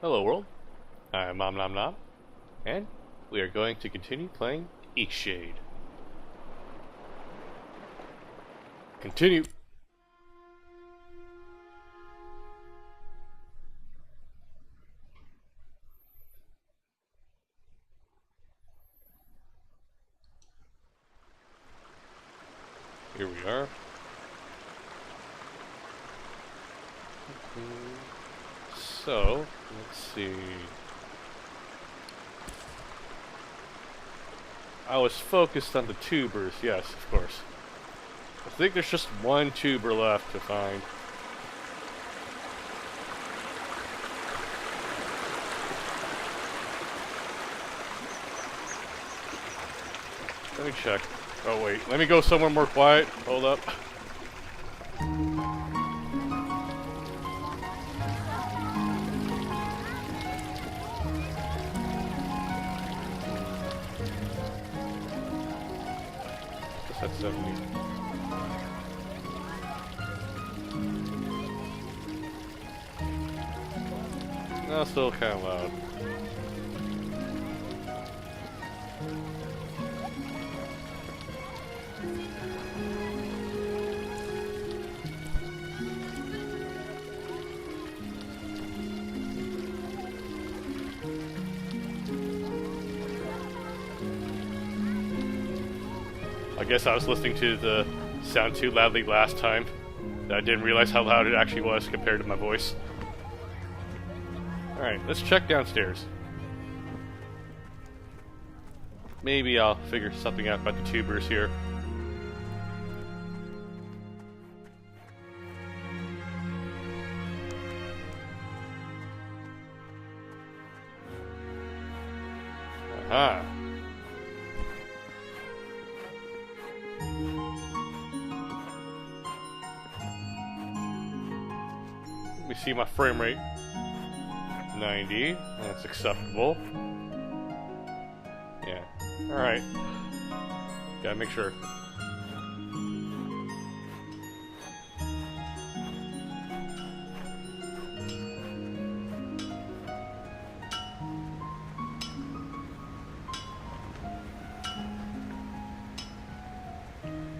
Hello world, I'm Nom Nom Nom, and we are going to continue playing Eekshade. Continue! Here we are. So, let's see. I was focused on the tubers, yes, of course. I think there's just one tuber left to find. Let me check. Oh wait, let me go somewhere more quiet. Hold up. That's 70. No, still kind of loud. I guess I was listening to the sound too loudly last time. I didn't realize how loud it actually was compared to my voice. Alright, let's check downstairs. Maybe I'll figure something out about the tubers here. Aha! Let me see my frame rate. 90. That's acceptable. Yeah. Alright. Gotta make sure.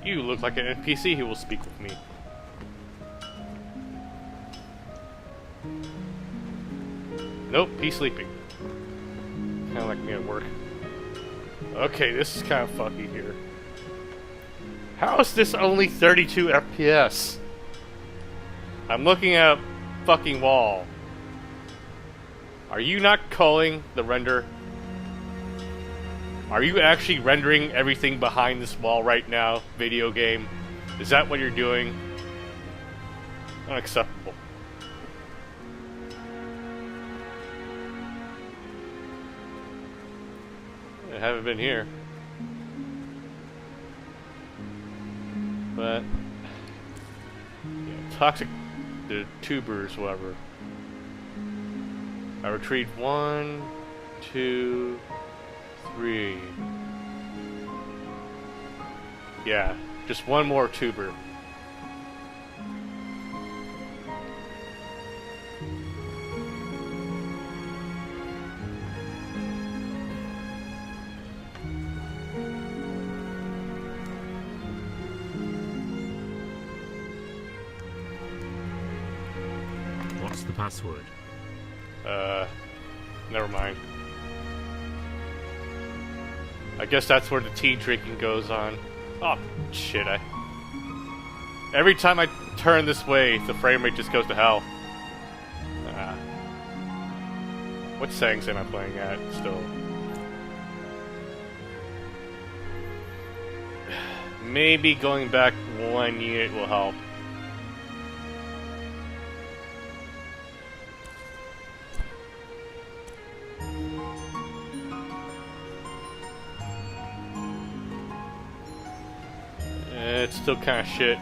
You look like an NPC who will speak with me. Nope, he's sleeping. Kinda like me at work. Okay, this is kind of fucky here. How is this only 32 FPS? I'm looking at a fucking wall. Are you not culling the render? Are you actually rendering everything behind this wall right now, video game? Is that what you're doing? Unacceptable. I haven't been here. But yeah, toxic the tubers, whatever. I retrieved 1, 2, 3. Yeah, just one more tuber. What's the password? Never mind. I guess that's where the tea drinking goes on. Oh, shit, every time I turn this way, the frame rate just goes to hell. What settings am I playing at, still? Maybe going back 1 unit will help. It's still kind of shit.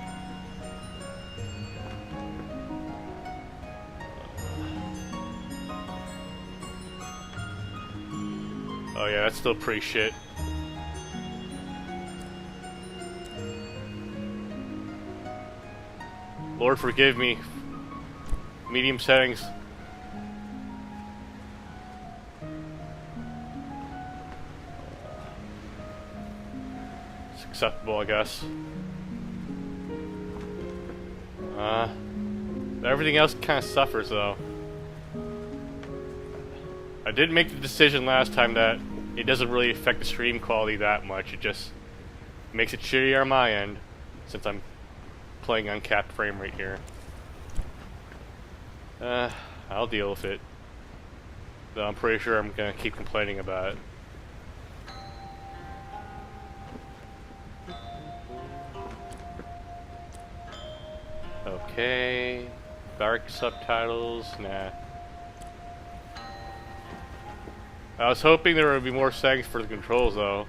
Oh yeah, that's still pretty shit. Lord forgive me. Medium settings. It's acceptable, I guess. Everything else kind of suffers, though. I did make the decision last time that it doesn't really affect the stream quality that much. It just makes it shittier on my end, since I'm playing uncapped frame rate here. I'll deal with it. Though I'm pretty sure I'm gonna keep complaining about it. Okay. Dark subtitles? Nah. I was hoping there would be more settings for the controls, though.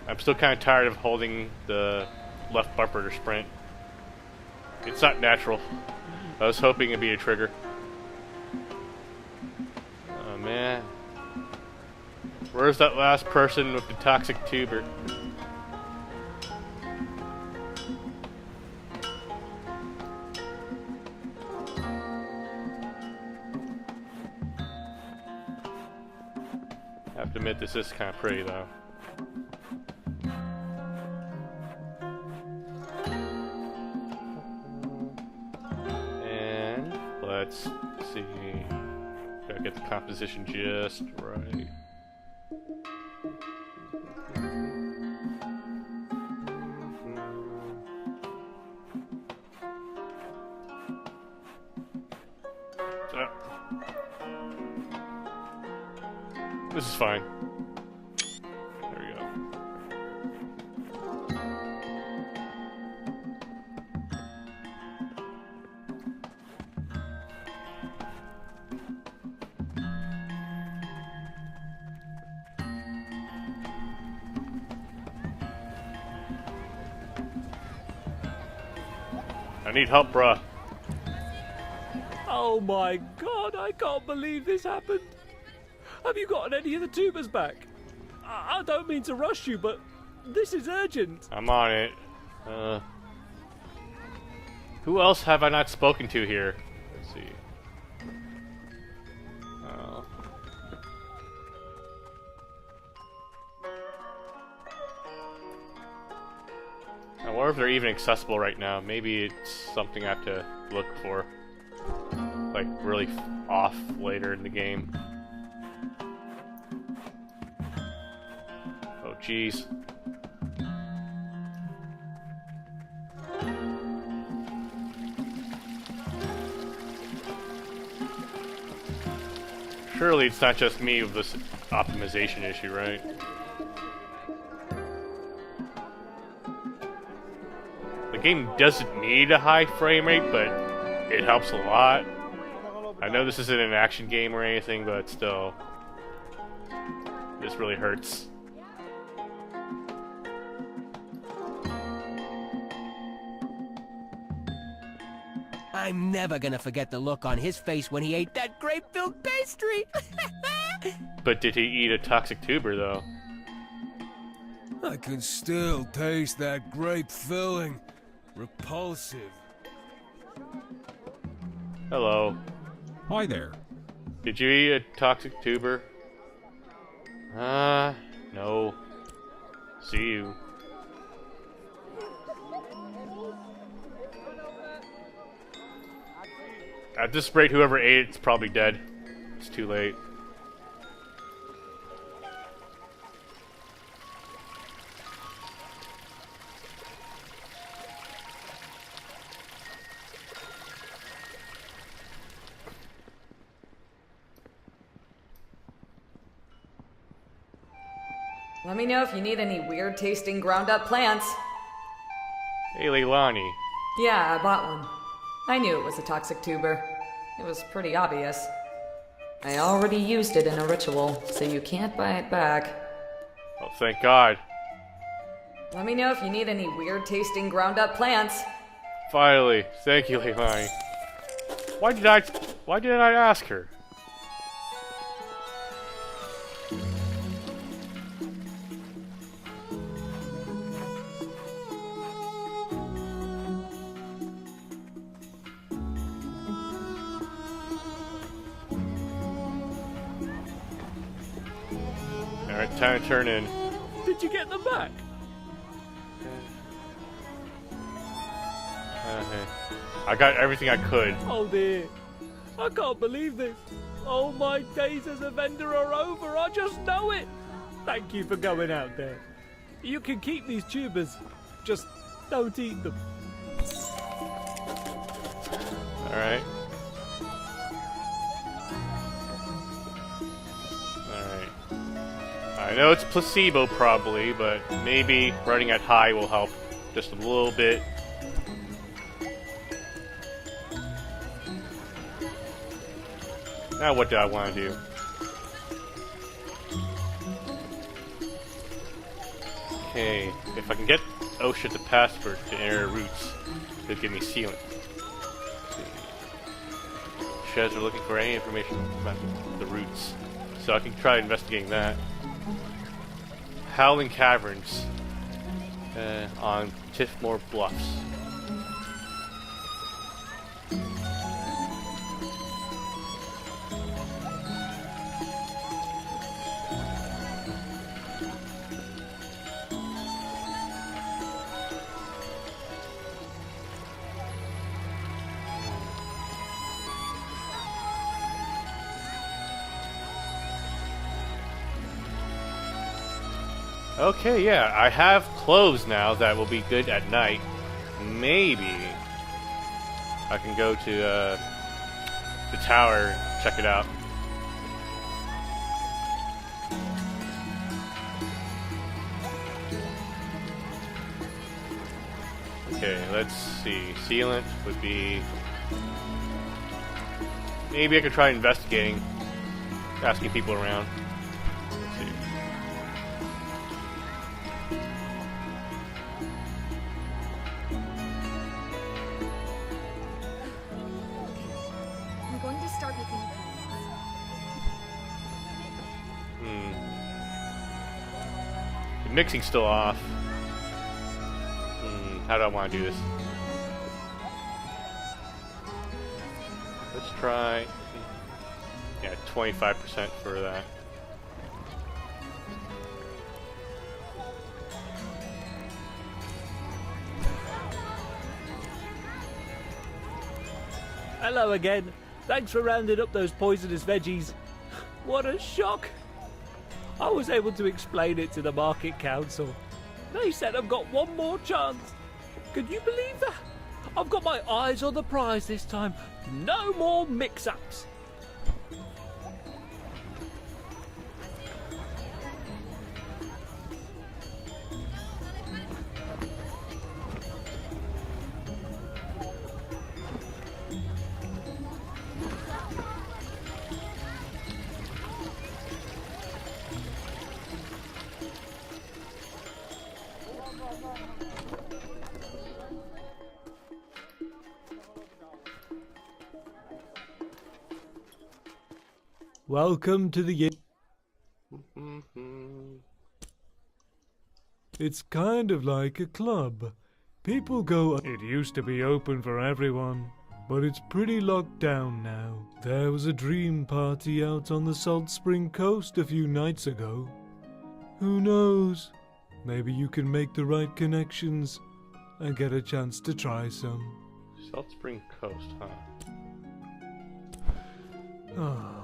I'm still kind of tired of holding the left bumper to sprint. It's not natural. I was hoping it'd be a trigger. Oh man. Where's that last person with the toxic tuber? I have to admit, this is kind of pretty, though. And let's see. Gotta get the composition just right. This is fine. There we go. I need help, bruh. Oh my god, I can't believe this happened. Have you gotten any of the tubers back? I don't mean to rush you, but this is urgent. I'm on it. Who else have I not spoken to here? Let's see. Oh. I wonder if they're even accessible right now. Maybe it's something I have to look for. Like, really off later in the game. Oh, jeez. Surely it's not just me with this optimization issue, right? The game doesn't need a high frame rate, but it helps a lot. I know this isn't an action game or anything, but still, this really hurts. I'm never gonna forget the look on his face when he ate that grape-filled pastry. But did he eat a toxic tuber, though? I can still taste that grape filling. Repulsive. Hello. Hi there. Did you eat a toxic tuber? No. See you. At this rate, whoever ate it's probably dead. It's too late. Let me know if you need any weird tasting ground up plants. Hey, Leilani. Yeah, I bought one. I knew it was a toxic tuber. It was pretty obvious. I already used it in a ritual, so you can't buy it back. Oh, thank God. Let me know if you need any weird tasting ground up plants. Finally. Thank you, Leilani. Why didn't I ask her? Alright, time to turn in. Did you get them back? I got everything I could. Oh dear. I can't believe this. Oh, my days as a vendor are over. I just know it. Thank you for going out there. You can keep these tubers. Just don't eat them. Alright. Alright. I know it's placebo probably, but maybe running at high will help just a little bit. Now what do I want to do? Okay, if I can get OSHA the password to enter routes, it'll give me sealant. Sheds are looking for any information about the routes, so I can try investigating that. Howling Caverns on Tiffmore Bluffs. Okay, yeah, I have clothes now that will be good at night. Maybe I can go to the tower and check it out. Okay, let's see. Sealant would be... Maybe I could try investigating, asking people around. Let's see. I'm going to start making appointments. The mixing's still off. How do I want to do this? Let's try... Yeah, 25% for that. Hello again. Thanks for rounding up those poisonous veggies. What a shock. I was able to explain it to the Market Council. They said I've got one more chance. Can you believe that? I've got my eyes on the prize this time. No more mix-ups. Welcome to the... It's kind of like a club. People go... It used to be open for everyone, but it's pretty locked down now. There was a dream party out on the Salt Spring Coast a few nights ago. Who knows? Maybe you can make the right connections and get a chance to try some. Salt Spring Coast, huh? Oh.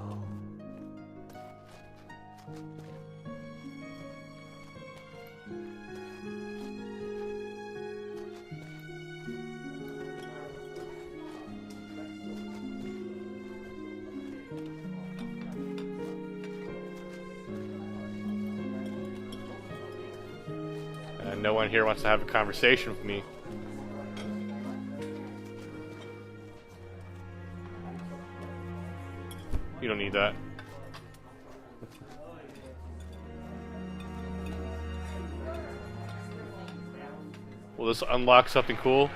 No one here wants to have a conversation with me. You don't need that. Will this unlock something cool?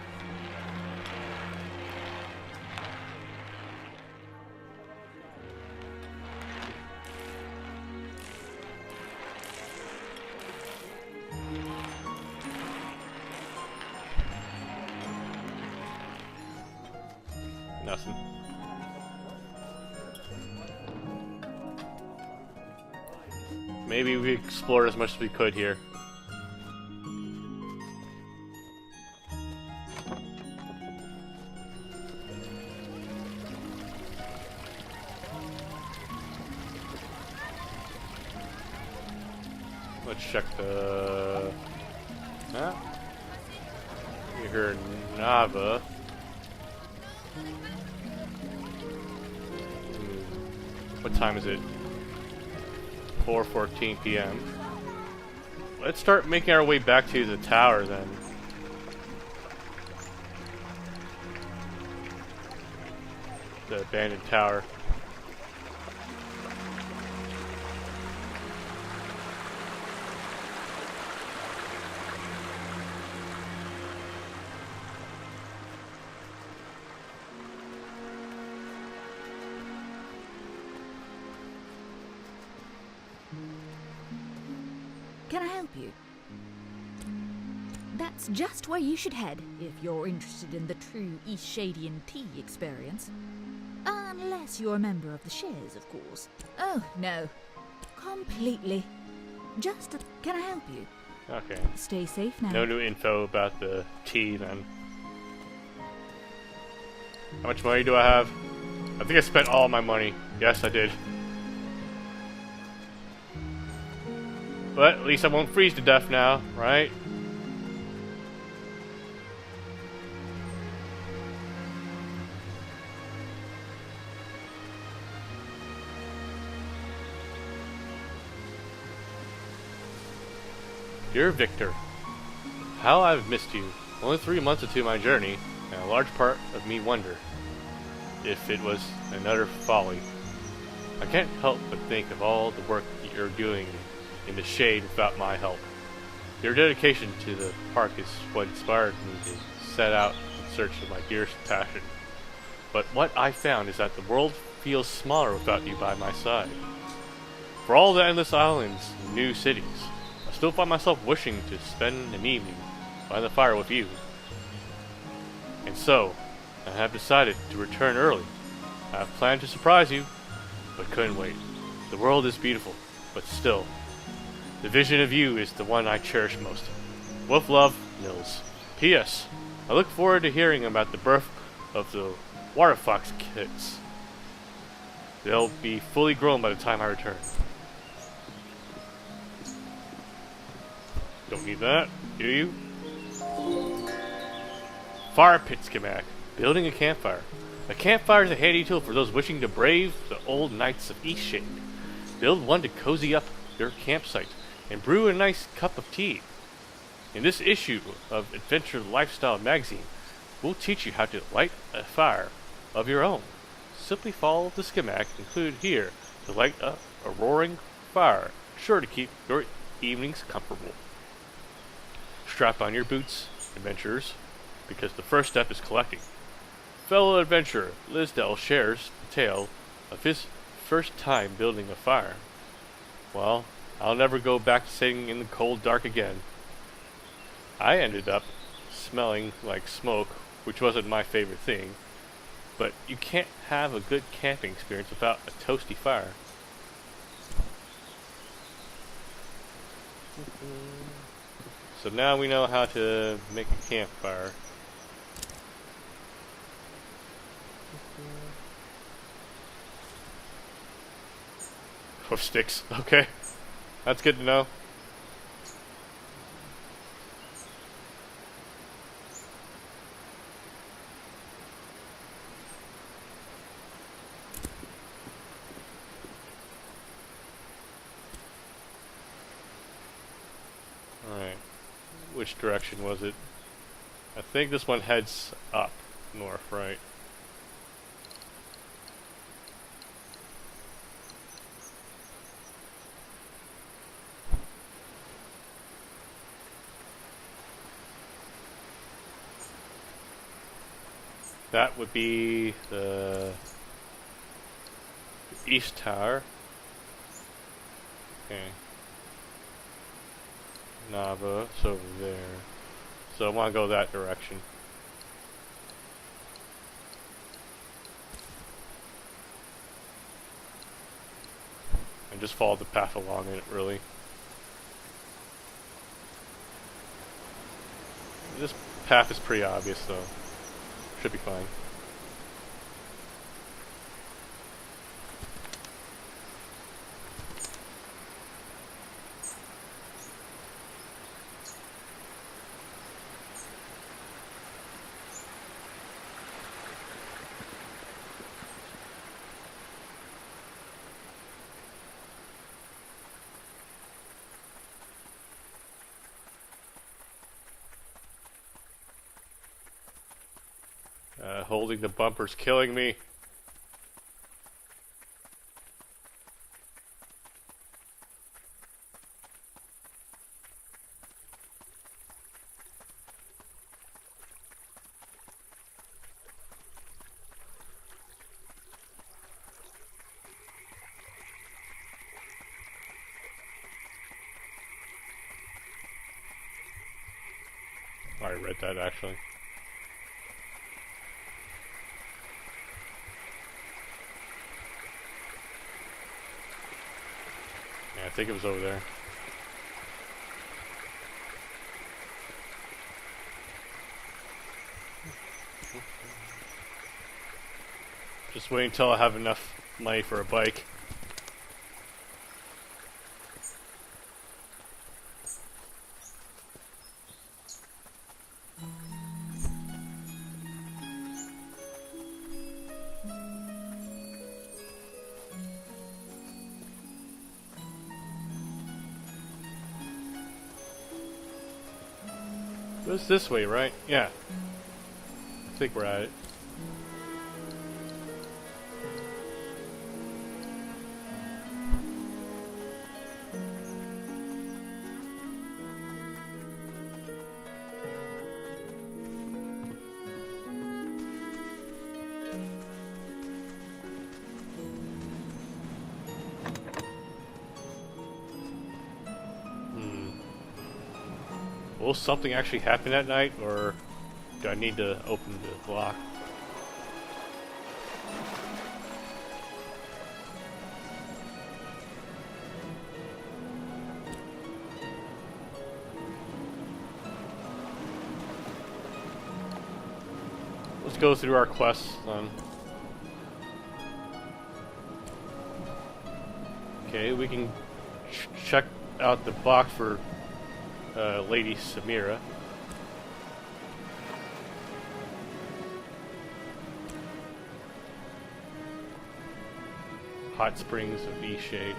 Nothing. Maybe we explored as much as we could here. check the... Huh? You hear Nava. What time is it? 4:14 p.m. Let's start making our way back to the tower then. The abandoned tower. Can I help you? That's just where you should head if you're interested in the true East Shadian tea experience. Unless you're a member of the Shares, of course. Oh, no. Completely. Can I help you? Okay. Stay safe now. No new info about the tea then. How much money do I have? I think I spent all my money. Yes, I did. But at least I won't freeze to death now, right? Dear Victor, how I've missed you. Only 3 months into my journey, and a large part of me wonder if it was another folly. I can't help but think of all the work you're doing in the shade without my help. Your dedication to the park is what inspired me to set out in search of my dearest passion. But what I found is that the world feels smaller without you by my side. For all the endless islands and new cities, I still find myself wishing to spend an evening by the fire with you. And so, I have decided to return early. I have planned to surprise you, but couldn't wait. The world is beautiful, but still, the vision of you is the one I cherish most. With love, Nils. P.S. I look forward to hearing about the birth of the water fox kits. They'll be fully grown by the time I return. Don't need that, do you? Fire pit schematic. Building a campfire. A campfire is a handy tool for those wishing to brave the old nights of Eastshade. Build one to cozy up your campsite and brew a nice cup of tea. In this issue of Adventure Lifestyle magazine, we'll teach you how to light a fire of your own. Simply follow the schematic included here to light up a roaring fire, sure to keep your evenings comfortable. Strap on your boots, adventurers, because the first step is collecting. Fellow adventurer Lisdell shares the tale of his first time building a fire. Well, I'll never go back to sitting in the cold dark again. I ended up smelling like smoke, which wasn't my favorite thing, but you can't have a good camping experience without a toasty fire. So now we know how to make a campfire. Oh, sticks. Okay. That's good to know. Alright. Which direction was it? I think this one heads up north, right? That would be the East Tower. Okay. Nava, it's over there. So I want to go that direction. And just follow the path along it, really. This path is pretty obvious, though. Should be fine. Holding the bumper's killing me. I read that actually. Yeah, I think it was over there. Just wait until I have enough money for a bike. It's this way, right? Yeah. I think we're at it. Will something actually happen that night, or do I need to open the lock? Let's go through our quests then. Okay, we can check out the box for Lady Samira. Hot Springs of Eastshade.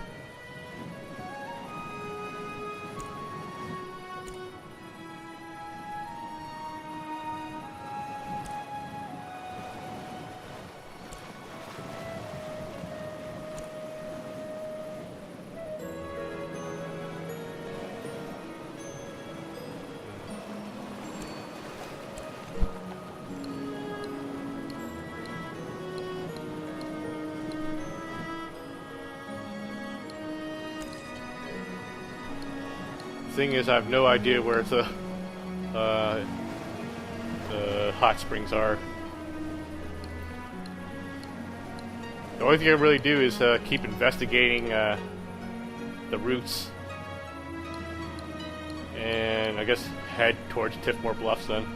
Thing is, I have no idea where the hot springs are. The only thing I really do is keep investigating the routes, and I guess head towards Tiffmore Bluffs then.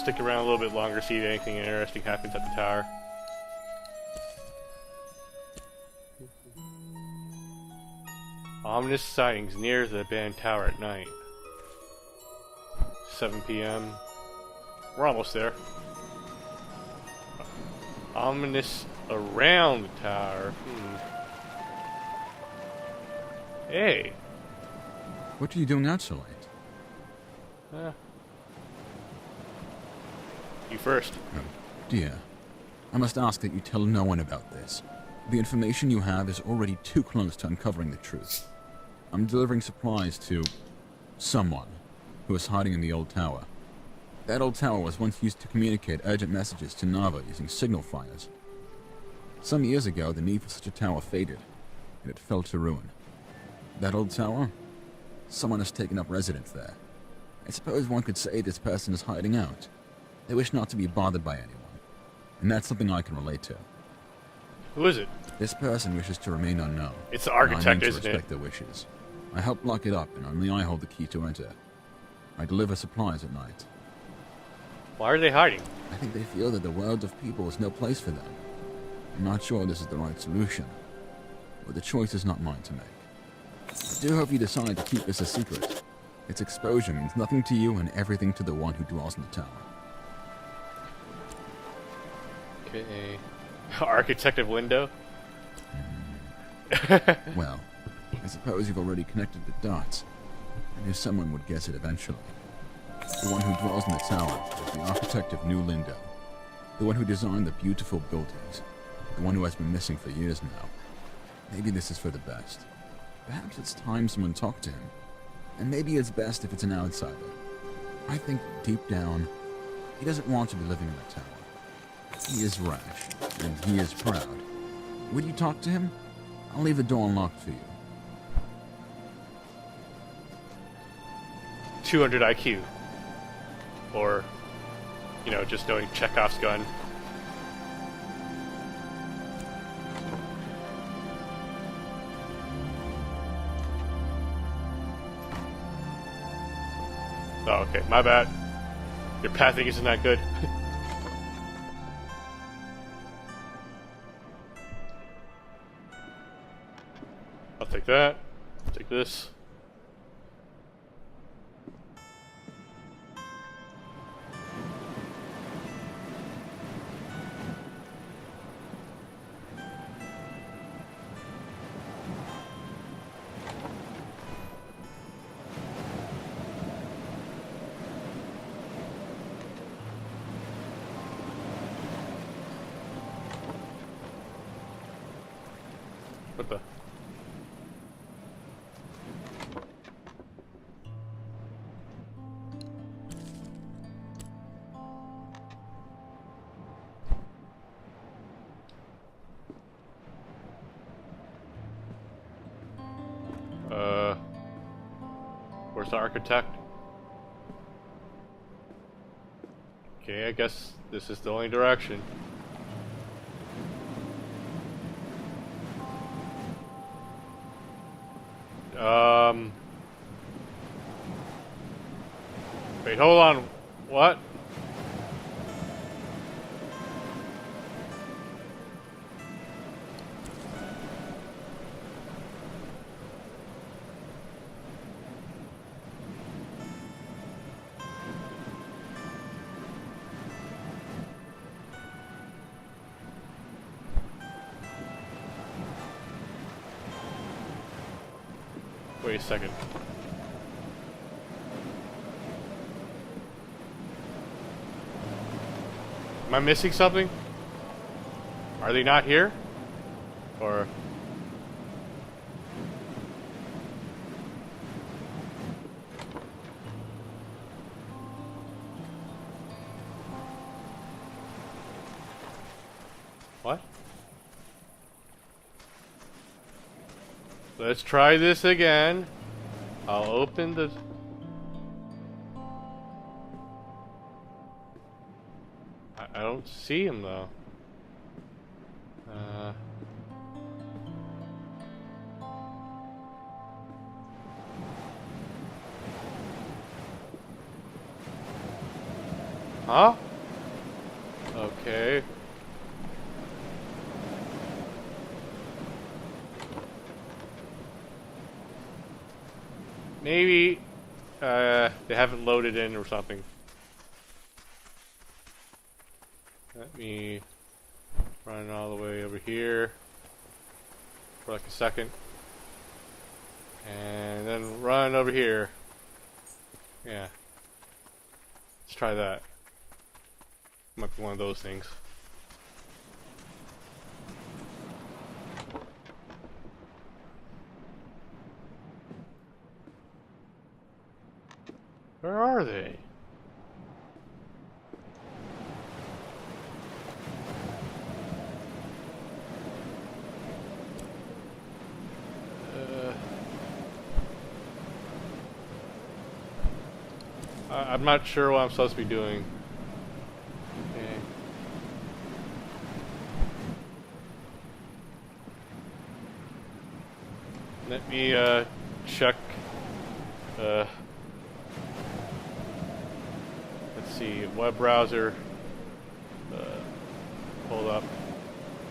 Stick around a little bit longer, see if anything interesting happens at the tower. Ominous sightings near the abandoned tower at night. 7 p.m. We're almost there. Ominous around the tower. Hey. What are you doing out so late? You first. Oh, dear. I must ask that you tell no one about this. The information you have is already too close to uncovering the truth. I'm delivering supplies to someone who is hiding in the old tower. That old tower was once used to communicate urgent messages to Nava using signal fires. Some years ago, the need for such a tower faded, and it fell to ruin. That old tower? Someone has taken up residence there. I suppose one could say this person is hiding out. They wish not to be bothered by anyone, and that's something I can relate to. Who is it? This person wishes to remain unknown. It's the architect, I mean to isn't it? respect their wishes. I help lock it up, and only I hold the key to enter. I deliver supplies at night. Why are they hiding? I think they feel that the world of people is no place for them. I'm not sure this is the right solution, but the choice is not mine to make. I do hope you decide to keep this a secret. Its exposure means nothing to you and everything to the one who dwells in the tower. Okay. Architective window? Well, I suppose you've already connected the dots. I knew someone would guess it eventually. The one who dwells in the tower is the architect of New Lindo. The one who designed the beautiful buildings. The one who has been missing for years now. Maybe this is for the best. Perhaps it's time someone talked to him. And maybe it's best if it's an outsider. I think, deep down, he doesn't want to be living in the tower. He is rash, and he is proud. Would you talk to him? I'll leave the door unlocked for you. 200 IQ. Or, you know, just knowing Chekhov's gun. Oh, okay, my bad. Your pathing isn't that good. I'll take that. I'll take this. What the? Where's the architect? Okay, I guess this is the only direction. Wait, hold on. What? Wait a second. Am I missing something? Are they not here? Or... What? Let's try this again. I'll open the... I don't see him though. Huh? Okay. Maybe they haven't loaded in or something. Let me run all the way over here for like a second. And then run over here. Yeah. Let's try that. Might be one of those things. Where are they? I'm not sure what I'm supposed to be doing. Okay. Let me check. Let's see, web browser. Hold up.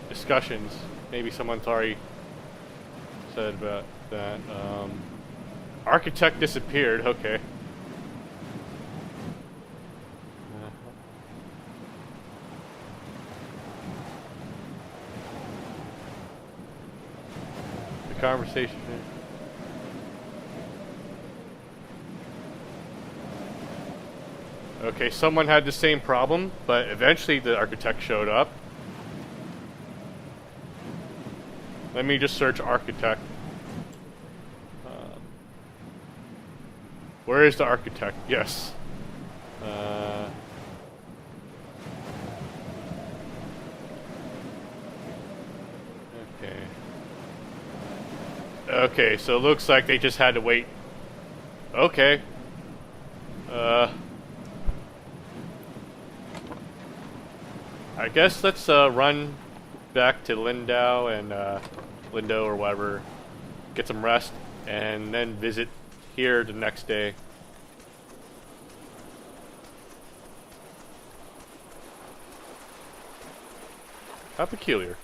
Discussions. Maybe someone's already said about that. Architect disappeared. Okay. The conversation. Okay, someone had the same problem, but eventually the architect showed up. Let me just search architect. Where is the architect? Yes. Okay. Okay, so it looks like they just had to wait. Okay. I guess let's run back to Lindau and Lindo or whatever, get some rest, and then visit here the next day. How peculiar.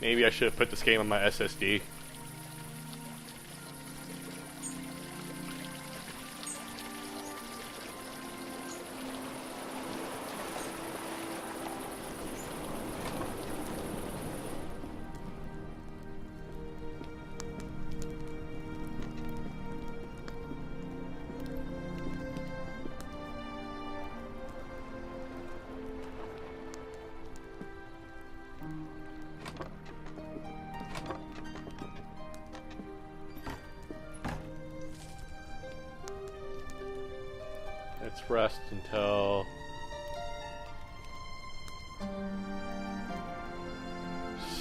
Maybe I should have put this game on my SSD. Let's rest until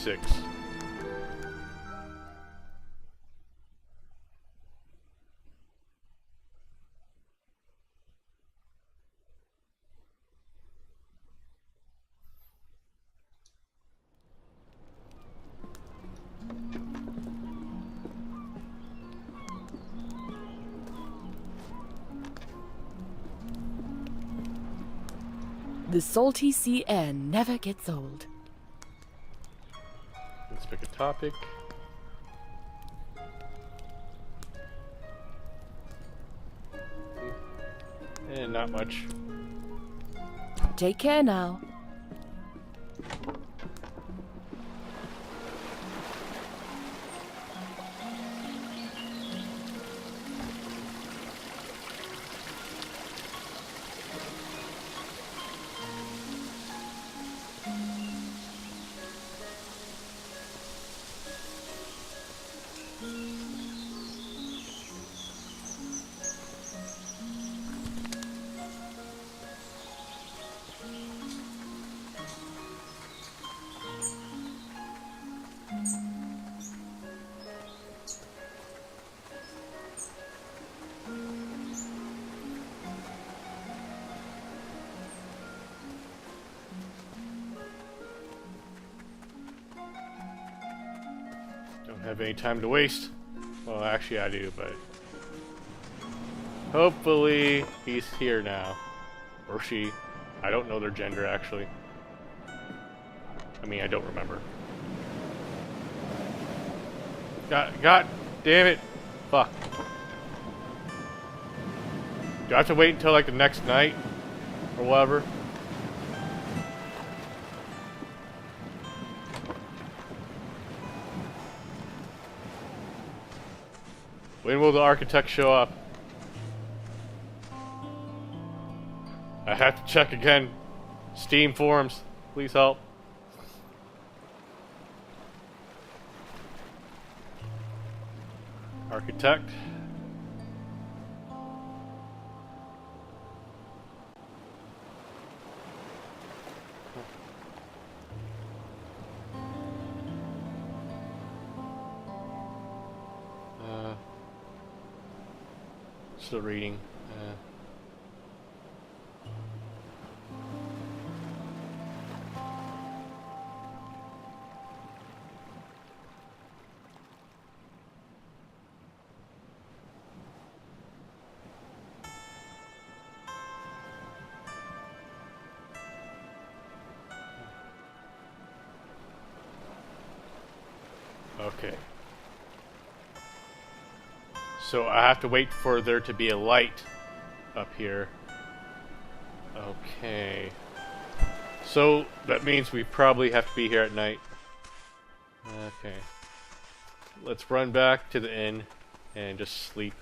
6. The salty sea air never gets old. Let's pick a topic. And not much. Take care now. Don't have any time to waste. Well, actually I do, but hopefully he's here now. Or she. I don't know their gender, actually. I mean, I don't remember. God damn it. Fuck. Do I have to wait until like the next night? Or whatever? When will the architect show up? I have to check again. Steam forums. Please help. Architect. Still reading. Okay. So I have to wait for there to be a light up here. Okay. So that means we probably have to be here at night. Okay. Let's run back to the inn and just sleep.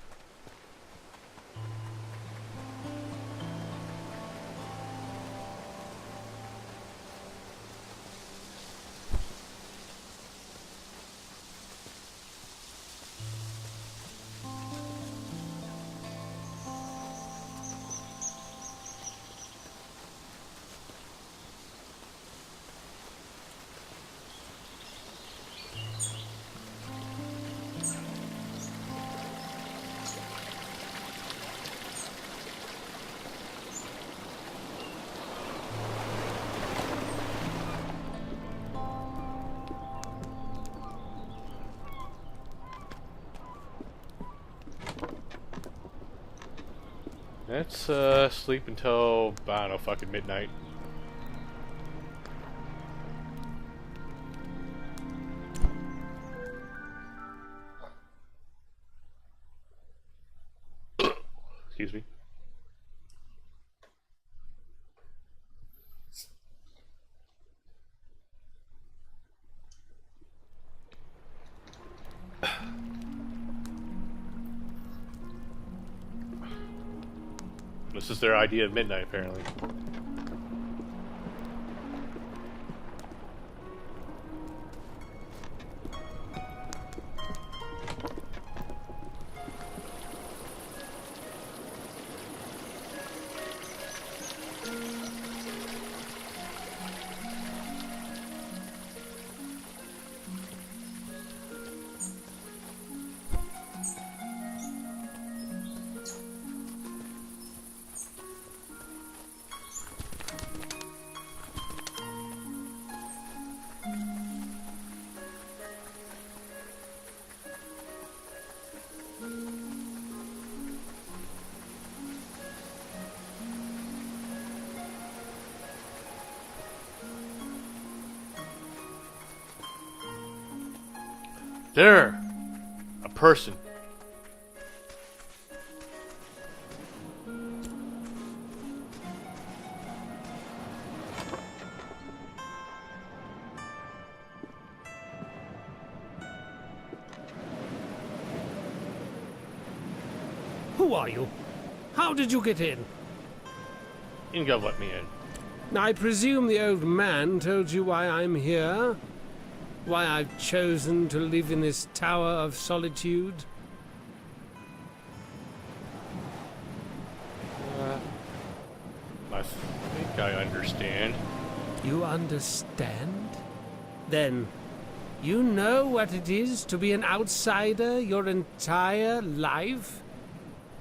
Let's sleep until, I don't know, fucking midnight. Excuse me. This is their idea of midnight, apparently. There! A person. Who are you? How did you get in? Inga let me in. I presume the old man told you why I'm here? Why I've chosen to live in this tower of solitude? I think I understand. You understand? Then, you know what it is to be an outsider your entire life?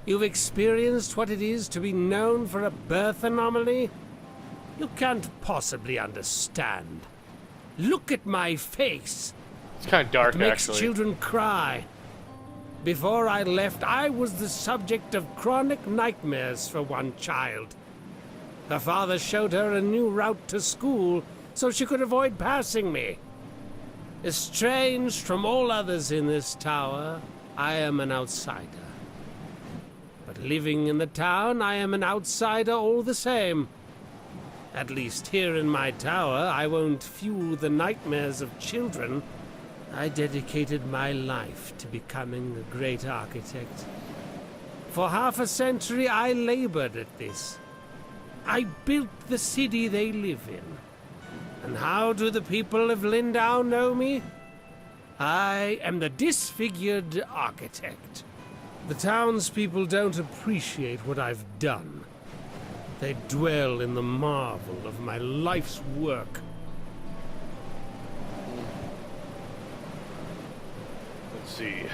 You've experienced what it is to be known for a birth anomaly? You can't possibly understand. Look at my face. It's kind of dark, It makes actually. children cry. Before I left, I was the subject of chronic nightmares for one child. Her father showed her a new route to school so she could avoid passing me. Estranged from all others in this tower, I am an outsider. But living in the town, I am an outsider all the same. At least here in my tower, I won't fuel the nightmares of children. I dedicated my life to becoming a great architect. For half a century, I labored at this. I built the city they live in. And how do the people of Lindau know me? I am the disfigured architect. The townspeople don't appreciate what I've done. They dwell in the marvel of my life's work. Let's see.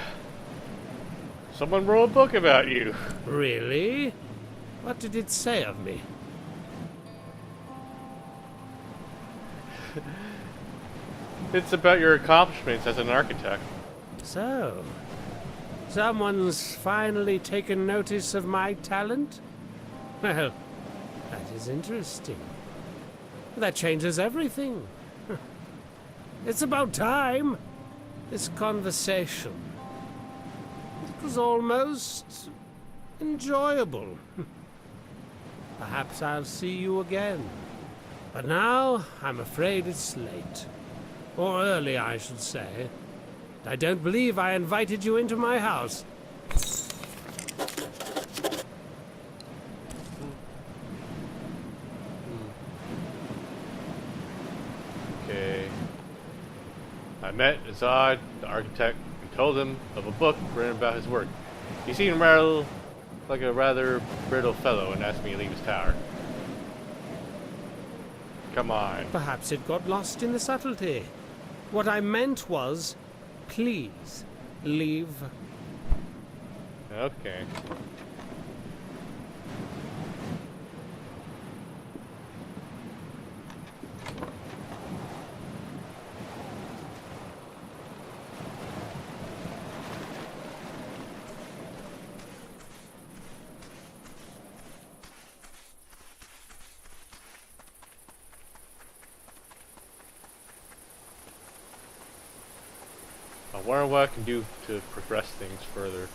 Someone wrote a book about you. Really? What did it say of me? It's about your accomplishments as an architect. So, someone's finally taken notice of my talent? Well, that is interesting. That changes everything. It's about time. this conversation. It was almost enjoyable. Perhaps I'll see you again. But now, I'm afraid it's late. Or early, I should say. I don't believe I invited you into my house. Okay. I met Azad, the architect, and told him of a book written about his work. He seemed like a rather brittle fellow and asked me to leave his tower. Come on. Perhaps it got lost in the subtlety. What I meant was, please, leave. Okay. I wonder what I can do to progress things further.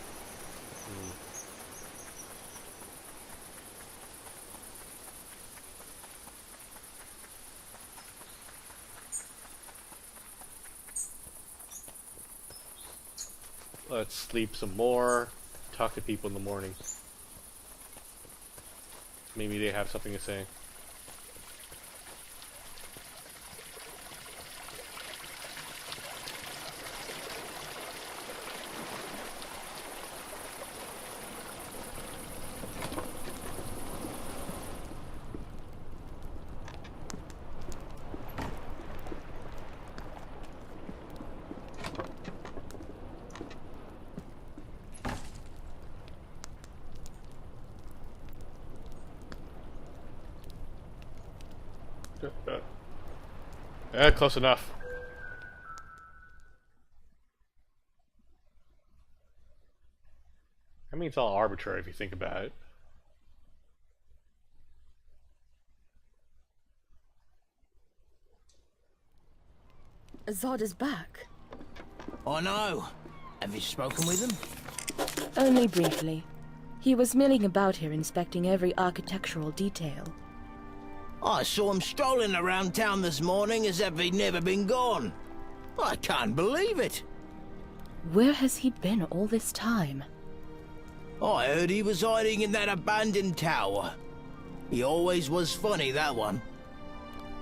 Let's sleep some more, talk to people in the morning. Maybe they have something to say. Close enough. I mean, it's all arbitrary if you think about it. Azad is back. I know. Have you spoken with him? Only briefly. He was milling about here inspecting every architectural detail. I saw him strolling around town this morning as if he'd never been gone. I can't believe it. Where has he been all this time? I heard he was hiding in that abandoned tower. He always was funny, that one.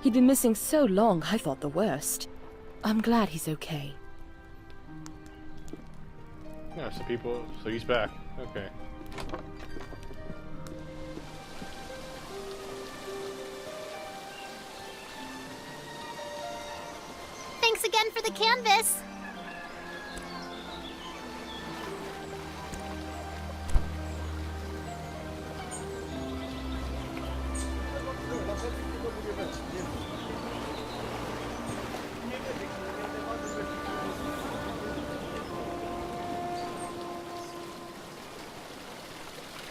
He'd been missing so long, I thought the worst. I'm glad he's okay. Yeah, so he's back. Okay. Thanks again for the canvas.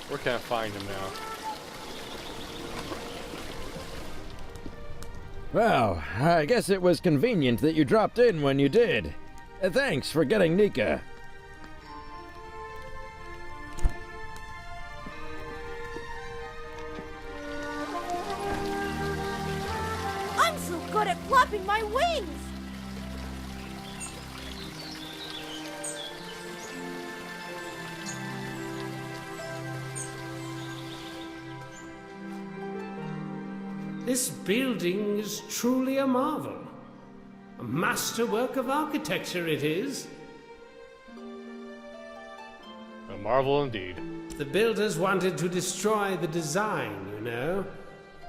Where can I find him now? Well, I guess it was convenient that you dropped in when you did. Thanks for getting Nika. I'm so good at flapping my wings! This building is truly a marvel. A masterwork of architecture it is. A marvel indeed. The builders wanted to destroy the design, you know.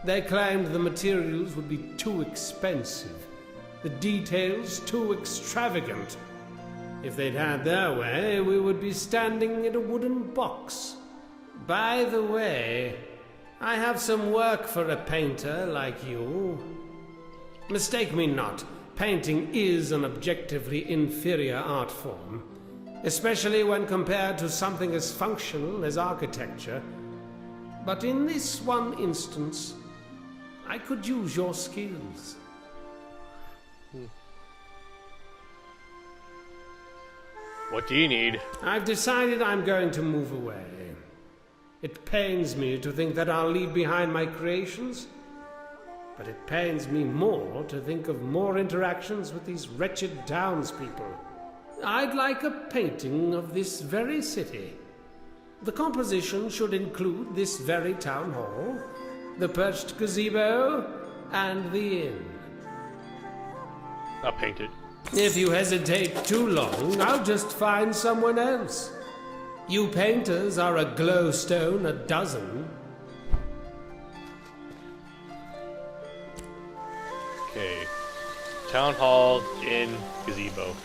They claimed the materials would be too expensive, the details too extravagant. If they'd had their way, we would be standing in a wooden box. By the way, I have some work for a painter like you. Mistake me not, painting is an objectively inferior art form, especially when compared to something as functional as architecture. But in this one instance, I could use your skills. What do you need? I've decided I'm going to move away. It pains me to think that I'll leave behind my creations, but it pains me more to think of more interactions with these wretched townspeople. I'd like a painting of this very city. The composition should include this very town hall, the perched gazebo, and the inn. I'll paint it. If you hesitate too long, I'll just find someone else. You painters are a glowstone a dozen. Okay. Town hall, inn, gazebo.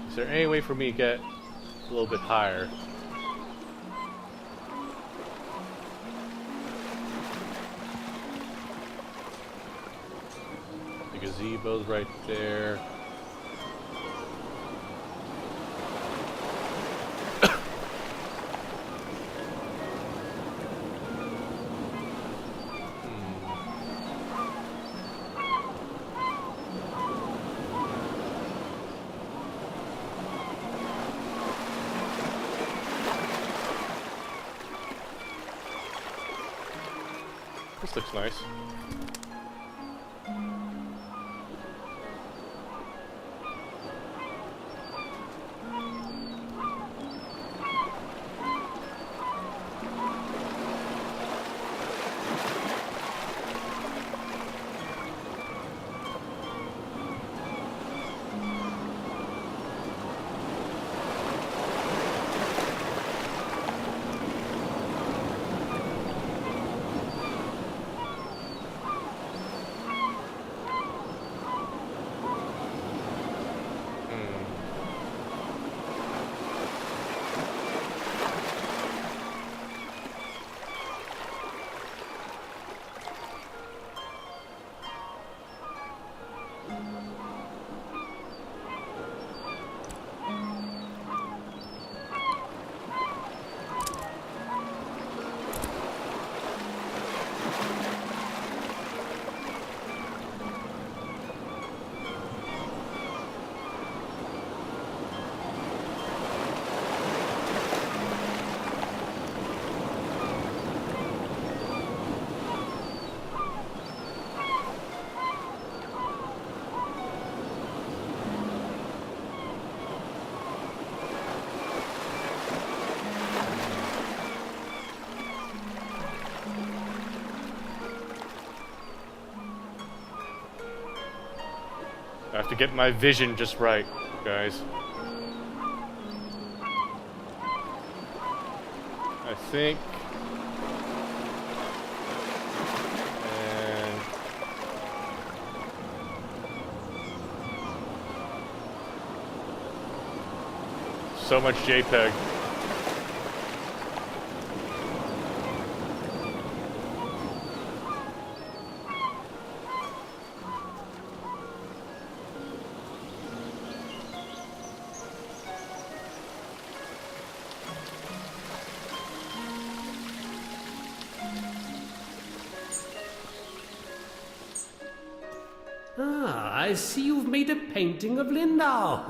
Is there any way for me to get a little bit higher? The gazebo's right there. This looks nice. I have to get my vision just right, guys. I think. And so much JPEG. I see you've made a painting of Lindau.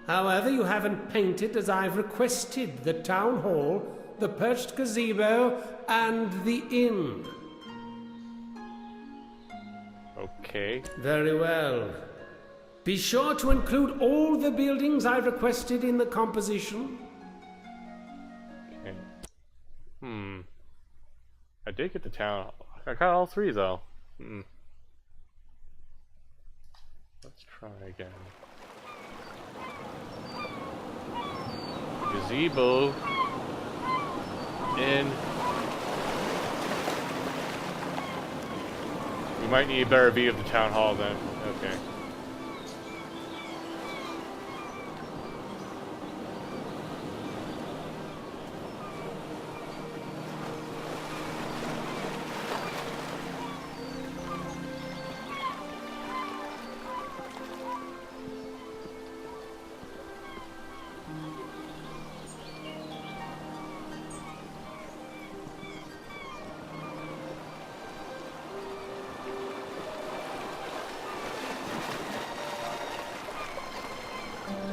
However, you haven't painted as I've requested the town hall, the perched gazebo, and the inn. Okay. Very well. Be sure to include all the buildings I've requested in the composition. Okay. I did get the town hall. I got all three though. Let's try again. Gazebo. In. We might need a better view of the town hall then. Okay.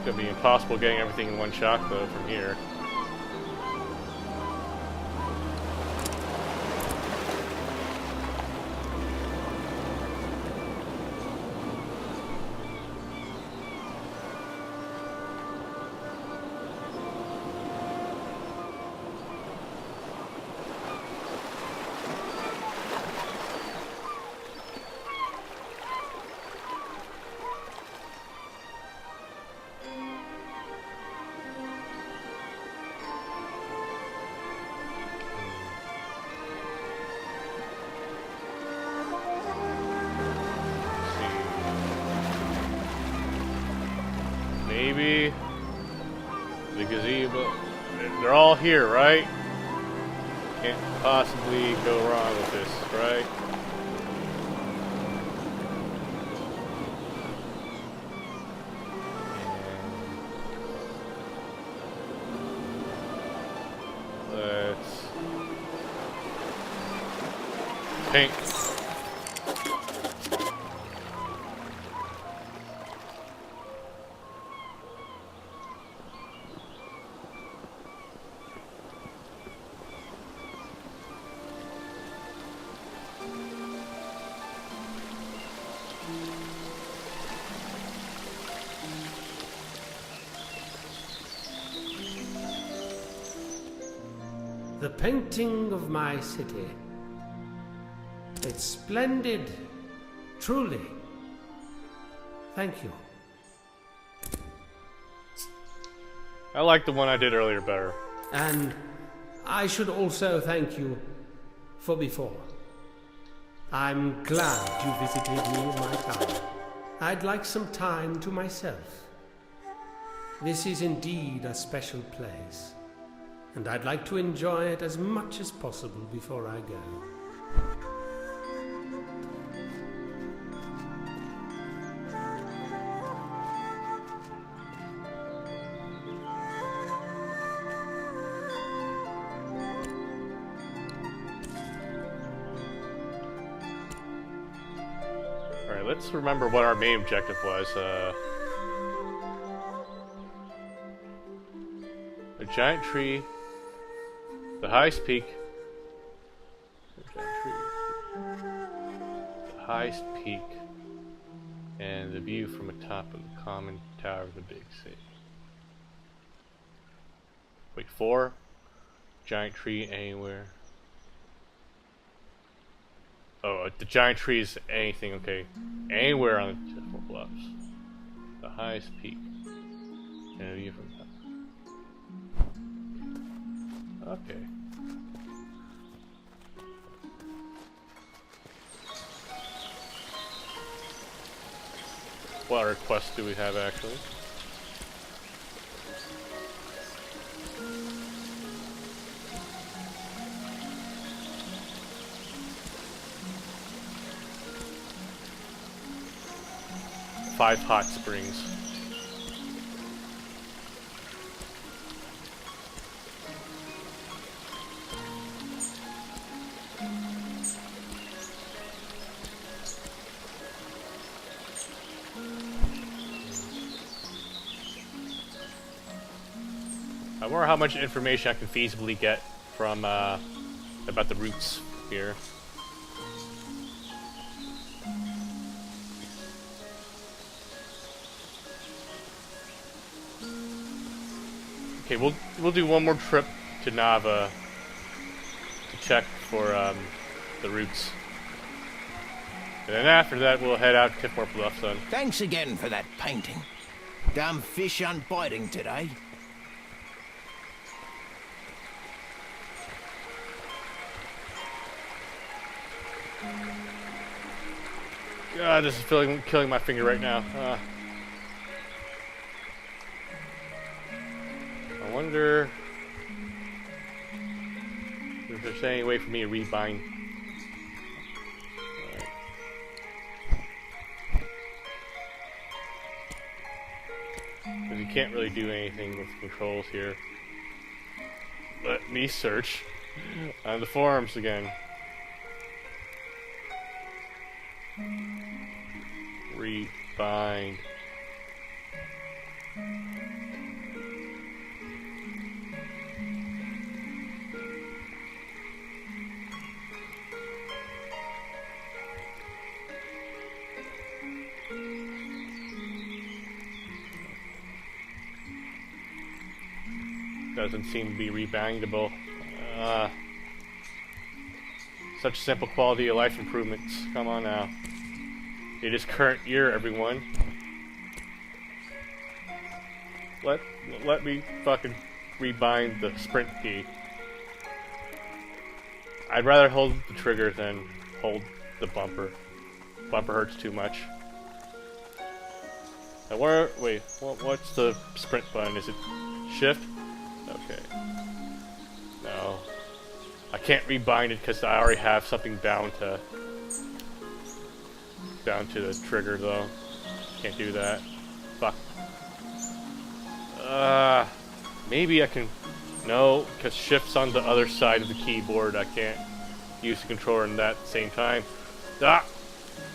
gonna be impossible getting everything in one shot though from here. Maybe the gazebo. They're all here, right? Can't possibly go wrong with this, right? Let's pink. The painting of my city. It's splendid, truly. Thank you. I like the one I did earlier better. And I should also thank you for before. I'm glad you visited me in my town. I'd like some time to myself. This is indeed a special place, and I'd like to enjoy it as much as possible before I go. Alright, let's remember what our main objective was. A giant tree, the highest peak, the highest peak, and the view from atop of the common tower of the big city. Wait, 4? Giant tree anywhere. Oh, the giant tree is anything, okay. Anywhere on the Temple Bluffs. The highest peak. And a view from the top. Okay. What requests do we have actually? Five hot springs. I wonder how much information I can feasibly get from about the roots here. Okay, we'll do one more trip to Nava to check for the roots, and then after that we'll head out to Tiffmore Bluffs. Son. Thanks again for that painting. Damn fish aren't biting today. God, this is killing my finger right now. I wonder if there's any way for me to rebind. Because you can't really do anything with controls here. Let me search on the forums again. Rebind. doesn't seem to be rebindable. Such simple quality of life improvements. Come on now. It is current year, everyone. Let me fucking rebind the sprint key. I'd rather hold the trigger than hold the bumper. Bumper hurts too much. Now what's the sprint button? Is it shift? Okay. No. I can't rebind it because I already have something bound to the trigger though. Can't do that. Fuck. Maybe I can... No, because shift's on the other side of the keyboard. I can't use the controller in that same time. Ah!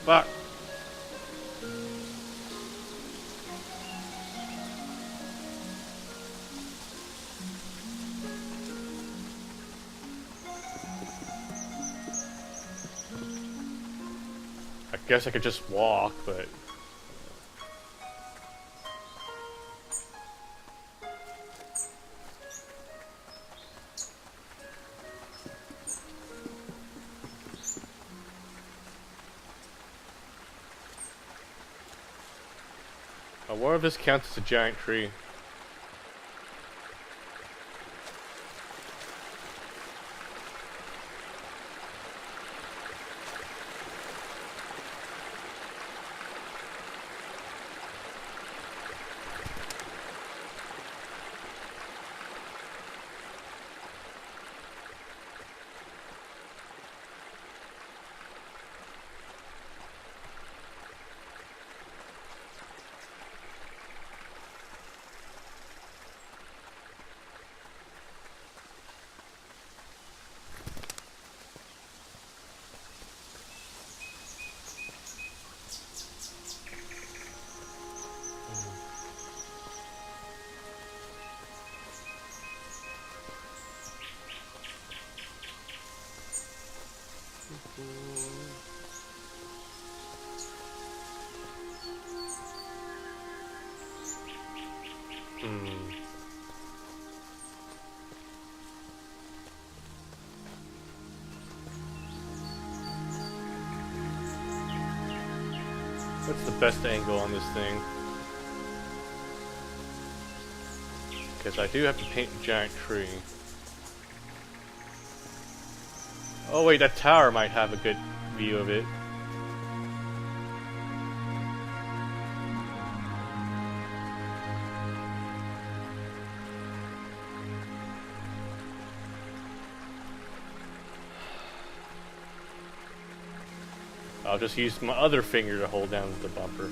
Fuck! I guess I could just walk, but... I wonder if this counts as a giant tree. What's the best angle on this thing? Because I do have to paint a giant tree. Oh wait, that tower might have a good view of it. I'll just use my other finger to hold down the bumper.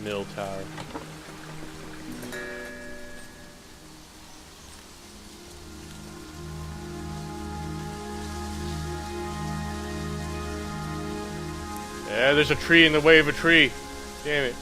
Mill tower. Yeah, there's a tree in the way of a tree. Damn it.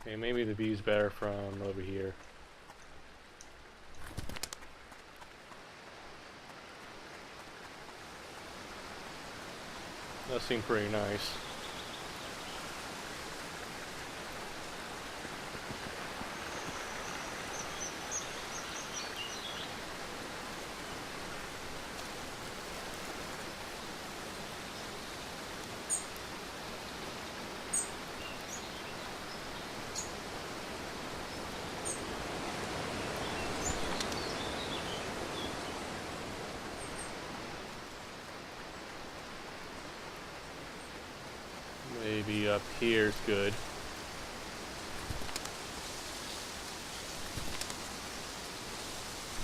Okay, maybe the view's better from over here. That seemed pretty nice. Maybe up here's good.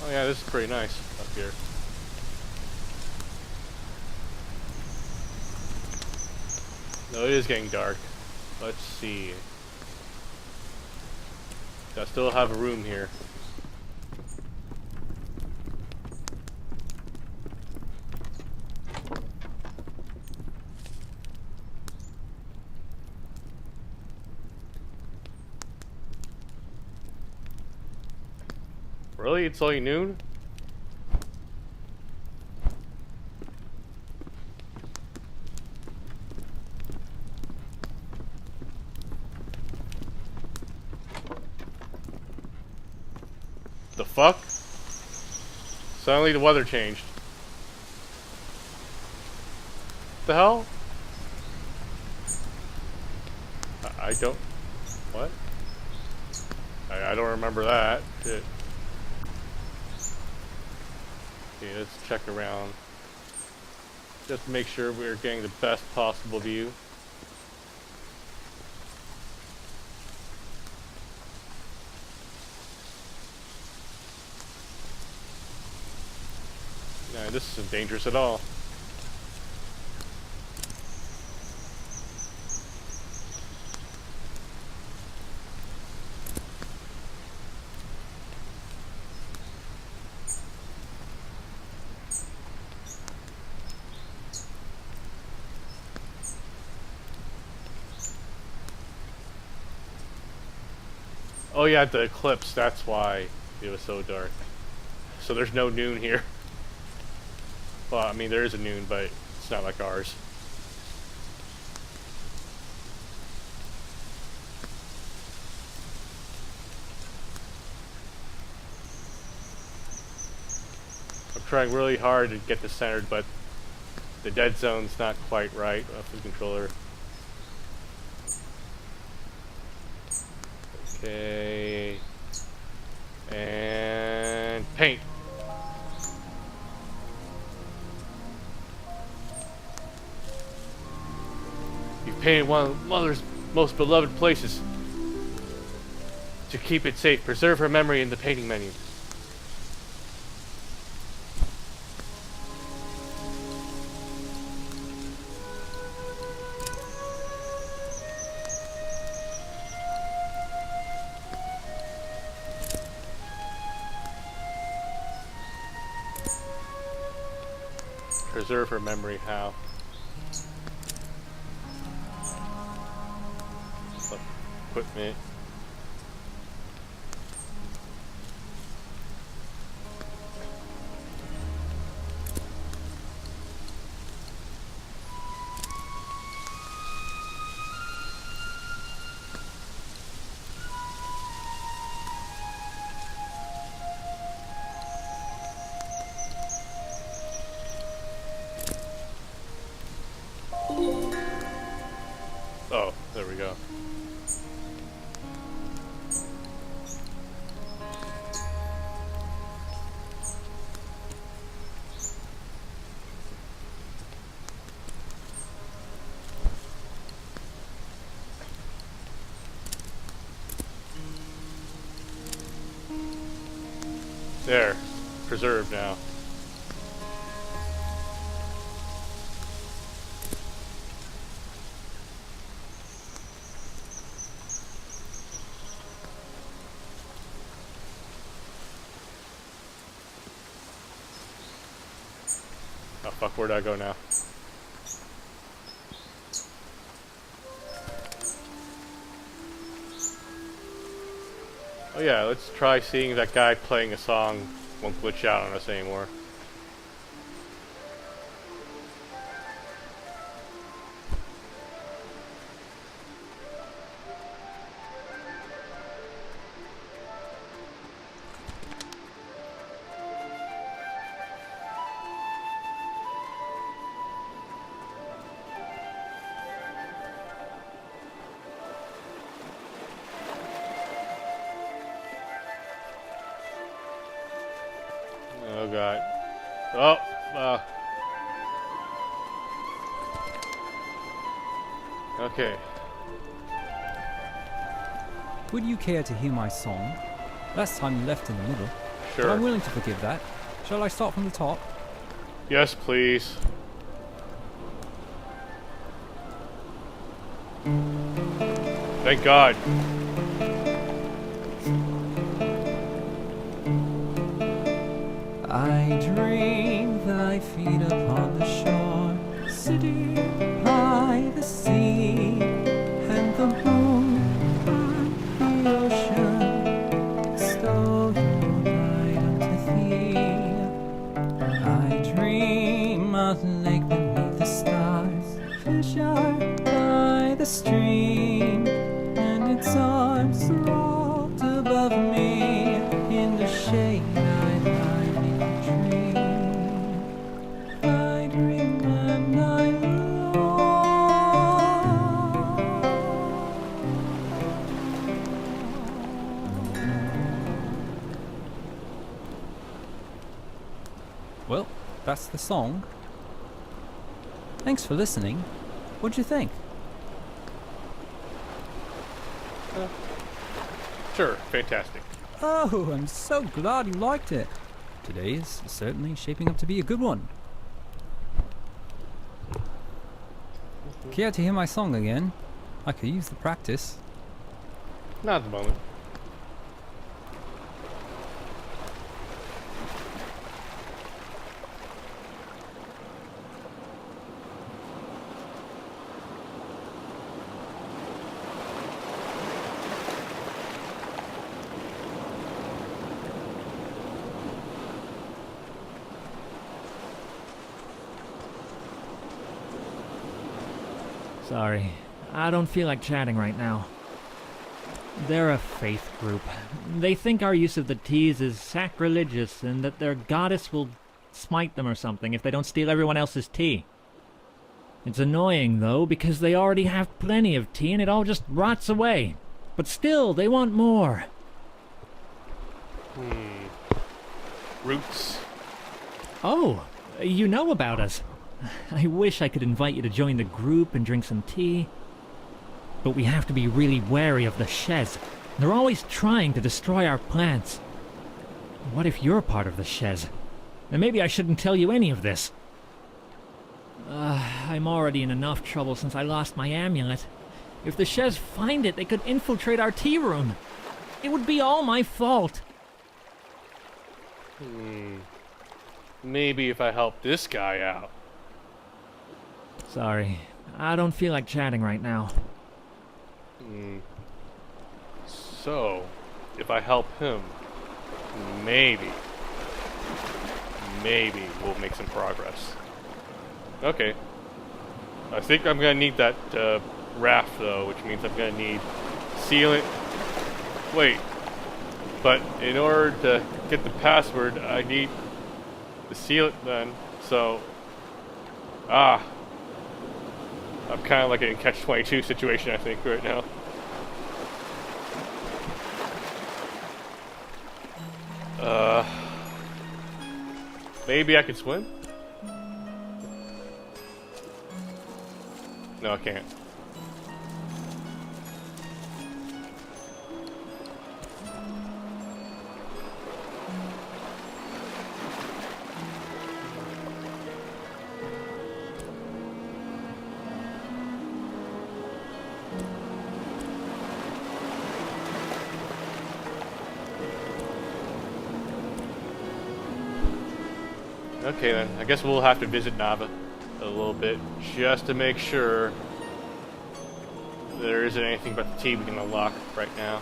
Oh yeah, this is pretty nice up here. No, it is getting dark. Let's see. I still have a room here. Really? It's only noon? The fuck? Suddenly the weather changed. What the hell? I don't... What? I don't remember that. Shit. Okay, let's check around. Just to make sure we're getting the best possible view. No, this isn't dangerous at all. Oh yeah, the eclipse, that's why it was so dark. So there's no noon here. Well, I mean there is a noon, but it's not like ours. I'm trying really hard to get this centered, but the dead zone's not quite right off the controller. Okay. And paint. You've painted one of Mother's most beloved places. To keep it safe, preserve her memory in the painting menu. Preserve her memory, how? Equipment. Oh, there we go. There. Preserved now. Oh fuck, where'd I go now? Oh yeah, let's try seeing that guy playing a song won't glitch out on us anymore. Oh god. Oh, Okay. Would you care to hear my song? Last time you left in the middle. Sure. But I'm willing to forgive that. Shall I start from the top? Yes, please. Thank God. I dream thy feet upon the shore, sitting by the sea, and the moon and the ocean stole your light unto thee. I dream a lake beneath the stars, fish are by the stream, and its arms rolled above me in the shade. Well, that's the song. Thanks for listening. What'd you think? Sure, fantastic. Oh, I'm so glad you liked it. Today is certainly shaping up to be a good one. Care to hear my song again? I could use the practice. Not at the moment. Sorry, I don't feel like chatting right now. They're a faith group. They think our use of the teas is sacrilegious and that their goddess will smite them or something if they don't steal everyone else's tea. It's annoying, though, because they already have plenty of tea and it all just rots away. But still, they want more. Roots. Oh, you know about us. I wish I could invite you to join the group and drink some tea. But we have to be really wary of the Shez. They're always trying to destroy our plants. What if you're part of the Shez? Then maybe I shouldn't tell you any of this. I'm already in enough trouble since I lost my amulet. If the Shez find it, they could infiltrate our tea room. It would be all my fault. Maybe if I help this guy out. Sorry, I don't feel like chatting right now. So, if I help him, maybe we'll make some progress. Okay. I think I'm gonna need that raft though, which means I'm gonna need sealant. Wait. But in order to get the password, I need the sealant then. So, I'm kind of like in a catch-22 situation, I think, right now. Maybe I could swim? No, I can't. Okay then, I guess we'll have to visit Nava a little bit, just to make sure there isn't anything but the tea we can unlock right now.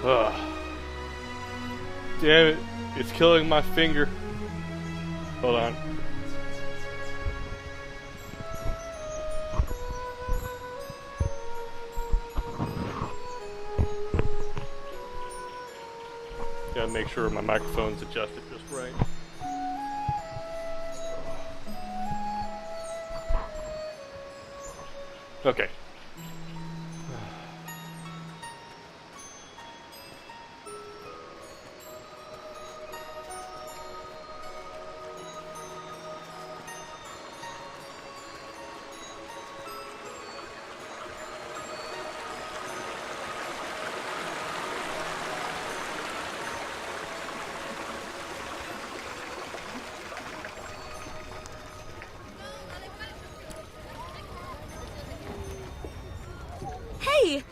Ugh. Damn it. It's killing my finger. Hold on. Gotta make sure my microphone's adjusted just right. Okay. Hey!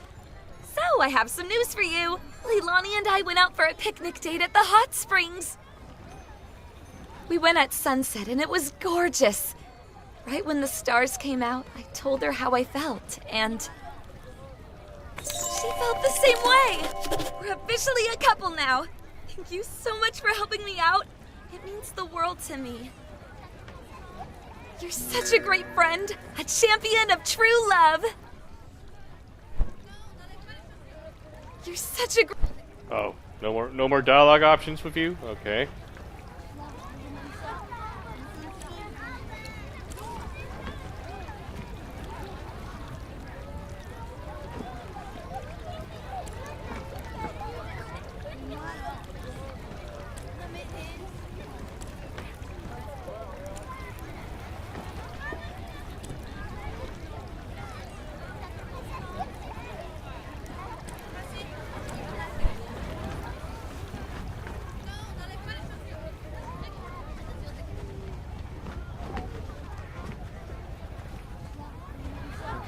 So, I have some news for you. Leilani and I went out for a picnic date at the hot springs. We went at sunset and it was gorgeous. Right when the stars came out, I told her how I felt, and she felt the same way. We're officially a couple now. Thank you so much for helping me out. It means the world to me. You're such a great friend, a champion of true love. You're such a Oh, no more dialogue options with you? Okay.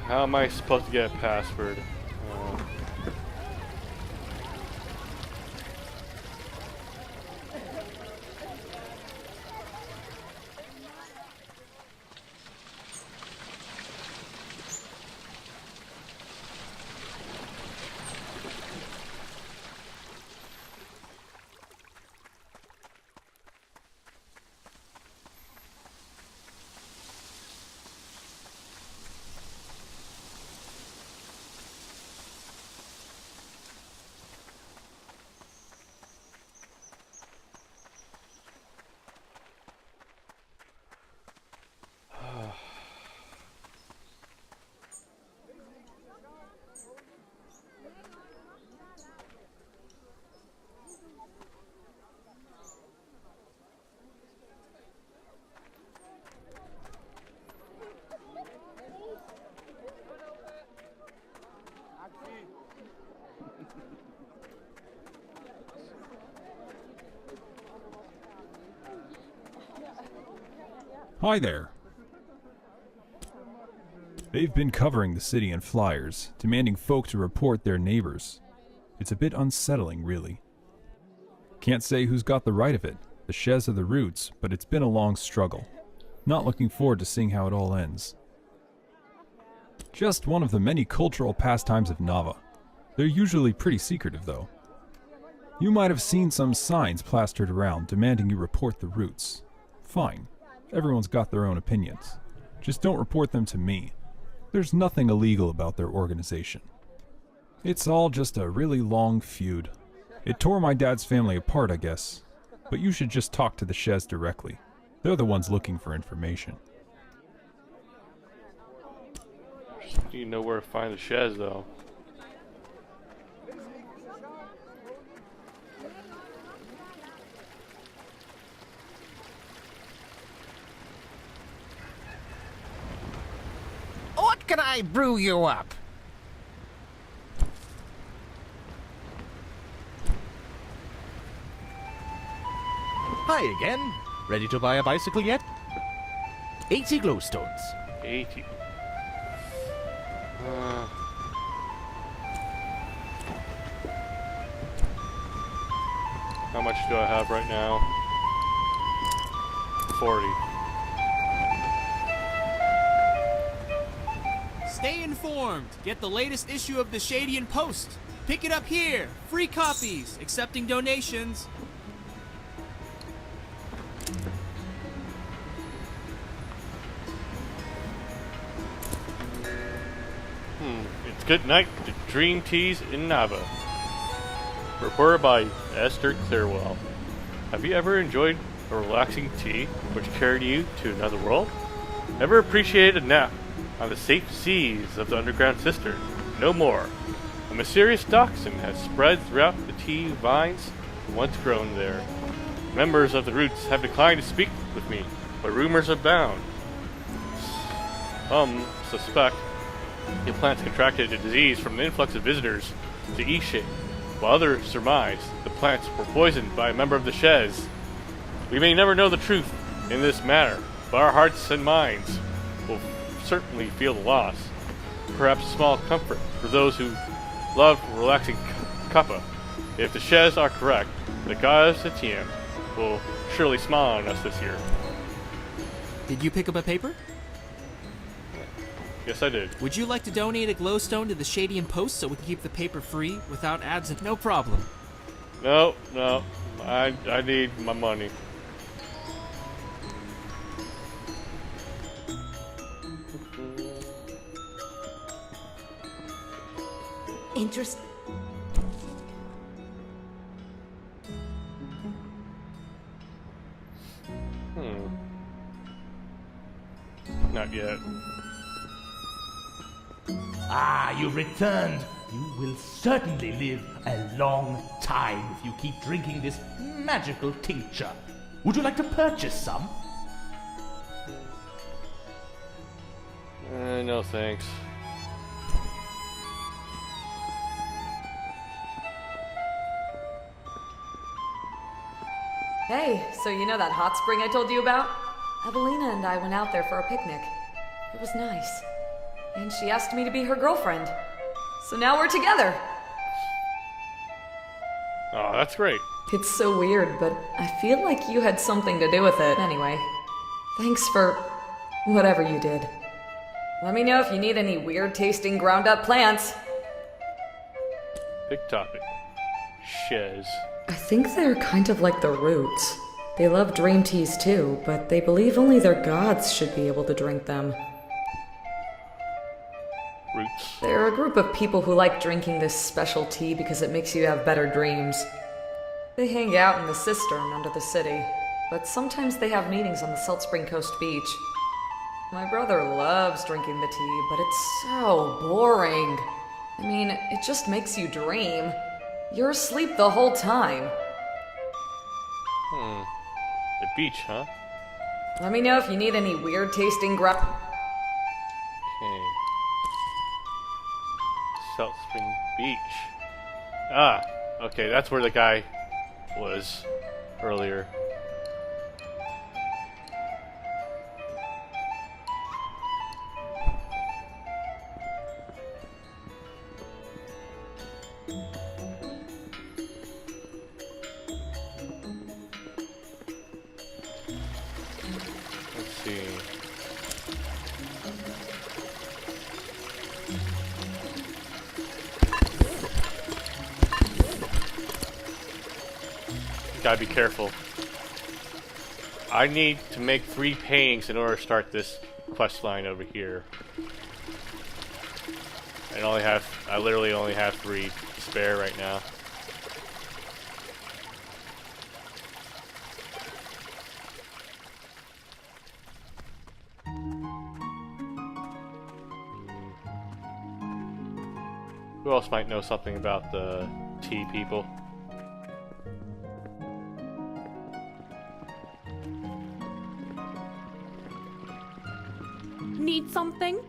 How am I supposed to get a password? Hi there. They've been covering the city in flyers, demanding folk to report their neighbors. It's a bit unsettling, really. Can't say who's got the right of it, the Shez or the Roots, but it's been a long struggle. Not looking forward to seeing how it all ends. Just one of the many cultural pastimes of Nava. They're usually pretty secretive, though. You might have seen some signs plastered around demanding you report the Roots. Fine. Everyone's got their own opinions. Just don't report them to me. There's nothing illegal about their organization. It's all just a really long feud. It tore my dad's family apart, I guess. But you should just talk to the Shez directly. They're the ones looking for information. Do you know where to find the Shez, though? What can I brew you up? Hi again. Ready to buy a bicycle yet? 80 glowstones. 80. How much do I have right now? 40. Stay informed. Get the latest issue of the Shadian Post. Pick it up here. Free copies. Accepting donations. It's good night to Dream Teas in Nava. Reported by Esther Clearwell. Have you ever enjoyed a relaxing tea which carried you to another world? Ever appreciated a nap on the safe seas of the underground cistern? No more. A mysterious toxin has spread throughout the tea vines once grown there. Members of the Roots have declined to speak with me, but rumors abound. Some suspect the plants contracted a disease from the influx of visitors to Ishe, while others surmise the plants were poisoned by a member of the Shez. We may never know the truth in this matter, but our hearts and minds will certainly feel the loss. Perhaps a small comfort for those who love relaxing cuppa. If the Shez are correct, the goddess Etienne will surely smile on us this year. Did you pick up a paper? Yes, I did. Would you like to donate a glowstone to the Shadian Post so we can keep the paper free without ads? And no problem. No. I need my money. Interest. Not yet. Ah, you returned. You will certainly live a long time if you keep drinking this magical tincture. Would you like to purchase some? No thanks. Hey, so you know that hot spring I told you about? Evelina and I went out there for a picnic. It was nice. And she asked me to be her girlfriend. So now we're together. Oh, that's great. It's so weird, but I feel like you had something to do with it. Anyway, thanks for whatever you did. Let me know if you need any weird tasting ground up plants. Big topic. Shez. I think they're kind of like the Roots. They love dream teas too, but they believe only their gods should be able to drink them. Roots. They're a group of people who like drinking this special tea because it makes you have better dreams. They hang out in the cistern under the city, but sometimes they have meetings on the Salt Spring Coast beach. My brother loves drinking the tea, but it's so boring. I mean, it just makes you dream. You're asleep the whole time. The beach, huh? Let me know if you need any weird tasting Okay. Salt Spring Beach. Ah, okay, that's where the guy was earlier. Let's see. Gotta be careful. I need to make 3 paintings in order to start this quest line over here. I literally only have 3 spare right now. Who else might know something about the tea people? Need something?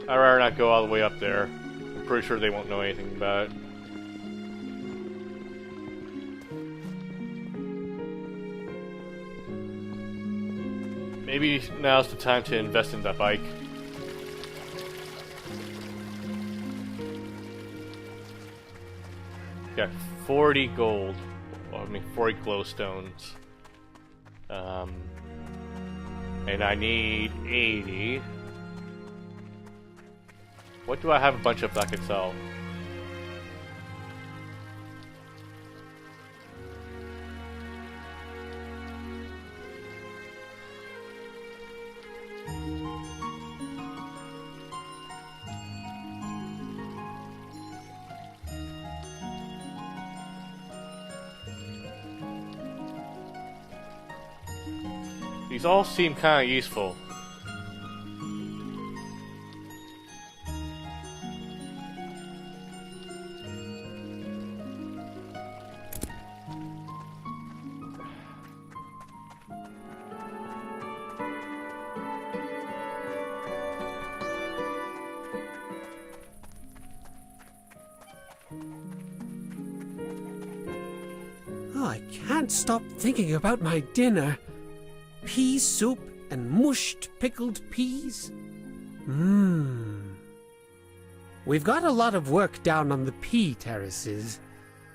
I'd rather not go all the way up there. I'm pretty sure they won't know anything about it. Maybe now's the time to invest in that bike. Got 40 gold. I mean 40 glowstones. And I need 80. What do I have a bunch of that I can sell? These all seem kind of useful. Oh, I can't stop thinking about my dinner. Pea soup and mushed pickled peas. We've got a lot of work down on the pea terraces.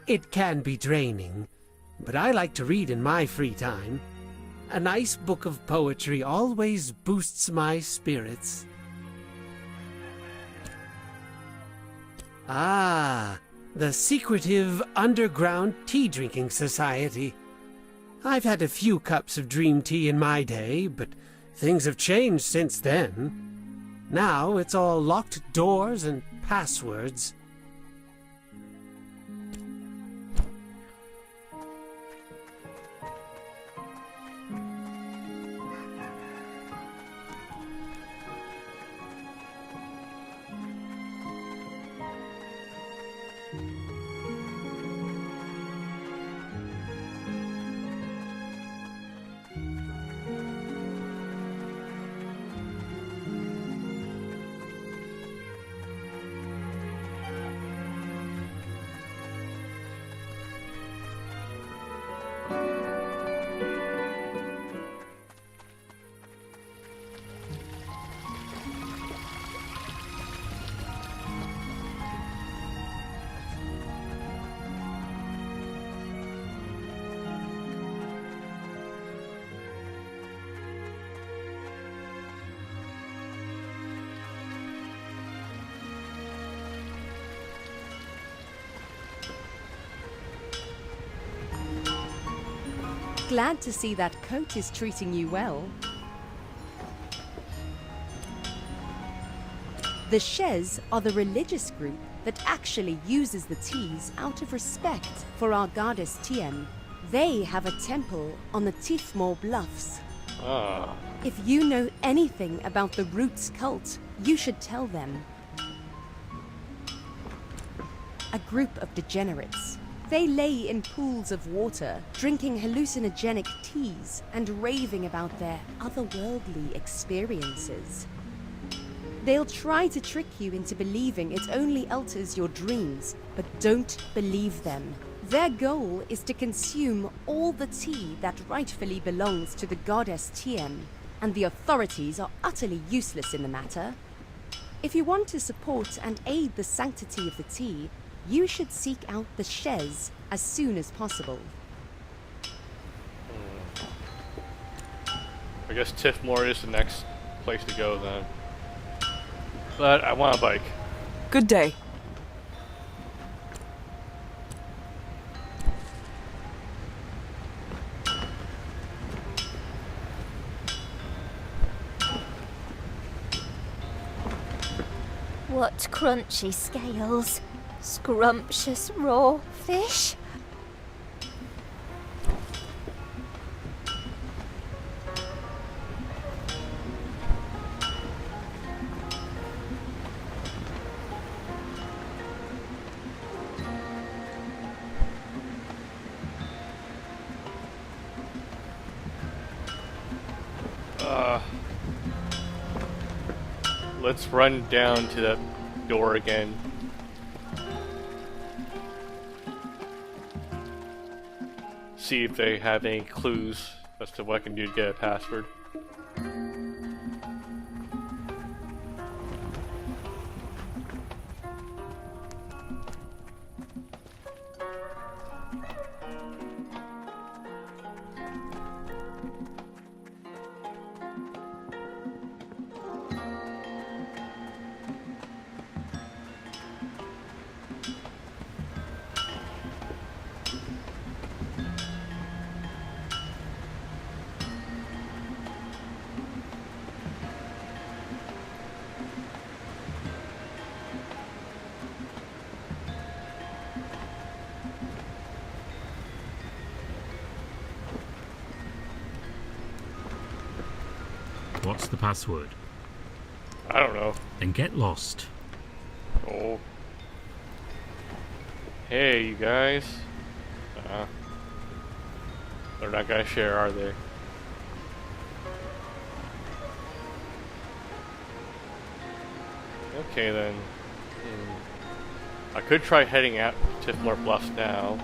It can be draining, but I like to read in my free time. A nice book of poetry always boosts my spirits. Ah, the secretive underground tea drinking society. I've had a few cups of dream tea in my day, but things have changed since then. Now it's all locked doors and passwords. Glad to see that coat is treating you well. The Shez are the religious group that actually uses the teas out of respect for our goddess Tien. They have a temple on the Tifmore Bluffs. If you know anything about the Roots cult, you should tell them. A group of degenerates. They lay in pools of water, drinking hallucinogenic teas and raving about their otherworldly experiences. They'll try to trick you into believing it only alters your dreams, but don't believe them. Their goal is to consume all the tea that rightfully belongs to the goddess Tien, and the authorities are utterly useless in the matter. If you want to support and aid the sanctity of the tea, you should seek out the Shez as soon as possible. I guess Tifmore is the next place to go then. But I want a bike. Good day. What crunchy scales. Scrumptious raw fish. Let's run down to that door again. See if they have any clues as to what I can do to get a password. What's the password? I don't know. Then get lost. Oh. Hey, you guys. They're not gonna share, are they? Okay then. I could try heading out to Tifmore Bluffs now.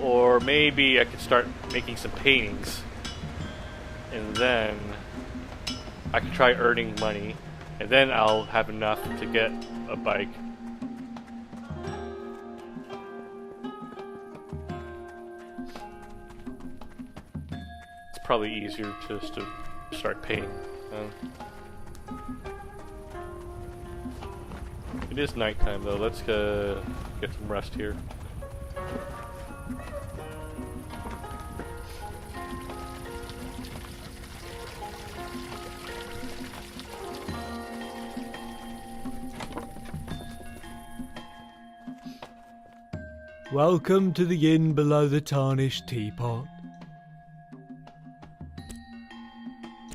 Or maybe I could start making some paintings. And then I could try earning money. And then I'll have enough to get a bike. It's probably easier just to start painting. It is nighttime though. Let's get some rest here. Welcome to the inn below the tarnished teapot.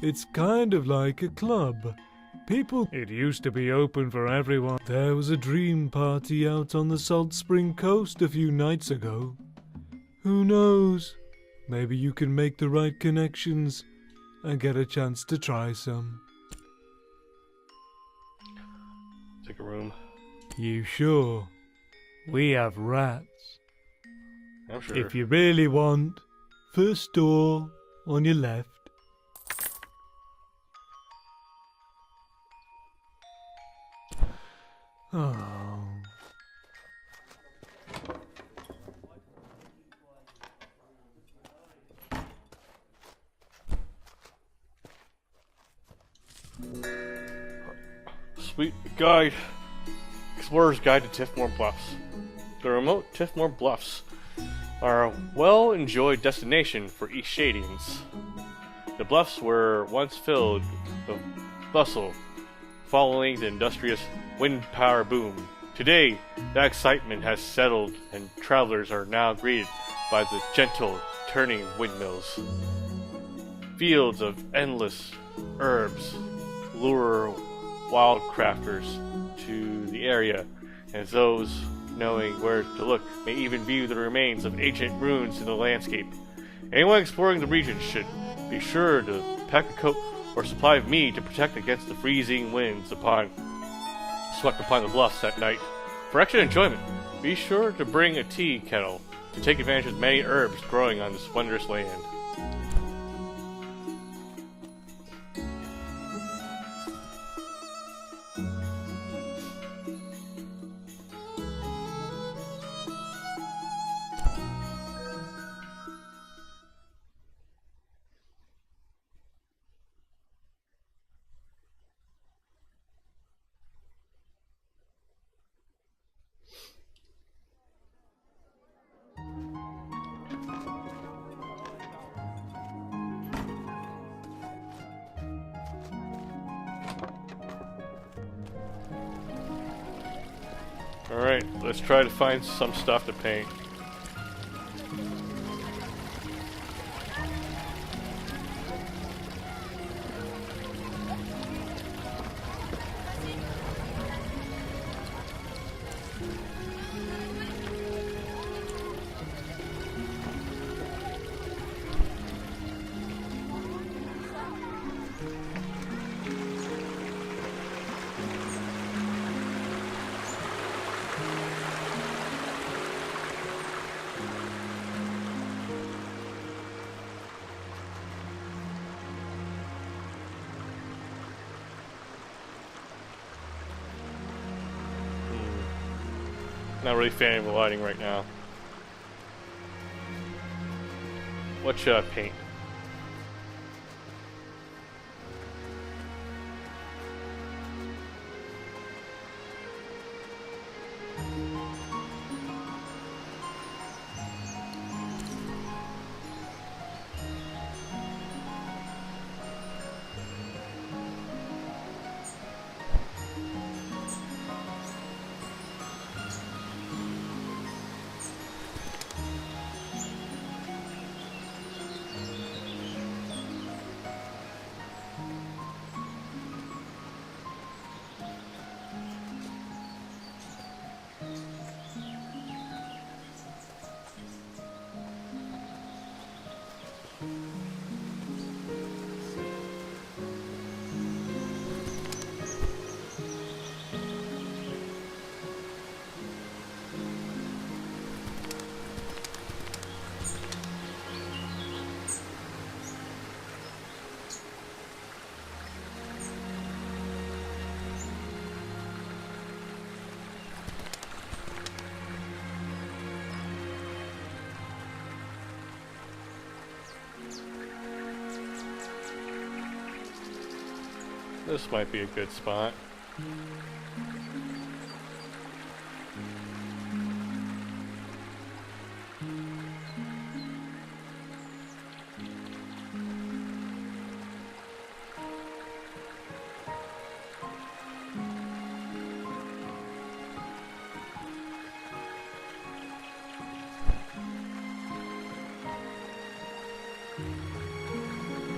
It's kind of like a club. It used to be open for everyone. There was a dream party out on the Salt Spring Coast a few nights ago. Who knows? Maybe you can make the right connections and get a chance to try some. Take a room. You sure? We have rats. I'm sure. If you really want, first door on your left. Oh. Sweet guide. Explorer's Guide to Tifmore Bluffs. The remote Tifmore Bluffs are a well-enjoyed destination for East Shadians. The bluffs were once filled with bustle following the industrious wind power boom. Today, that excitement has settled and travelers are now greeted by the gentle turning windmills. Fields of endless herbs lure wildcrafters to the area, and those knowing where to look may even view the remains of ancient ruins in the landscape. Anyone exploring the region should be sure to pack a coat or supply of mead to protect against the freezing winds swept upon the bluffs at night. For extra enjoyment, be sure to bring a tea kettle to take advantage of many herbs growing on this wondrous land. Alright, let's try to find some stuff to paint. Not really a fan of the lighting right now. What should I paint? This might be a good spot.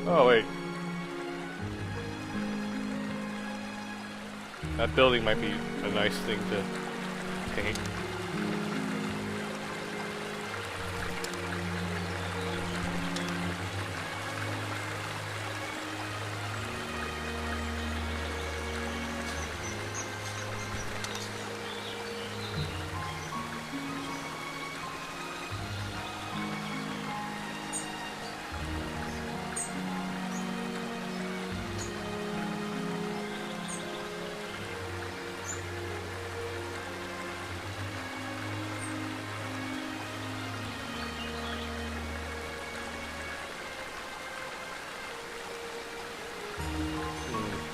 Oh, wait. That building might be a nice thing to paint.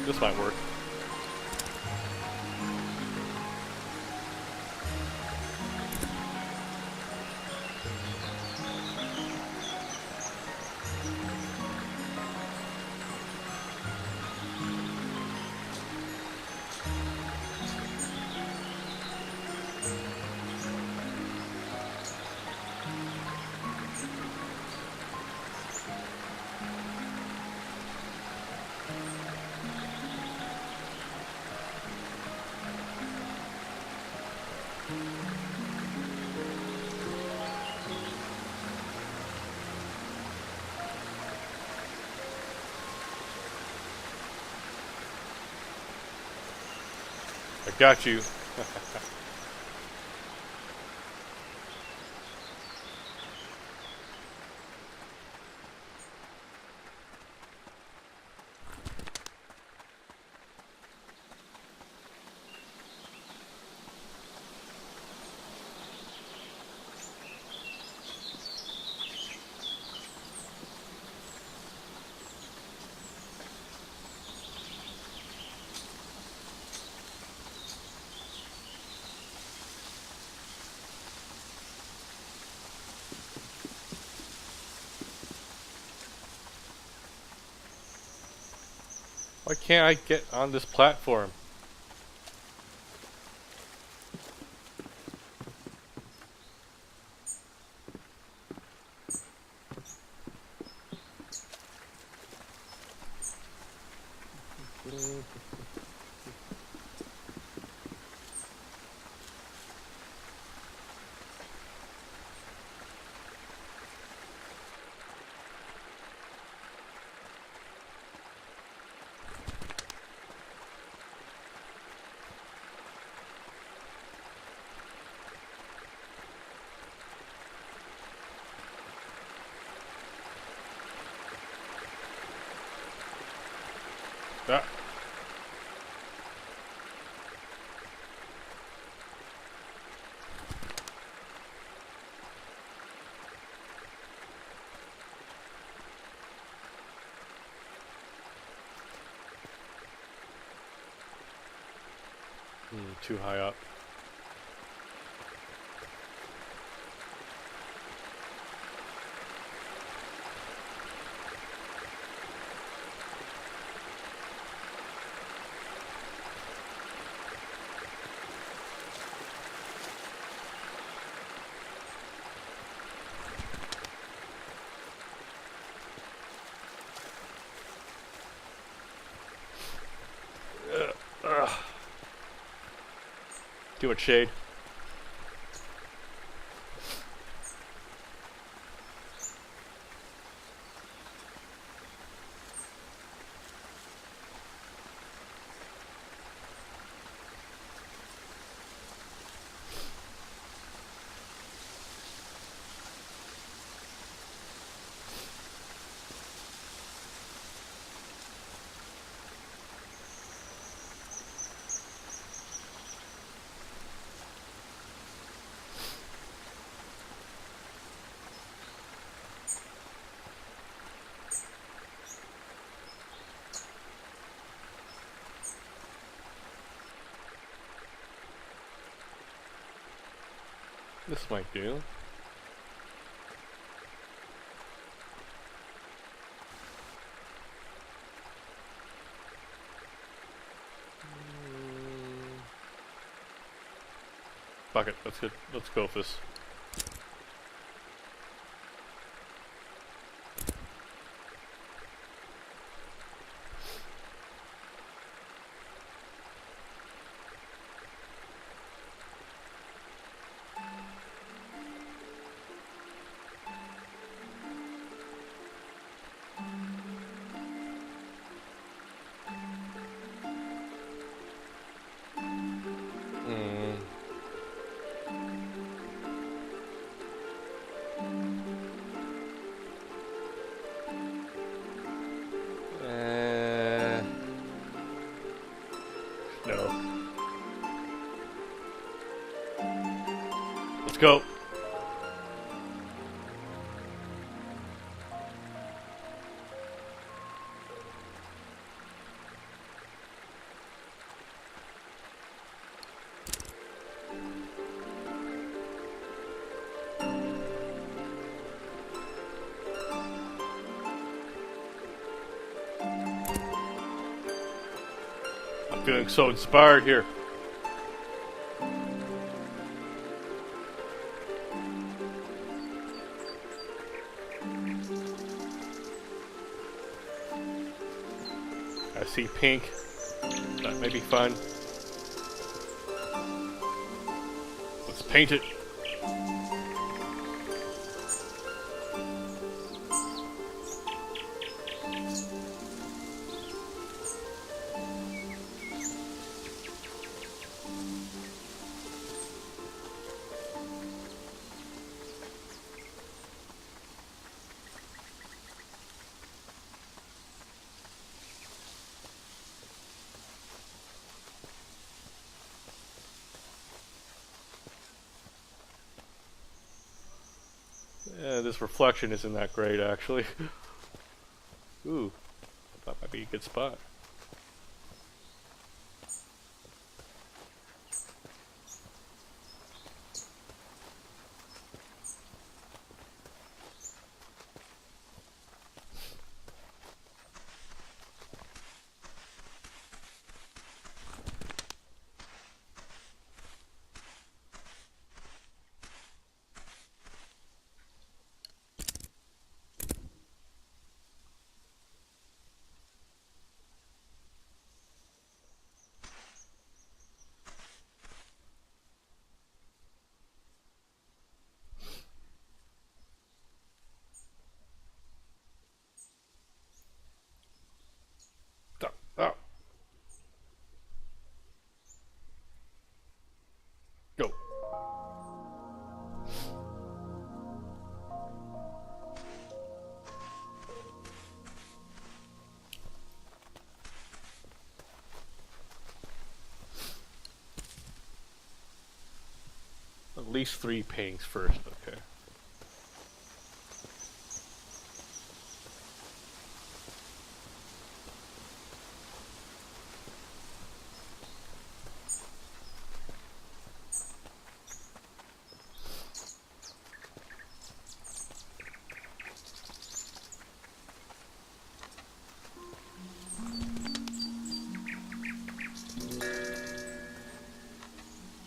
This might work. I got you. Why can't I get on this platform? Ah. Too high up. Do it, Shade. This might do. Fuck it, that's good. Let's go with this. No. Let's go. I'm feeling so inspired here. I see pink. That may be fun. Let's paint it. Yeah, this reflection isn't that great, actually. Ooh, that might be a good spot. Oh. Go. At least 3 pinks first, okay.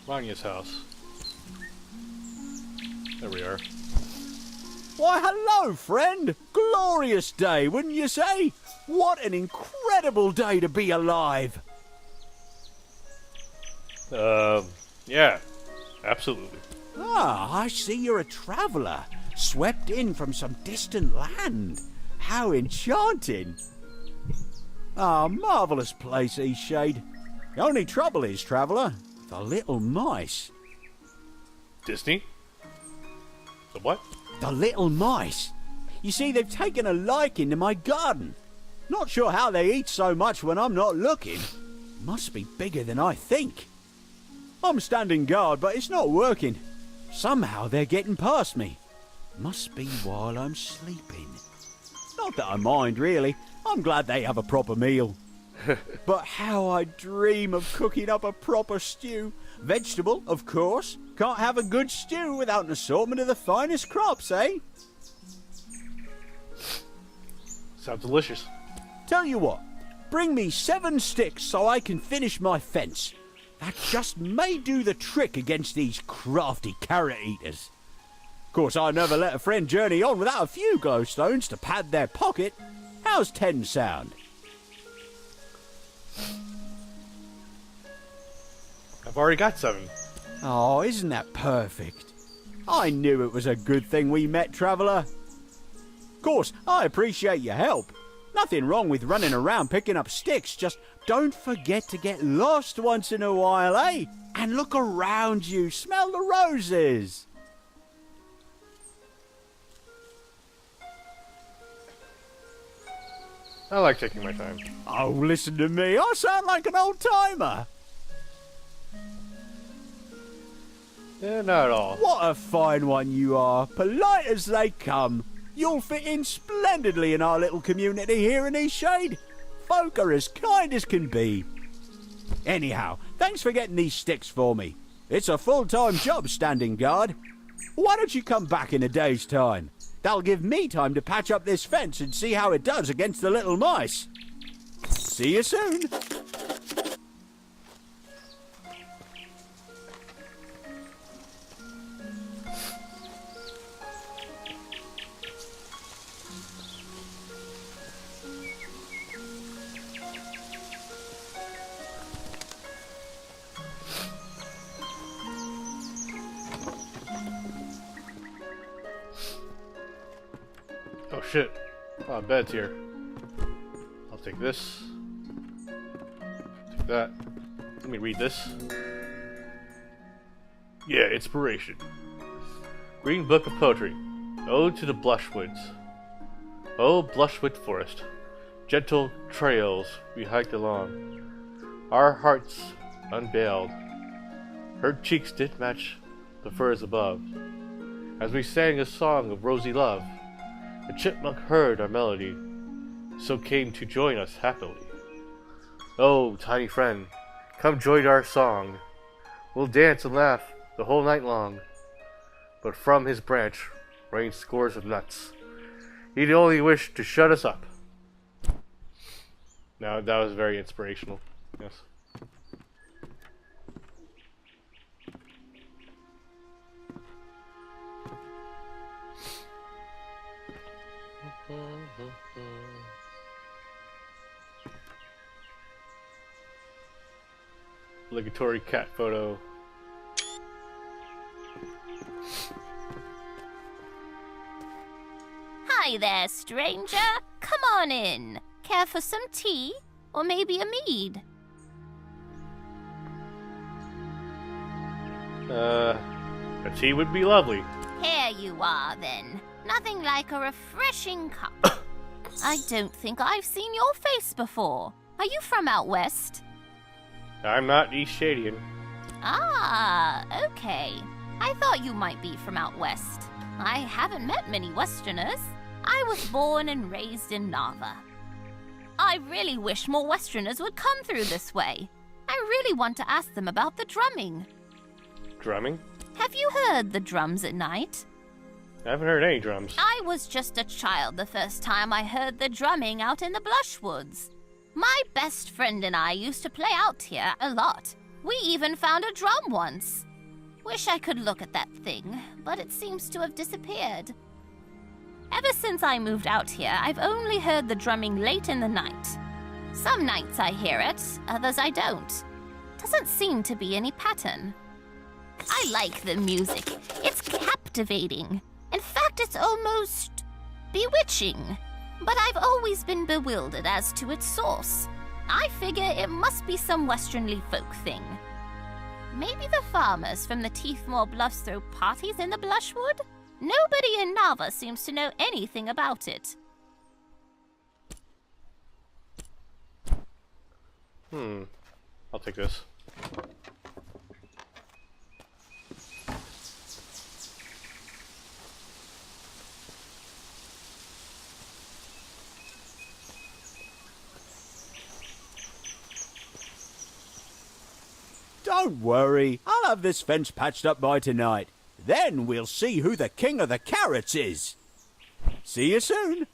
Lanya's house. There we are. Why, hello, friend! Glorious day, wouldn't you say? What an incredible day to be alive! Yeah, absolutely. Ah, I see you're a traveller, swept in from some distant land. How enchanting! Ah, marvellous place, Eastshade. The only trouble is, traveller, the little mice. Disney? The what? The little mice. You see, they've taken a liking to my garden. Not sure how they eat so much when I'm not looking. Must be bigger than I think. I'm standing guard, but it's not working. Somehow they're getting past me. Must be while I'm sleeping. Not that I mind, really. I'm glad they have a proper meal. But how I dream of cooking up a proper stew, Vegetable, of course. Can't have a good stew without an assortment of the finest crops, eh? Sounds delicious. Tell you what, bring me 7 sticks so I can finish my fence. That just may do the trick against these crafty carrot eaters. Of course, I never let a friend journey on without a few glowstones to pad their pocket. How's 10 sound? I've already got 7. Oh, isn't that perfect? I knew it was a good thing we met, traveller. Of course, I appreciate your help. Nothing wrong with running around picking up sticks, just don't forget to get lost once in a while, eh? And look around you, smell the roses. I like taking my time. Oh, listen to me, I sound like an old-timer. Yeah, not at all. What a fine one you are, polite as they come. You'll fit in splendidly in our little community here in Eastshade. Folk are as kind as can be. Anyhow, thanks for getting these sticks for me. It's a full-time job standing guard. Why don't you come back in a day's time? That'll give me time to patch up this fence and see how it does against the little mice. See you soon. Oh shit. Oh, bed's here. I'll take this. Take that. Let me read this. Yeah, inspiration. Green Book of Poetry. Ode to the Blushwoods. Oh, Blushwood Forest. Gentle trails we hiked along. Our hearts unveiled. Her cheeks did match the firs above. As we sang a song of rosy love, a chipmunk heard our melody, so came to join us happily. Oh, tiny friend, come join our song. We'll dance and laugh the whole night long. But from his branch rained scores of nuts. He'd only wish to shut us up. Now that was very inspirational. Yes. Obligatory cat photo. Hi there, stranger. Come on in. Care for some tea? Or maybe a mead? A tea would be lovely. Here you are, then. Nothing like a refreshing cup. I don't think I've seen your face before. Are you from out west? I'm not East Shadian. Ah, okay. I thought you might be from out west. I haven't met many Westerners. I was born and raised in Nava. I really wish more Westerners would come through this way. I really want to ask them about the drumming. Drumming? Have you heard the drums at night? I haven't heard any drums. I was just a child the first time I heard the drumming out in the Blushwoods. My best friend and I used to play out here a lot. We even found a drum once. Wish I could look at that thing, but it seems to have disappeared. Ever since I moved out here, I've only heard the drumming late in the night. Some nights I hear it, others I don't. Doesn't seem to be any pattern. I like the music. It's captivating. In fact, it's almost bewitching. But I've always been bewildered as to its source. I figure it must be some Westernly folk thing. Maybe the farmers from the Teethmore Bluffs throw parties in the Blushwood? Nobody in Nava seems to know anything about it. I'll take this. Don't worry, I'll have this fence patched up by tonight. Then we'll see who the king of the carrots is. See you soon.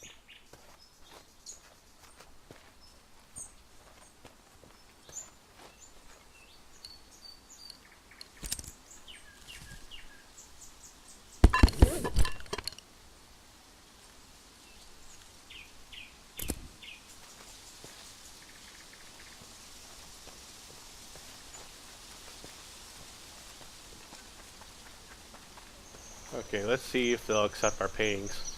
Okay, let's see if they'll accept our paintings.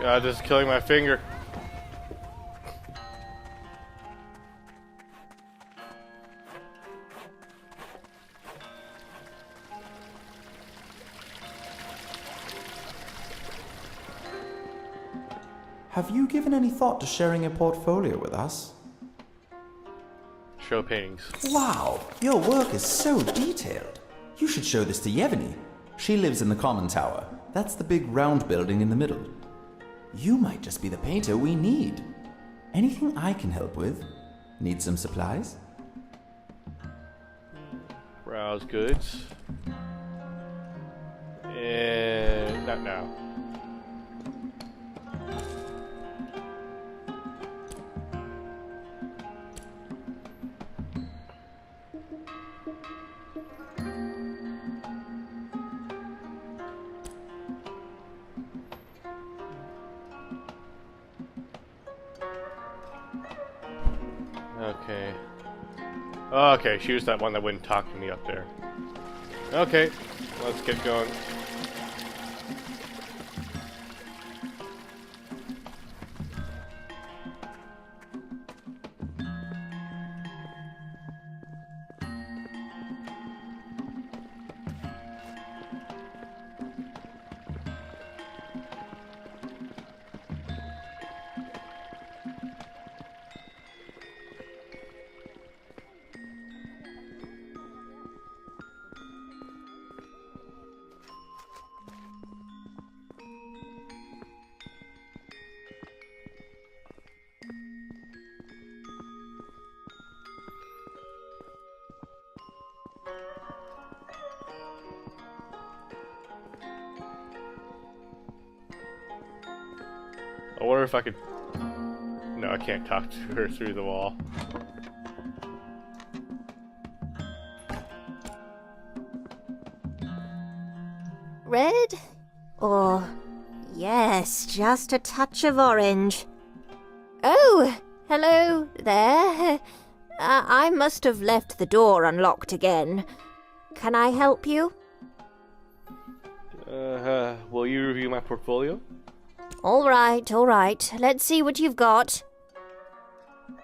God, this is killing my finger. Have you given any thought to sharing a portfolio with us? Show paintings. Wow, your work is so detailed. You should show this to Yevgeny. She lives in the common tower. That's the big round building in the middle. You might just be the painter we need. Anything I can help with? Need some supplies? Browse goods. And not now. Okay. Okay, she was that one that wouldn't talk to me up there. Okay, let's get going. I wonder if I could... No, I can't talk to her through the wall. Red? Or... yes, just a touch of orange. Oh, hello there. I must have left the door unlocked again. Can I help you? Will you review my portfolio? All right. Let's see what you've got.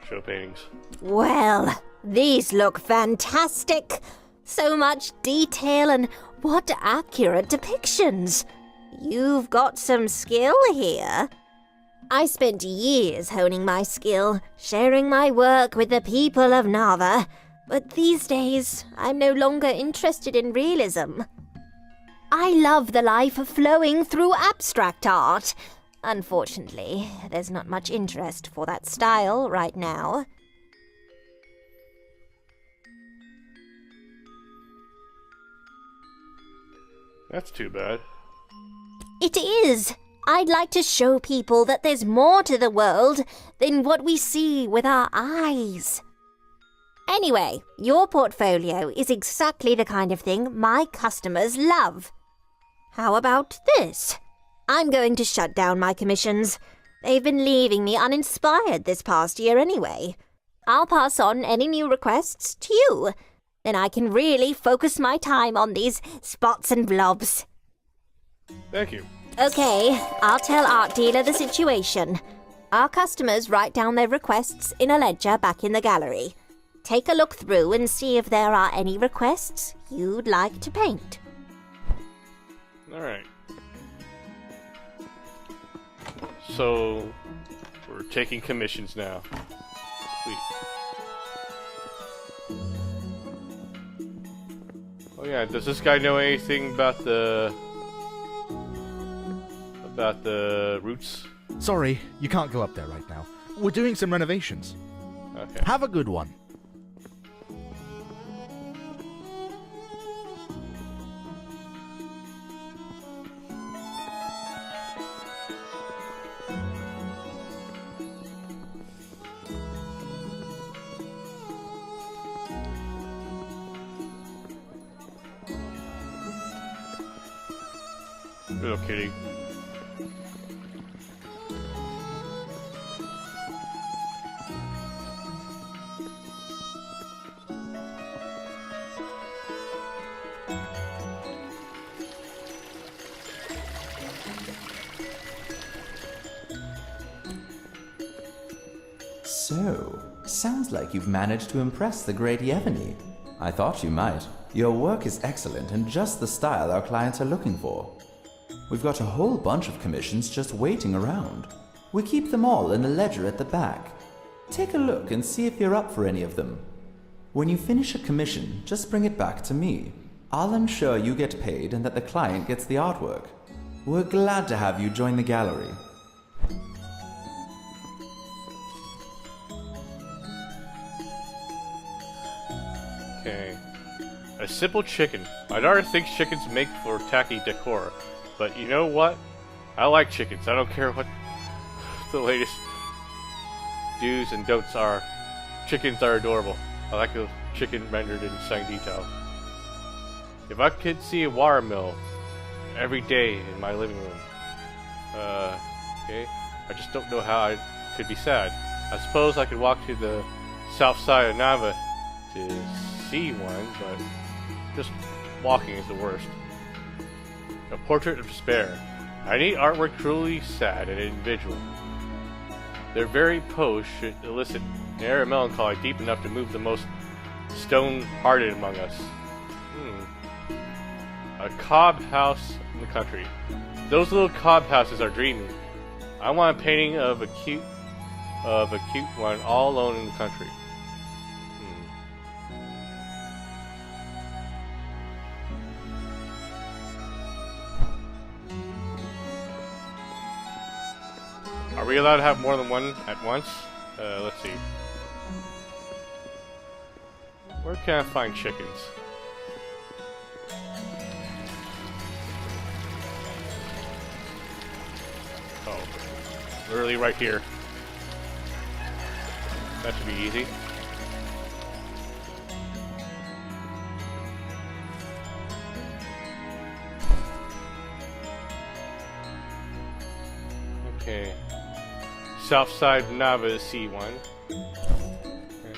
Show paintings. Well, these look fantastic. So much detail and what accurate depictions. You've got some skill here. I spent years honing my skill, sharing my work with the people of Nava. But these days, I'm no longer interested in realism. I love the life flowing through abstract art. Unfortunately, there's not much interest for that style right now. That's too bad. It is. I'd like to show people that there's more to the world than what we see with our eyes. Anyway, your portfolio is exactly the kind of thing my customers love. How about this? I'm going to shut down my commissions. They've been leaving me uninspired this past year anyway. I'll pass on any new requests to you. Then I can really focus my time on these spots and blobs. Thank you. Okay, I'll tell Art Dealer the situation. Our customers write down their requests in a ledger back in the gallery. Take a look through and see if there are any requests you'd like to paint. Alright. So, we're taking commissions now. Sweet. Oh yeah, does this guy know anything about the roots? Sorry, you can't go up there right now. We're doing some renovations. Okay. Have a good one. Little kitty. So, sounds like you've managed to impress the great Yevony. I thought you might. Your work is excellent and just the style our clients are looking for. We've got a whole bunch of commissions just waiting around. We keep them all in the ledger at the back. Take a look and see if you're up for any of them. When you finish a commission, just bring it back to me. I'll ensure you get paid and that the client gets the artwork. We're glad to have you join the gallery. Okay. A simple chicken. My daughter thinks chickens make for tacky decor. But you know what? I like chickens. I don't care what the latest do's and don'ts are. Chickens are adorable. I like a chicken rendered in stunning detail. If I could see a water mill every day in my living room. Okay. I just don't know how I could be sad. I suppose I could walk to the south side of Nava to see one, but just walking is the worst. A portrait of despair. I need artwork truly sad and individual. Their very pose should elicit an air of melancholy deep enough to move the most stone-hearted among us. A cob house in the country. Those little cob houses are dreamy. I want a painting of a cute one all alone in the country. Are we allowed to have more than one at once? Let's see. Where can I find chickens? Oh, literally right here. That should be easy. Okay. South side of Nava is C1. Okay.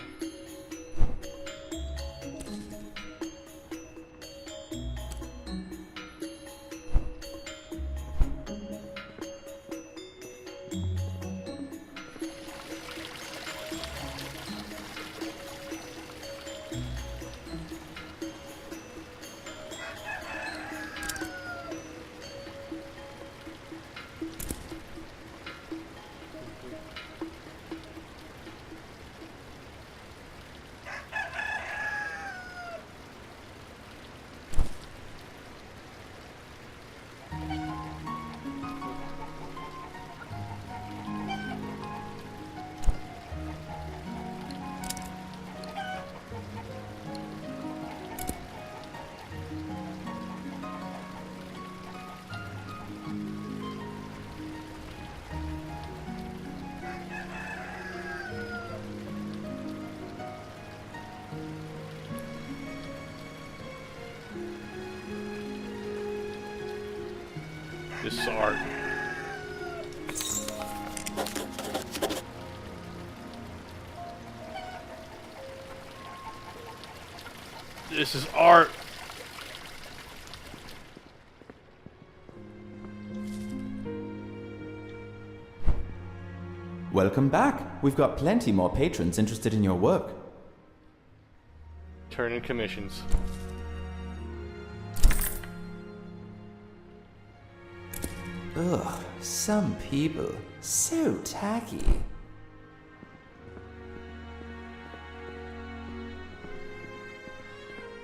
This is art. This is art. Welcome back. We've got plenty more patrons interested in your work. Turn in commissions. Ugh, some people. So tacky.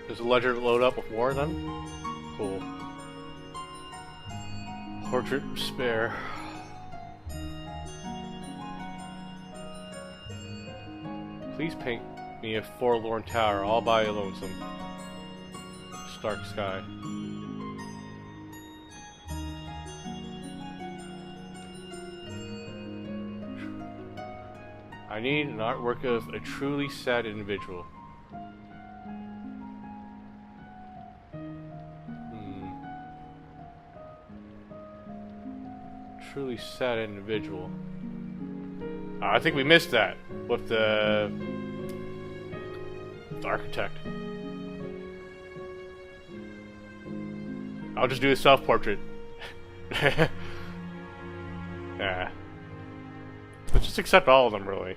Does the ledger load up with war then? Cool. Portrait spare. Please paint me a forlorn tower all by a lonesome. Stark sky. I need an artwork of a truly sad individual. Truly sad individual. I think we missed that with the architect. I'll just do a self-portrait. Yeah. Let's just accept all of them, really.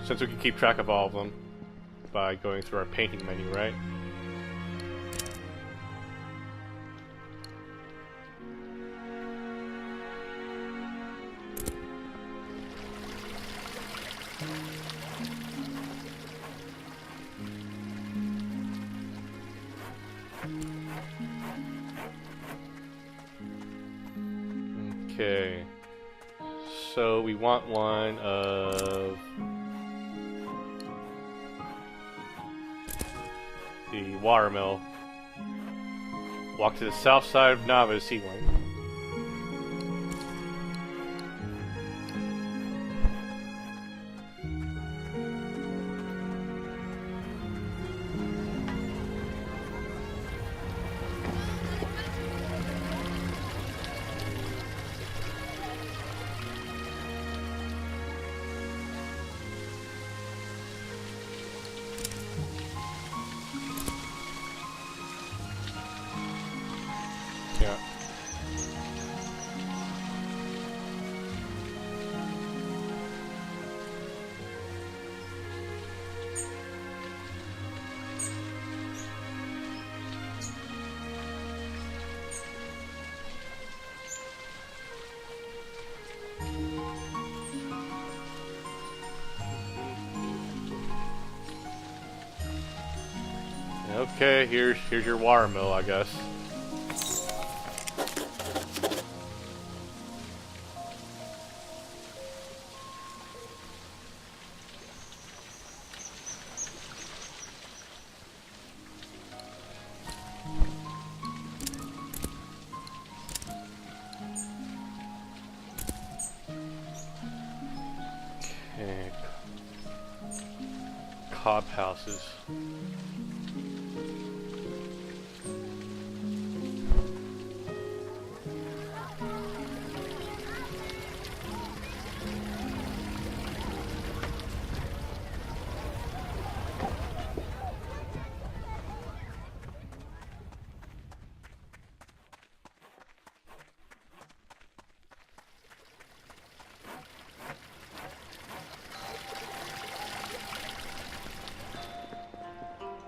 Since we can keep track of all of them by going through our painting menu, right? Okay, so we want one of the watermill. Walk to the south side of Nava to see one. Yeah. Okay, here's your watermill, I guess. Okay. Cob houses.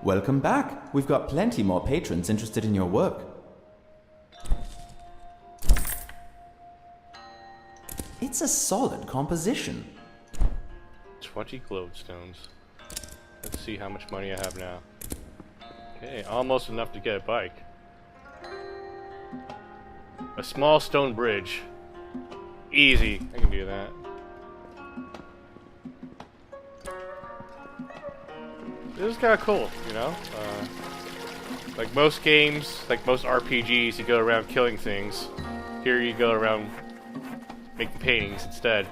Welcome back. We've got plenty more patrons interested in your work. It's a solid composition. 20 globestones. Let's see how much money I have now. Okay, almost enough to get a bike. A small stone bridge. Easy. I can do that. This is kind of cool, you know? Like most games, like most RPGs, you go around killing things. Here you go around making paintings instead.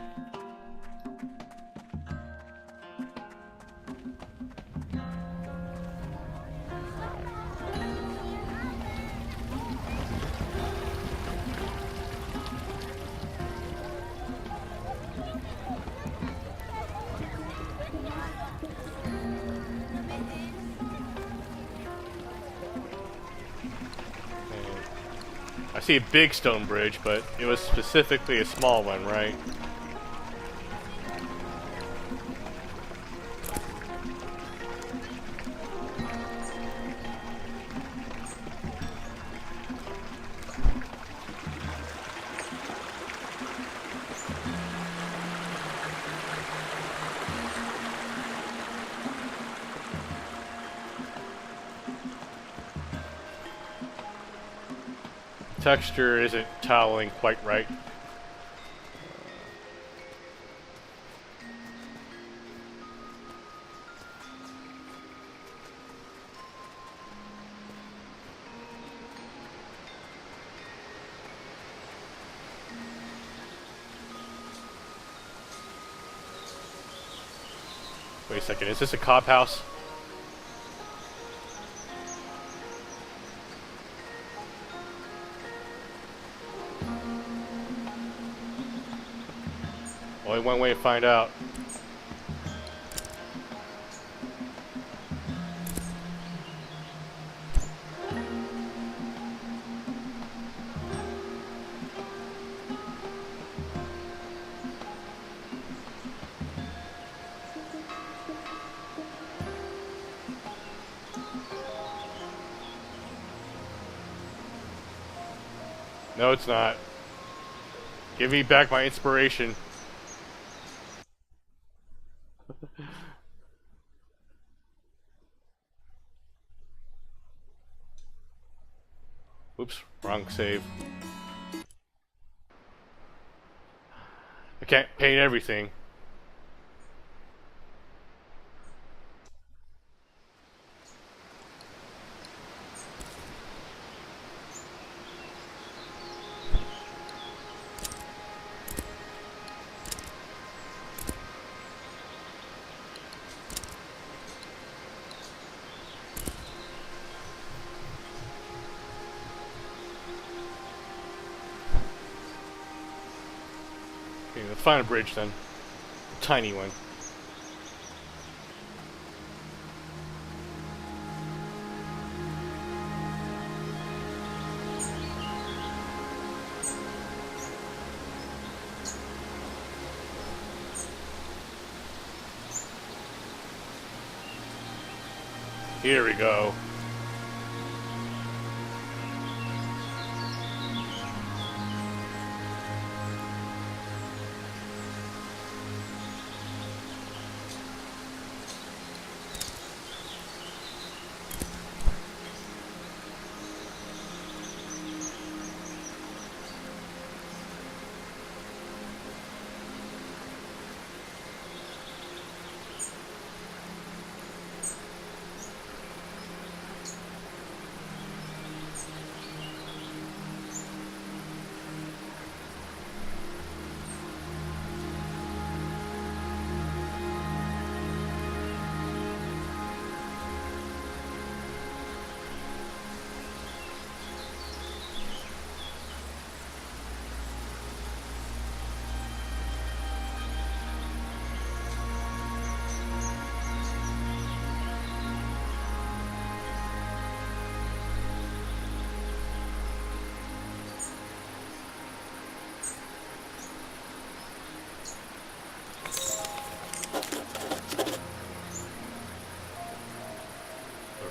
see a big stone bridge, but it was specifically a small one, right? Texture isn't toweling quite right. Wait a second, is this a cop house? Only one way to find out. No, it's not. Give me back my inspiration. Oops, wrong save. I can't paint everything. Okay, let's find a bridge then. A tiny one. Here we go.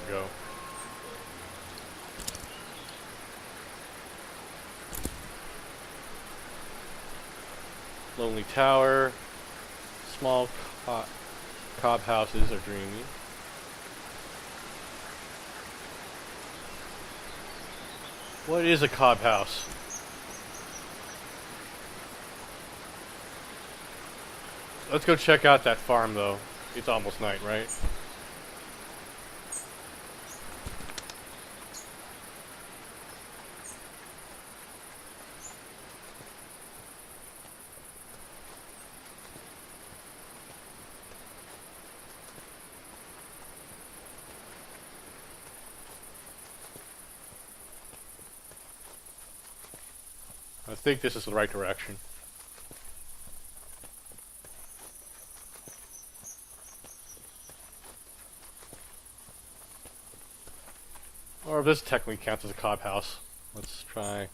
Go. Lonely Tower. Small cob houses are dreamy. What is a cob house? Let's go check out that farm though. It's almost night, right? I think this is the right direction. Or if this technically counts as a cob house. Let's try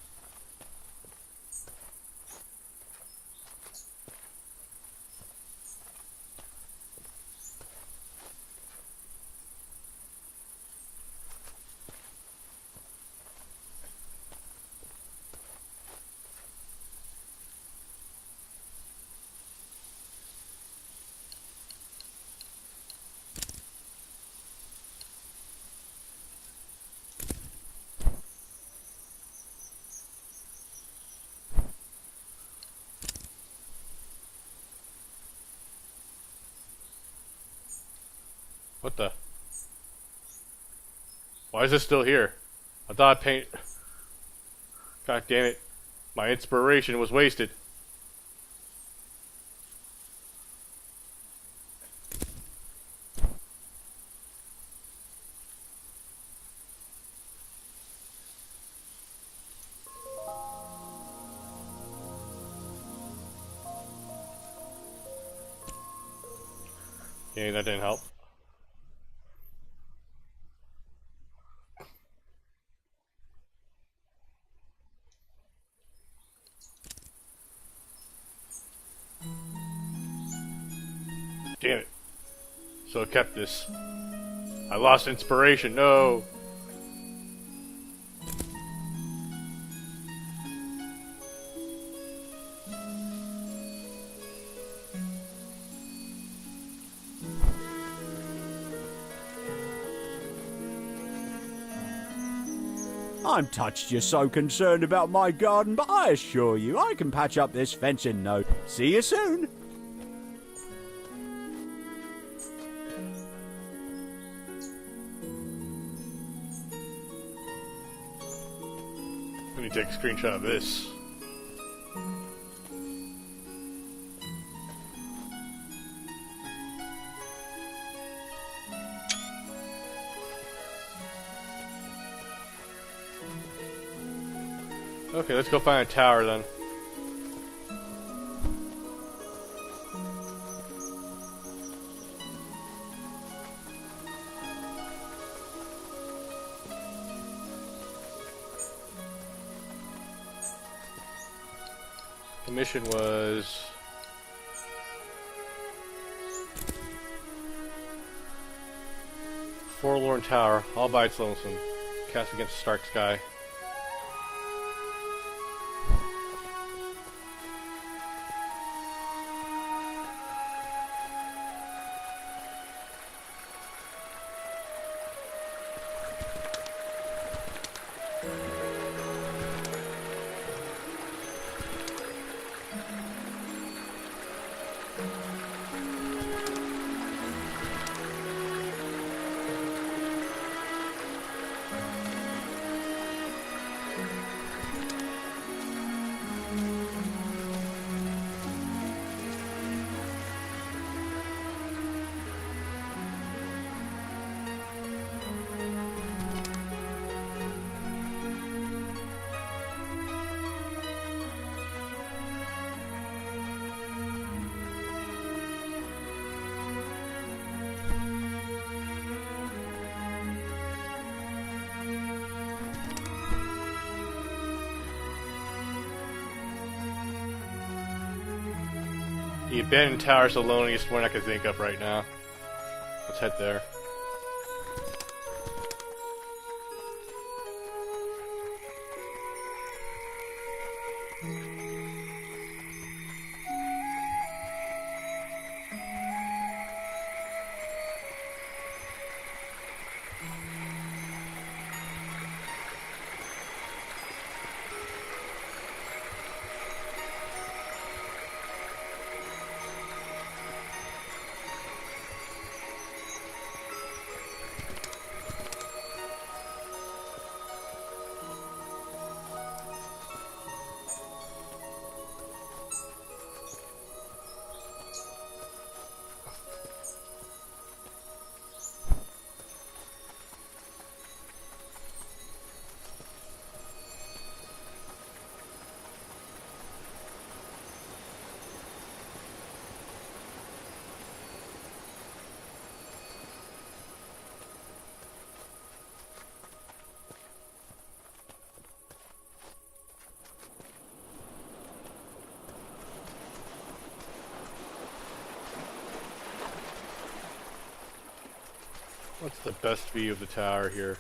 What the? Why is this still here? I thought I paint... God damn it. My inspiration was wasted. Yeah, that didn't help. Damn it. So I kept this. I lost inspiration, no! I'm touched you're so concerned about my garden, but I assure you I can patch up this fence in no. See you soon. Let me take a screenshot of this. Okay, let's go find a tower then. The mission was... Forlorn Tower, all by its lonesome. Cast against the stark sky. The abandoned tower is the loneliest one I can think of right now. Let's head there. What's the best view of the tower here?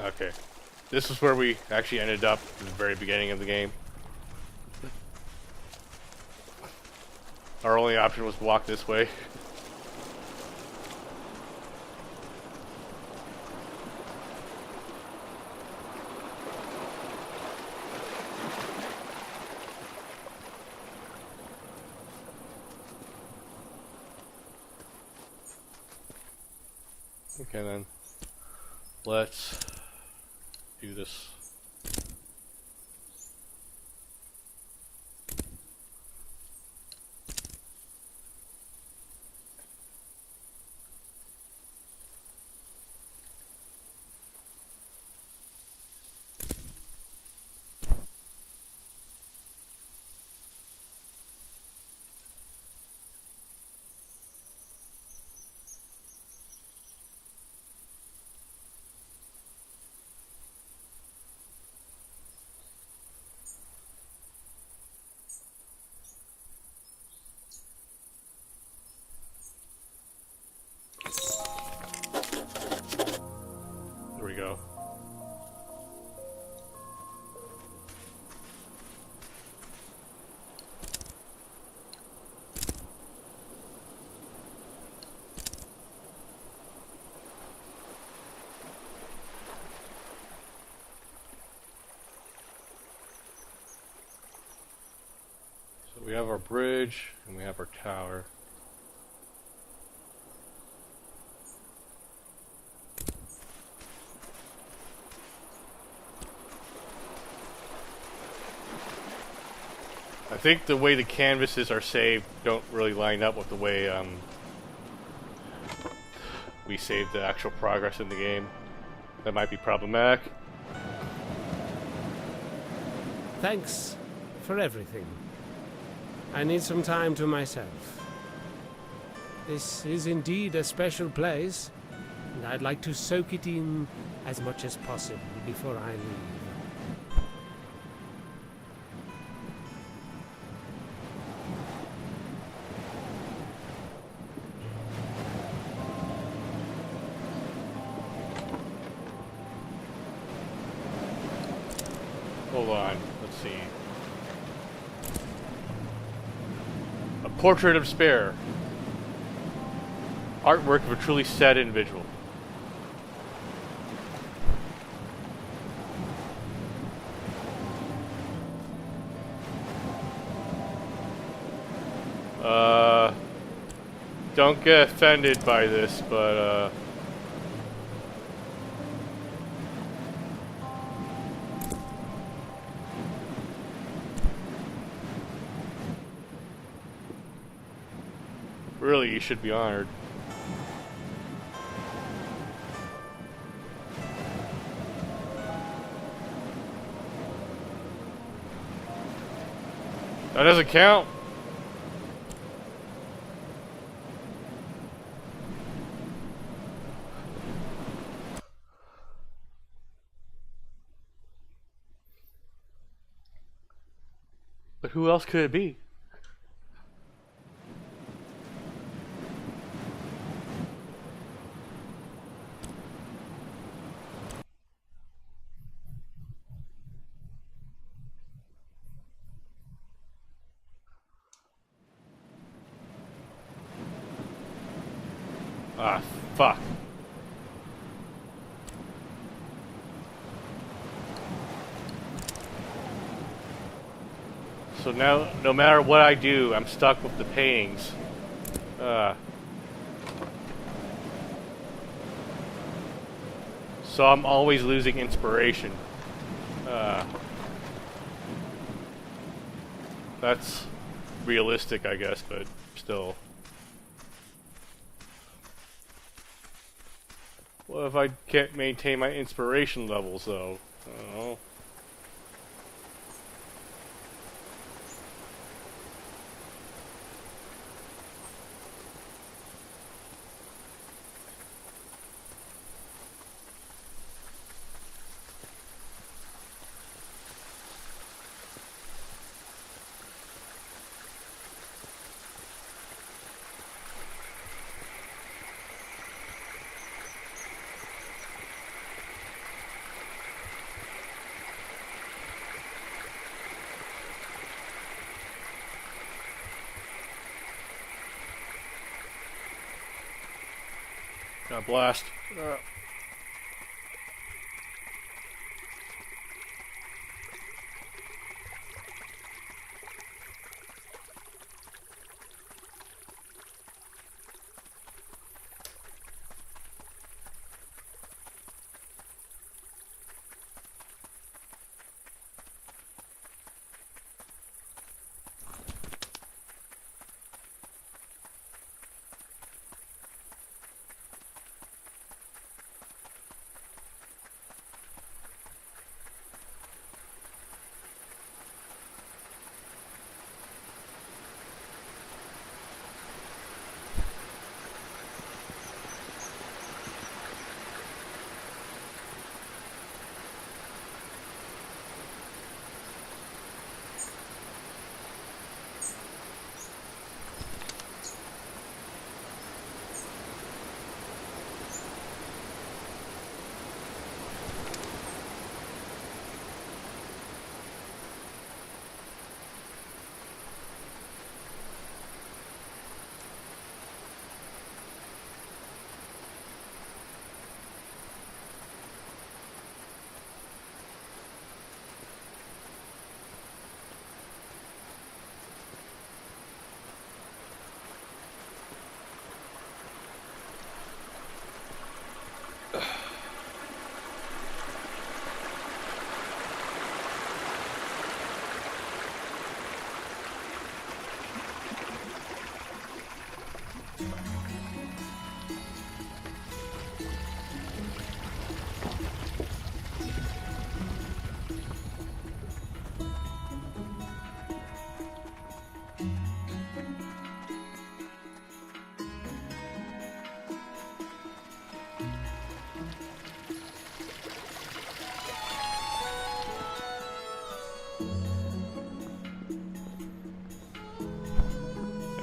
Okay. This is where we actually ended up in the very beginning of the game. Our only option was to walk this way. Okay then, let's do this. There we go. So we have our bridge and we have our tower. I think the way the canvases are saved don't really line up with the way we save the actual progress in the game. That might be problematic. Thanks for everything. I need some time to myself. This is indeed a special place, and I'd like to soak it in as much as possible before I leave. Hold on, let's see. A portrait of Spare. Artwork of a truly sad individual. Don't get offended by this, but really, you should be honored. That doesn't count. But who else could it be? Ah, fuck. So now, no matter what I do, I'm stuck with the paintings. So I'm always losing inspiration. That's realistic, I guess, but still. What if I can't maintain my inspiration levels, though? I don't know. Got a blast.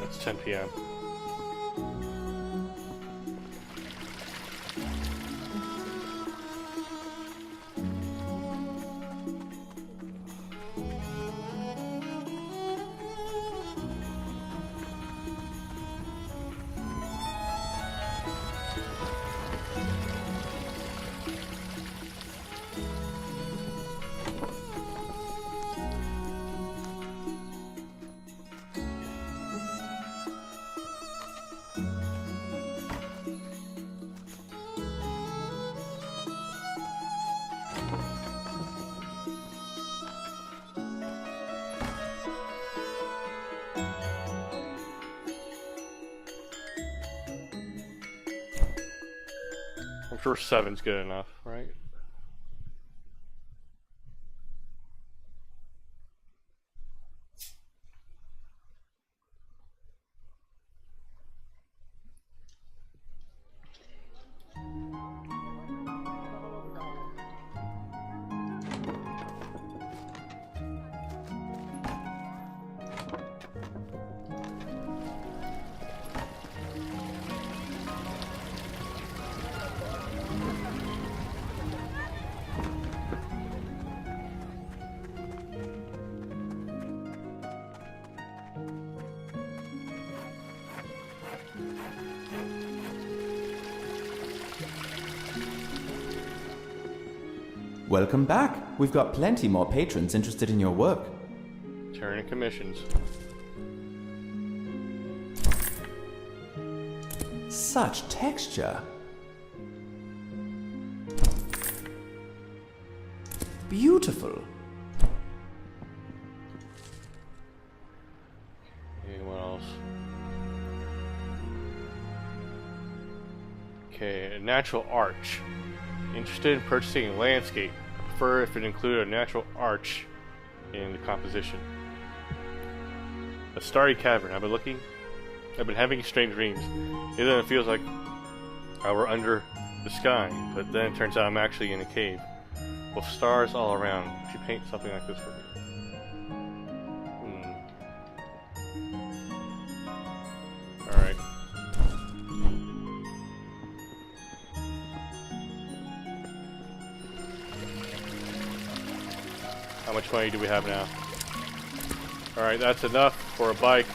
It's 10 p.m. I'm sure 7's good enough, right? Welcome back. We've got plenty more patrons interested in your work. Turning commissions. Such texture. Beautiful. Anyone else? Okay, a natural arch. Interested in purchasing a landscape. Prefer if it included a natural arch in the composition. A starry cavern. I've been having strange dreams. Either it feels like I were under the sky, but then it turns out I'm actually in a cave with stars all around. Would you paint something like this for me? Alright. How much money do we have now? Alright, that's enough for a bike.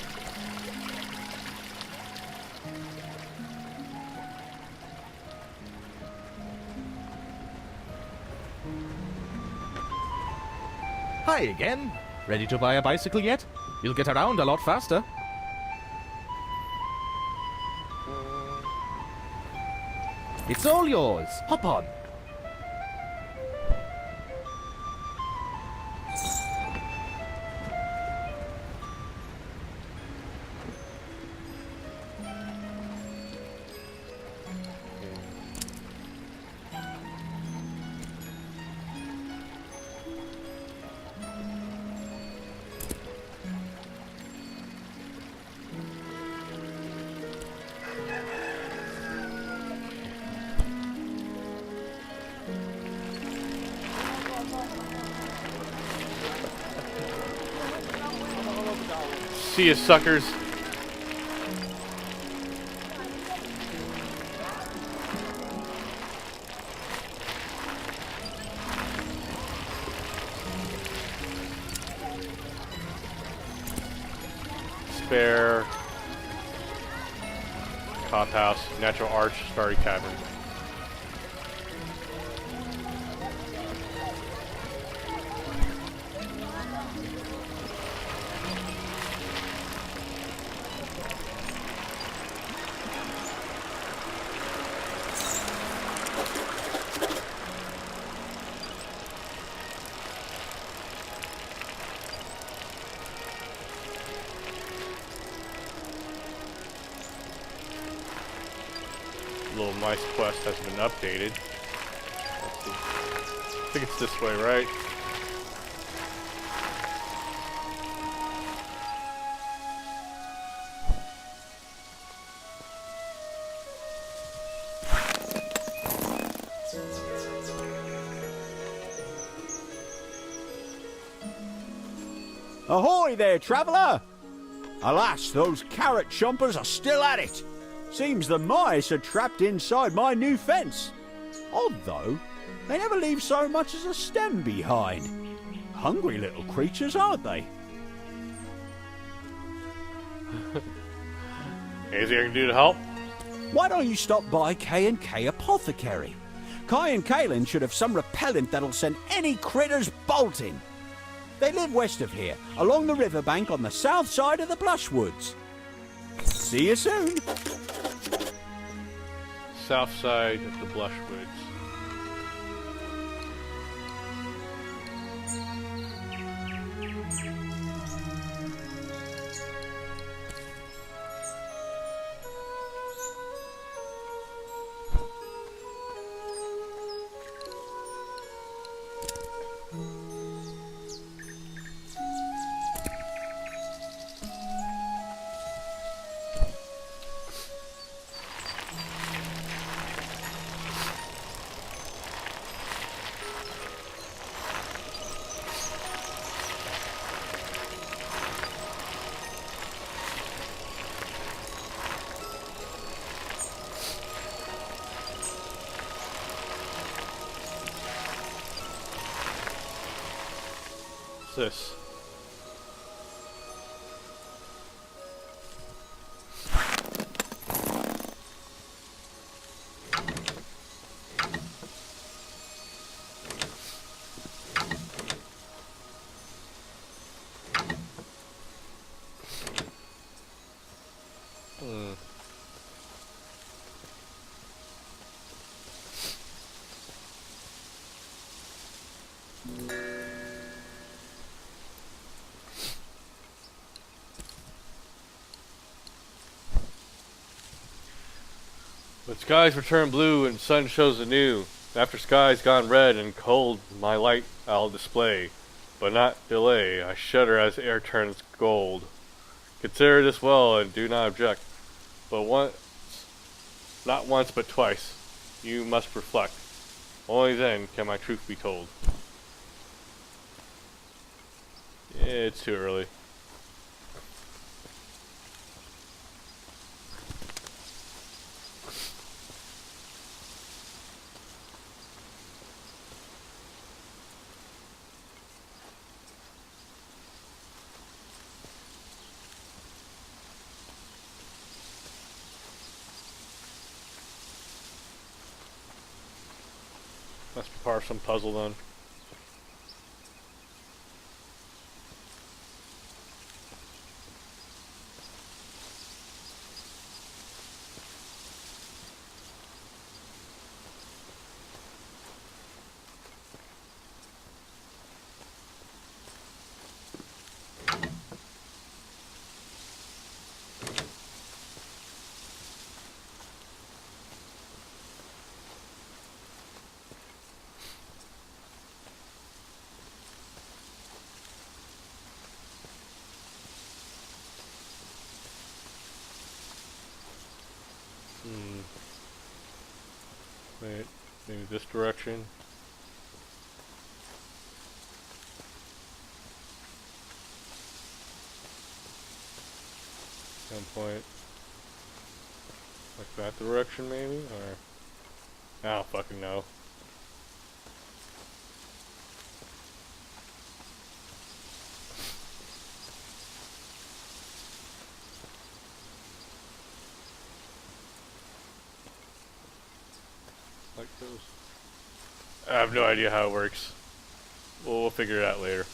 Hi again. Ready to buy a bicycle yet? You'll get around a lot faster. It's all yours. Hop on. See you, suckers. Spare. Cop house. Natural arch. Starry cavern. Little mice quest has been updated. Let's see. I think it's this way, right? Ahoy there, traveller! Alas, those carrot chompers are still at it. Seems the mice are trapped inside my new fence. Odd though, they never leave so much as a stem behind. Hungry little creatures, aren't they? Anything I can do to help? Why don't you stop by K&K Apothecary? Kai and Kaelin should have some repellent that'll send any critters bolting. They live west of here, along the riverbank on the south side of the Blushwoods. See you soon. South side of the Blushwoods. This. When skies return blue and sun shows anew, after skies gone red and cold, my light I'll display, but not delay. I shudder as air turns gold. Consider this well and do not object, but not once but twice, you must reflect. Only then can my truth be told. It's too early. Must be part of some puzzle then. Wait, maybe this direction. Some point. Like that direction, maybe? Or... I don't fucking know. Like those. I have no idea how it works. We'll figure it out later.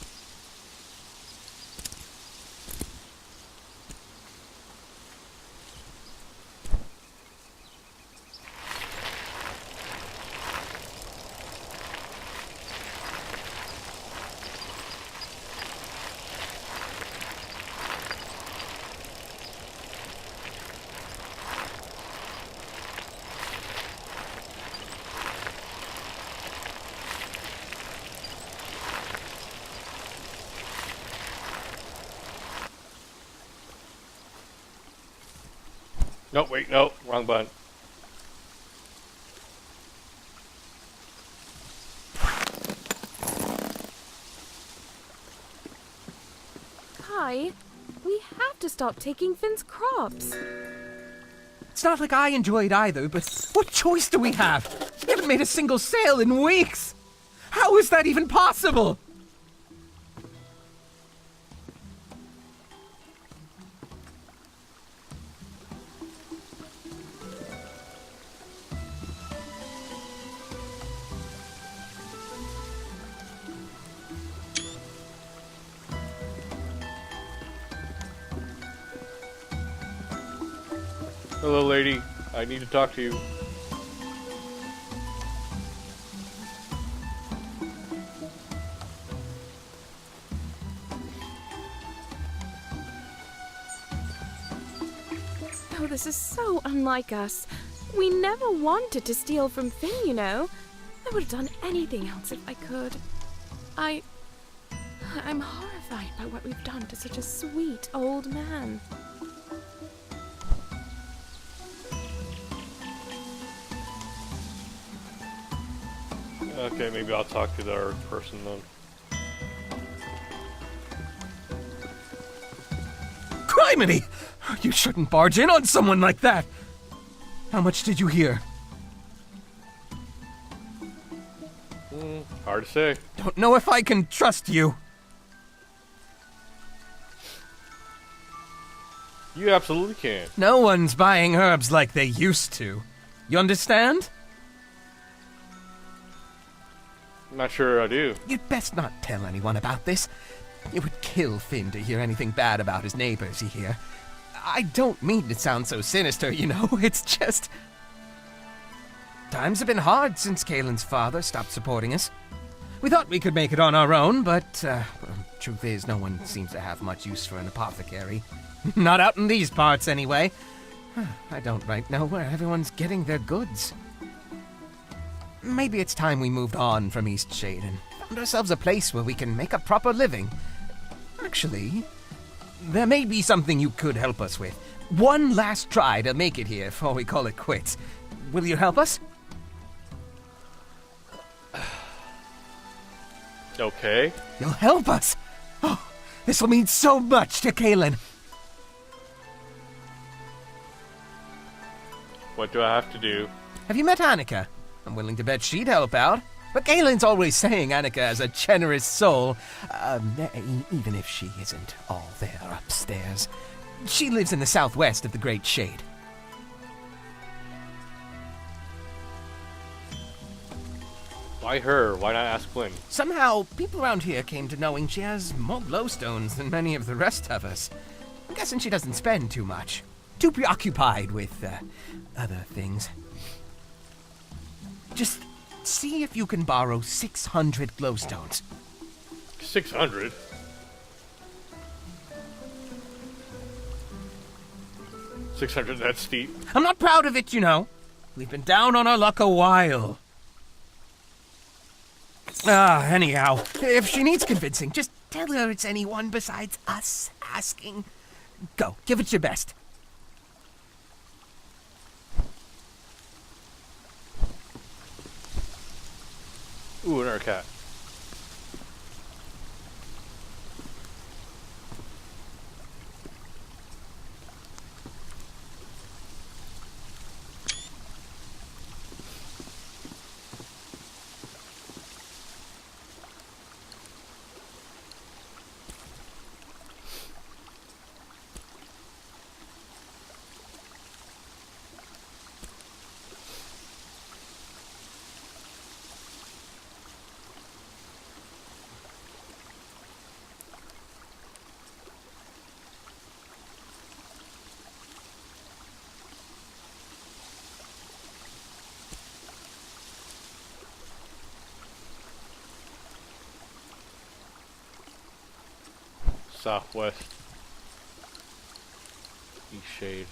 No, wait, no, wrong button. Kai, we have to stop taking Finn's crops. It's not like I enjoy it either, but what choice do we have? We haven't made a single sale in weeks. How is that even possible? Hello, lady. I need to talk to you. Oh, this is so unlike us. We never wanted to steal from Finn, you know. I would have done anything else if I could. I'm horrified by what we've done to such a sweet old man. Okay, maybe I'll talk to our person then. Criminy! You shouldn't barge in on someone like that! How much did you hear? Hard to say. Don't know if I can trust you. You absolutely can. No one's buying herbs like they used to. You understand? I'm not sure I do. You'd best not tell anyone about this. It would kill Finn to hear anything bad about his neighbors, you hear? I don't mean to sound so sinister, you know. It's just... times have been hard since Kaylin's father stopped supporting us. We thought we could make it on our own, but truth is, no one seems to have much use for an apothecary. Not out in these parts, anyway. I don't right know where everyone's getting their goods. Maybe it's time we moved on from East Shade and found ourselves a place where we can make a proper living. Actually, there may be something you could help us with. One last try to make it here before we call it quits. Will you help us? Okay. You'll help us? Oh, this will mean so much to Kaylin. What do I have to do? Have you met Annika? I'm willing to bet she'd help out. But Kaylin's always saying Annika has a generous soul, even if she isn't all there upstairs. She lives in the southwest of the Great Shade. Why her? Why not ask Flynn? Somehow, people around here came to knowing she has more glowstones than many of the rest of us. I'm guessing she doesn't spend too much. Too preoccupied with, other things. Just see if you can borrow 600 glowstones. 600? $600, that's steep. I'm not proud of it, you know. We've been down on our luck a while. Anyhow, if she needs convincing, just tell her it's anyone besides us asking. Go, give it your best. Ooh, another cat. Southwest. East shade.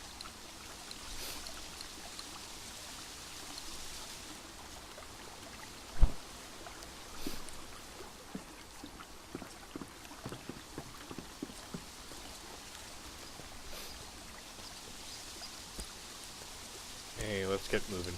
Hey, let's get moving.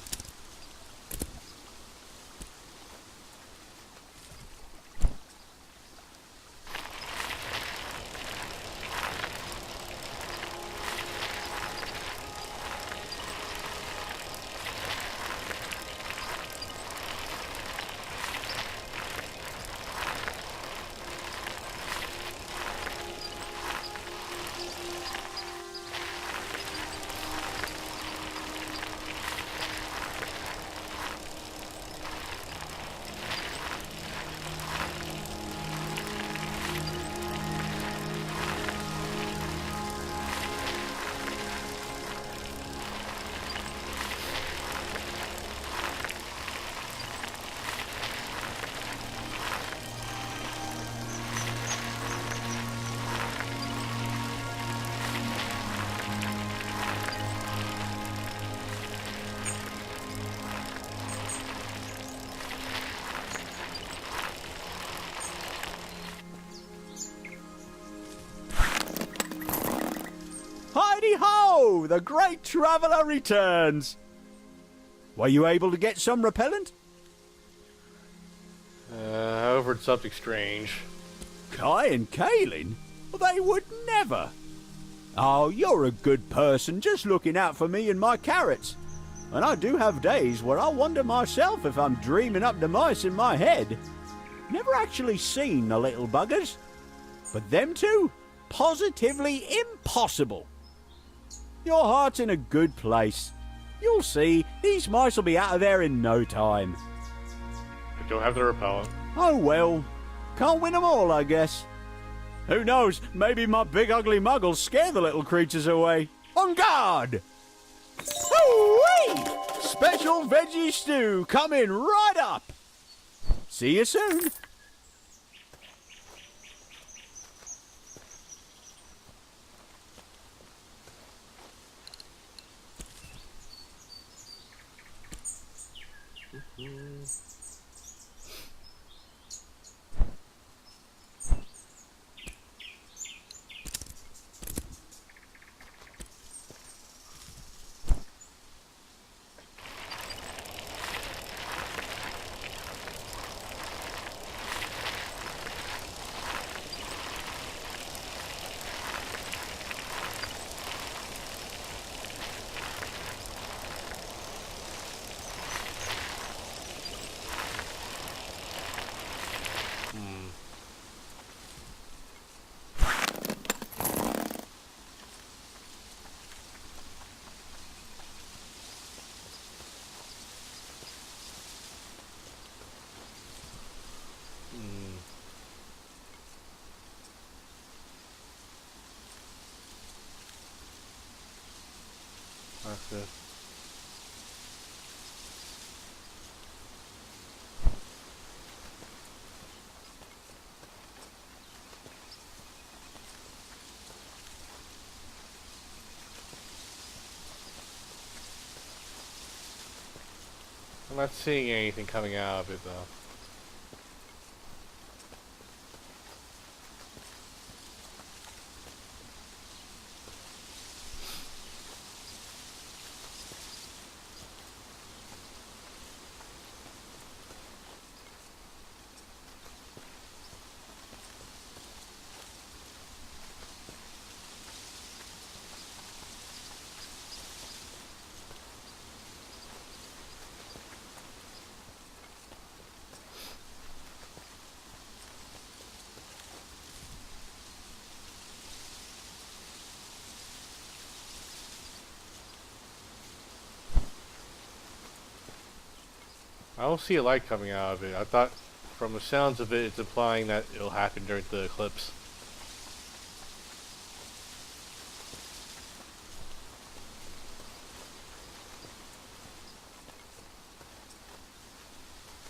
Heidi-ho! The great traveller returns! Were you able to get some repellent? Over at something strange. Kai and Kaelin? They would never! Oh, you're a good person, just looking out for me and my carrots. And I do have days where I wonder myself if I'm dreaming up the mice in my head. Never actually seen the little buggers. But them two? Positively impossible. Your heart's in a good place. You'll see, these mice will be out of there in no time. I don't have the repellent. Oh well, can't win them all, I guess. Who knows, maybe my big ugly mug will scare the little creatures away. On guard! Hoo-wee! Special veggie stew coming right up! See you soon! That's it. I'm not seeing anything coming out of it though. I don't see a light coming out of it. I thought, from the sounds of it, it's implying that it'll happen during the eclipse.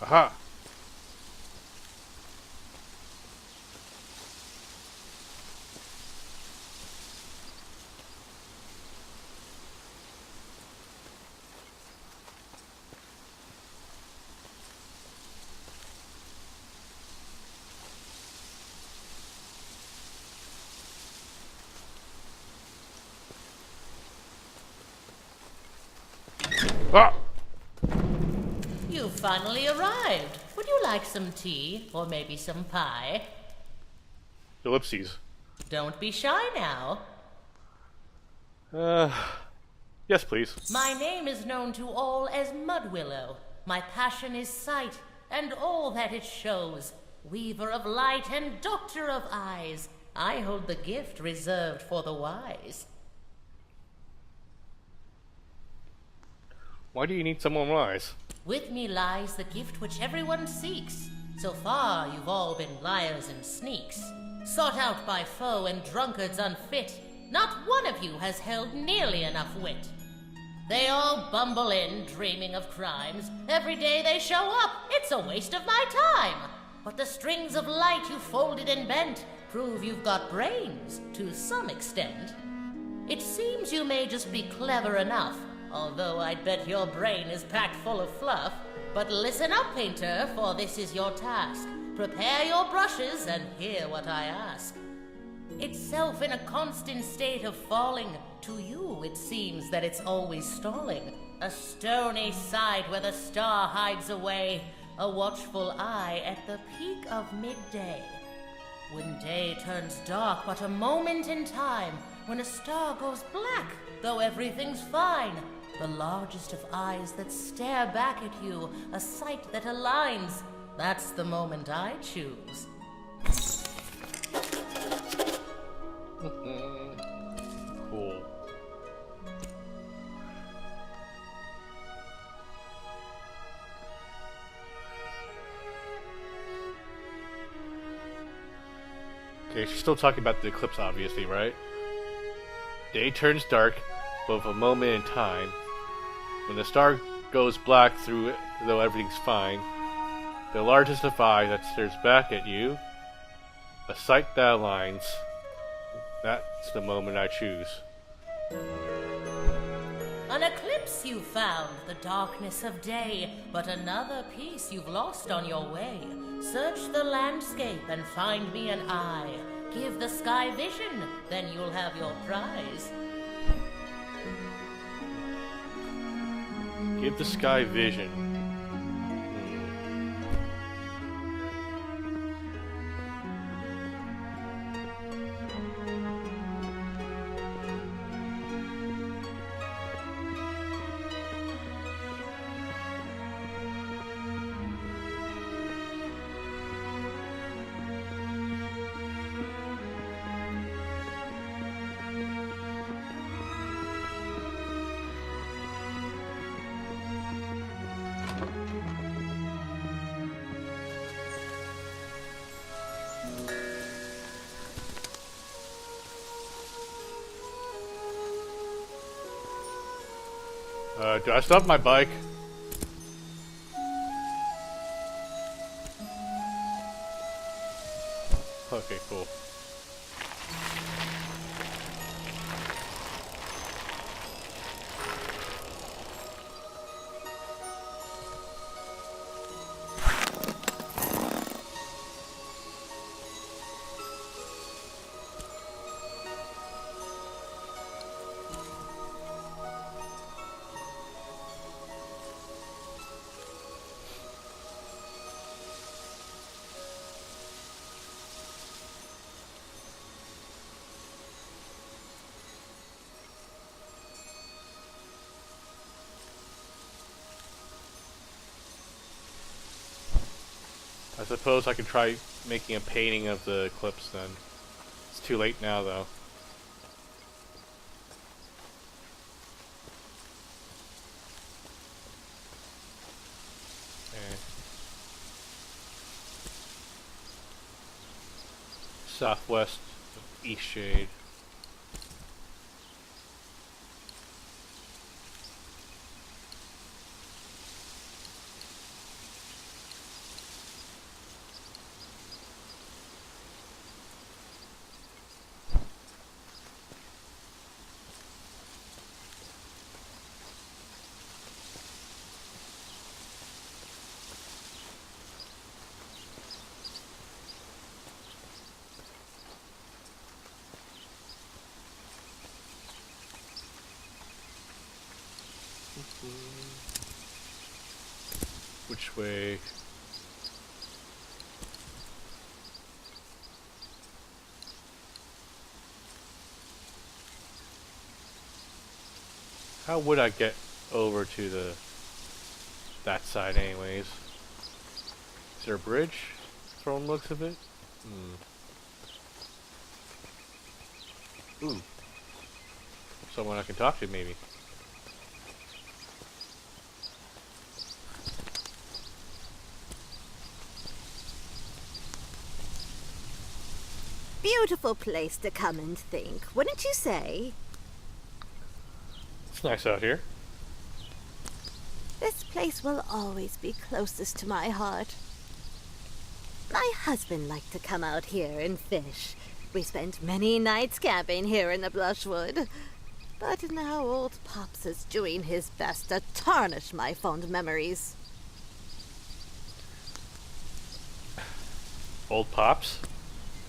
Aha! Ah! You finally arrived. Would you like some tea or maybe some pie? Ellipses. Don't be shy now. Yes, please. My name is known to all as Mudwillow. My passion is sight and all that it shows. Weaver of light and doctor of eyes. I hold the gift reserved for the wise. Why do you need someone wise? With me lies the gift which everyone seeks. So far, you've all been liars and sneaks, sought out by foe and drunkards unfit. Not one of you has held nearly enough wit. They all bumble in, dreaming of crimes. Every day they show up, it's a waste of my time. But the strings of light you folded and bent prove you've got brains, to some extent. It seems you may just be clever enough, although I'd bet your brain is packed full of fluff. But listen up, painter, for this is your task. Prepare your brushes and hear what I ask. Itself in a constant state of falling, to you it seems that it's always stalling. A stony side where the star hides away, a watchful eye at the peak of midday. When day turns dark but a moment in time, when a star goes black, though everything's fine. The largest of eyes that stare back at you, a sight that aligns. That's the moment I choose. Cool. Okay, she's still talking about the eclipse, obviously, right? Day turns dark, but for a moment in time. When the star goes black through it, though everything's fine, the largest of eyes that stares back at you, a sight that aligns. That's the moment I choose. An eclipse you found, the darkness of day, but another piece you've lost on your way. Search the landscape and find me an eye. Give the sky vision, then you'll have your prize. Give the sky vision. Do I stop my bike? Okay, cool. I suppose I could try making a painting of the eclipse then. It's too late now though. southwest of Eastshade. Which way? How would I get over to that side anyways? Is there a bridge from the looks of it? Ooh. Someone I can talk to maybe. Beautiful place to come and think, wouldn't you say? It's nice out here. This place will always be closest to my heart. My husband liked to come out here and fish. We spent many nights camping here in the Blushwood. But now old Pops is doing his best to tarnish my fond memories. Old Pops?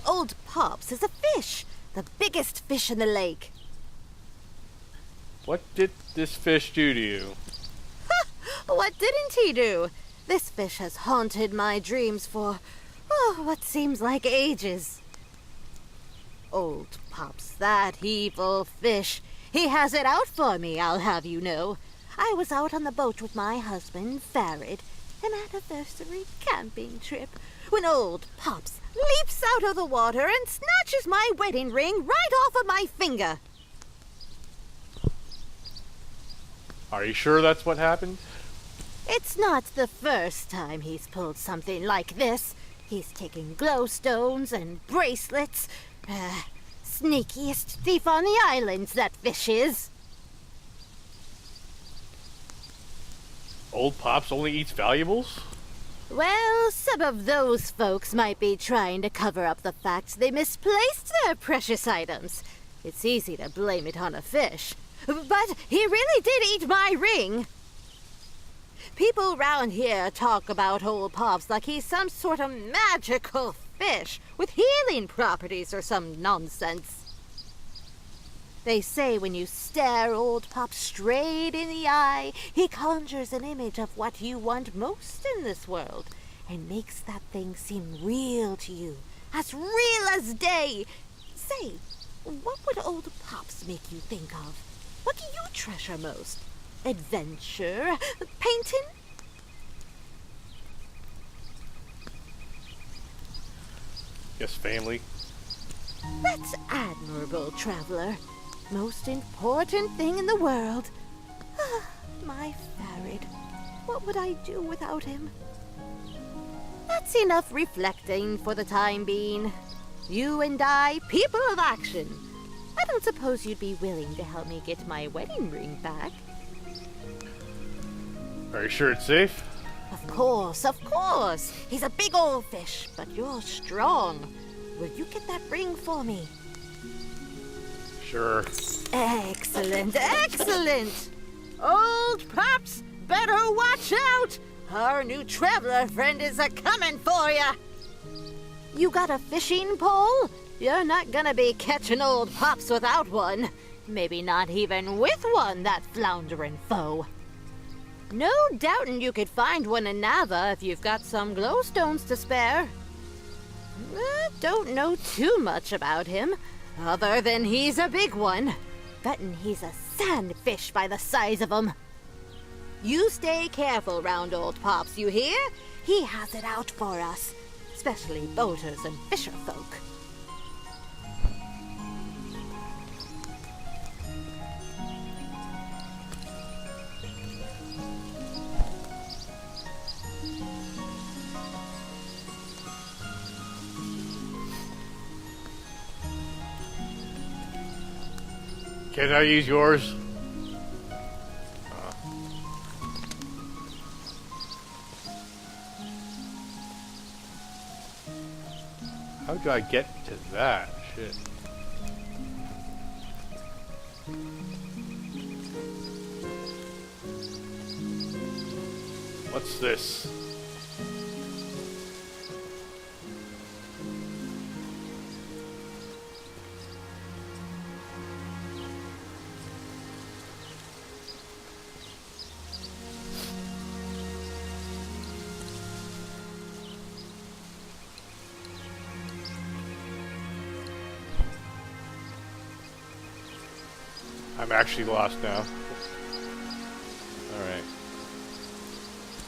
Old Pops is a fish, the biggest fish in the lake. What did this fish do to you? What didn't he do? This fish has haunted my dreams for, what seems like ages. Old Pops, that evil fish. He has it out for me, I'll have you know. I was out on the boat with my husband, Farid, an anniversary camping trip, when old Pops leaps out of the water and snatches my wedding ring right off of my finger. Are you sure that's what happened? It's not the first time he's pulled something like this. He's taken glowstones and bracelets. Sneakiest thief on the islands, that fish is. Old Pops only eats valuables? Well, some of those folks might be trying to cover up the fact they misplaced their precious items. It's easy to blame it on a fish. But he really did eat my ring. People round here talk about old Pops like he's some sort of magical fish with healing properties or some nonsense. They say when you stare old Pops straight in the eye, he conjures an image of what you want most in this world and makes that thing seem real to you, as real as day. Say, what would old Pops make you think of? What do you treasure most? Adventure? Painting? Yes, family. That's admirable, traveler. Most important thing in the world. My Farid. What would I do without him? That's enough reflecting for the time being. You and I, people of action. I don't suppose you'd be willing to help me get my wedding ring back. Are you sure it's safe? Of course, of course. He's a big old fish, but you're strong. Will you get that ring for me? Sure. Excellent, excellent! Old Pops, better watch out! Our new traveler friend is a-coming for ya! You got a fishing pole? You're not gonna be catching old Pops without one. Maybe not even with one, that floundering foe. No doubting you could find one in Nava if you've got some glowstones to spare. Don't know too much about him, other than he's a big one. Bettin' he's a sandfish by the size of him. You stay careful round old Pops, you hear? He has it out for us, especially boaters and fisher folk. Can I use yours? How do I get to that? Shit. What's this? I'm actually lost now. Alright.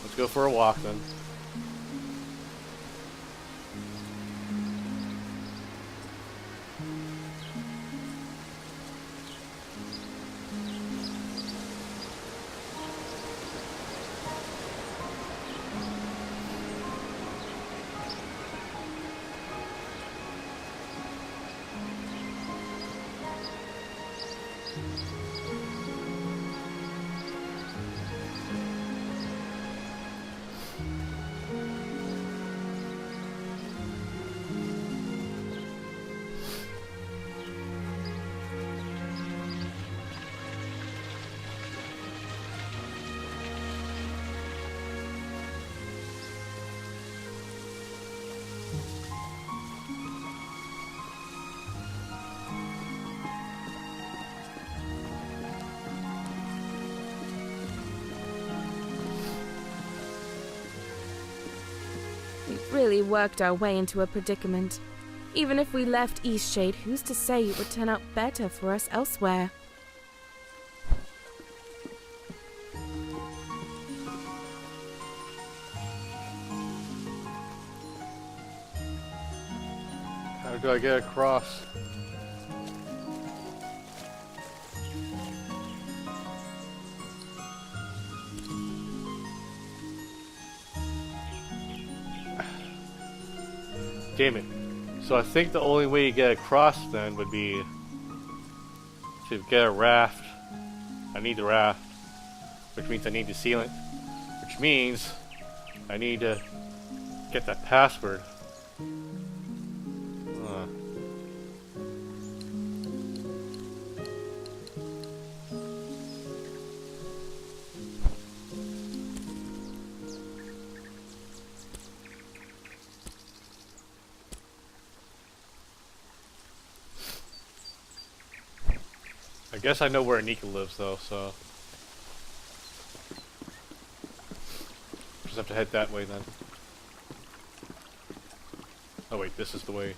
Let's go for a walk then. We've really worked our way into a predicament. Even if we left Eastshade, who's to say it would turn out better for us elsewhere? How do I get across? Damn it. So I think the only way you get across then would be to get a raft. I need the raft, which means I need the sealant, which means I need to get that password. I guess I know where Anika lives though, so just have to head that way then. Oh wait, this is the way.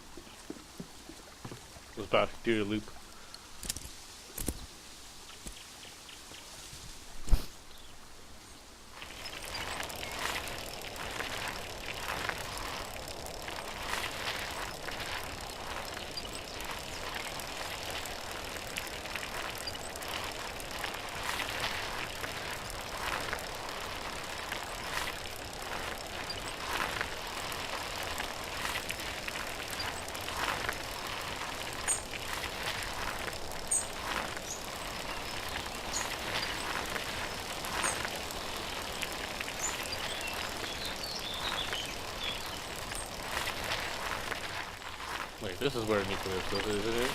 I was about to do the loop. Wait, this is where Anika lives, isn't it?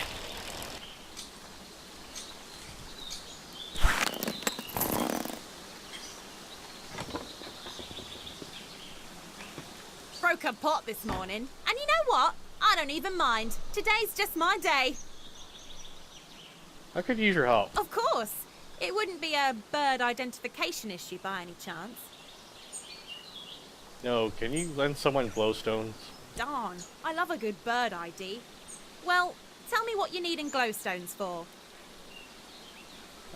Broke a pot this morning, and you know what? I don't even mind. Today's just my day. I could use your help. Of course. It wouldn't be a bird identification issue by any chance. No, can you lend someone glowstones? Darn, I love a good bird ID. Well, tell me what you need in glowstones for.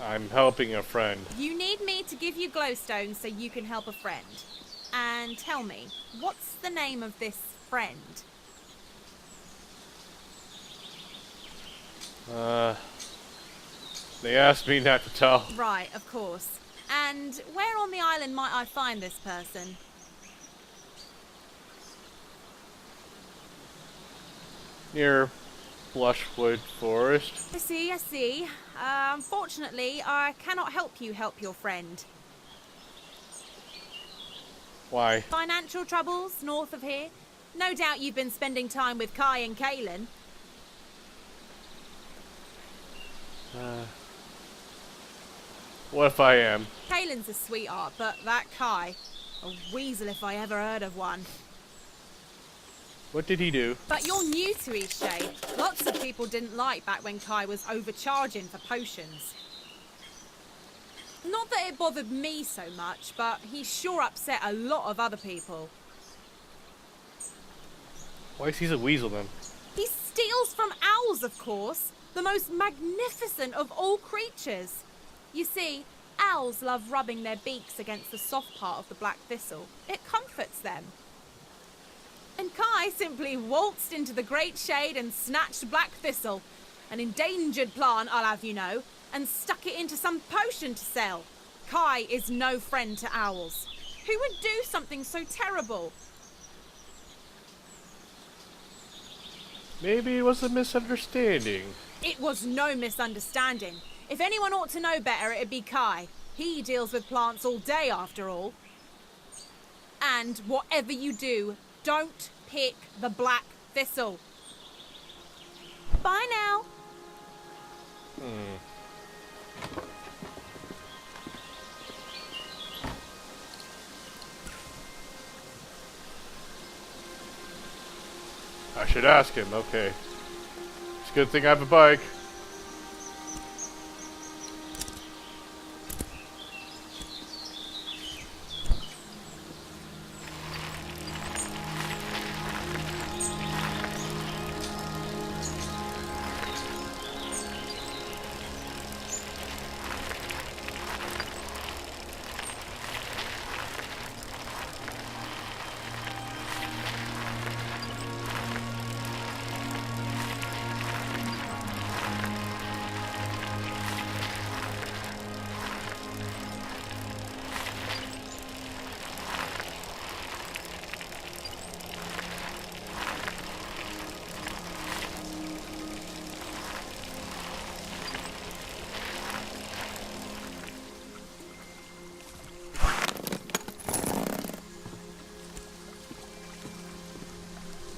I'm helping a friend. You need me to give you glowstones so you can help a friend. And tell me, what's the name of this friend? They asked me not to tell. Right, of course. And where on the island might I find this person? Near Blushwood Forest. I see. Unfortunately, I cannot help you help your friend. Why? Financial troubles north of here? No doubt you've been spending time with Kai and Kaelin. What if I am? Kaelin's a sweetheart, but that Kai, a weasel if I ever heard of one. What did he do? But you're new to Eastshade. Lots of people didn't like back when Kai was overcharging for potions. Not that it bothered me so much, but he sure upset a lot of other people. Why is he a weasel then? He steals from owls, of course. The most magnificent of all creatures. You see, owls love rubbing their beaks against the soft part of the black thistle. It comforts them. And Kai simply waltzed into the great shade and snatched black thistle, an endangered plant, I'll have you know, and stuck it into some potion to sell. Kai is no friend to owls. Who would do something so terrible? Maybe it was a misunderstanding. It was no misunderstanding. If anyone ought to know better, it'd be Kai. He deals with plants all day, after all. And whatever you do, don't pick the black thistle. Bye now. I should ask him, okay. It's a good thing I have a bike.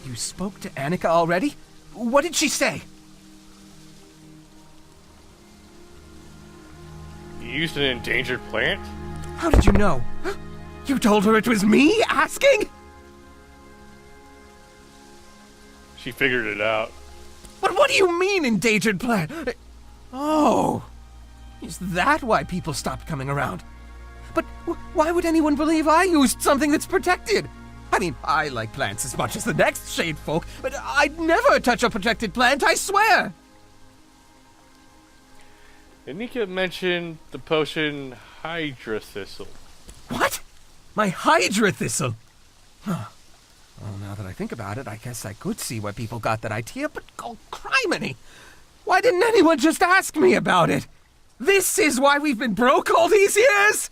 You spoke to Annika already? What did she say? You used an endangered plant? How did you know? You told her it was me asking? She figured it out. But what do you mean, endangered plant? Oh, is that why people stopped coming around? But why would anyone believe I used something that's protected? I mean, I like plants as much as the next shade folk, but I'd never touch a protected plant, I swear! Annika mentioned the potion Hydra Thistle. What? My Hydra Thistle? Huh. Well, now that I think about it, I guess I could see where people got that idea, but oh, criminy! Why didn't anyone just ask me about it? This is why we've been broke all these years?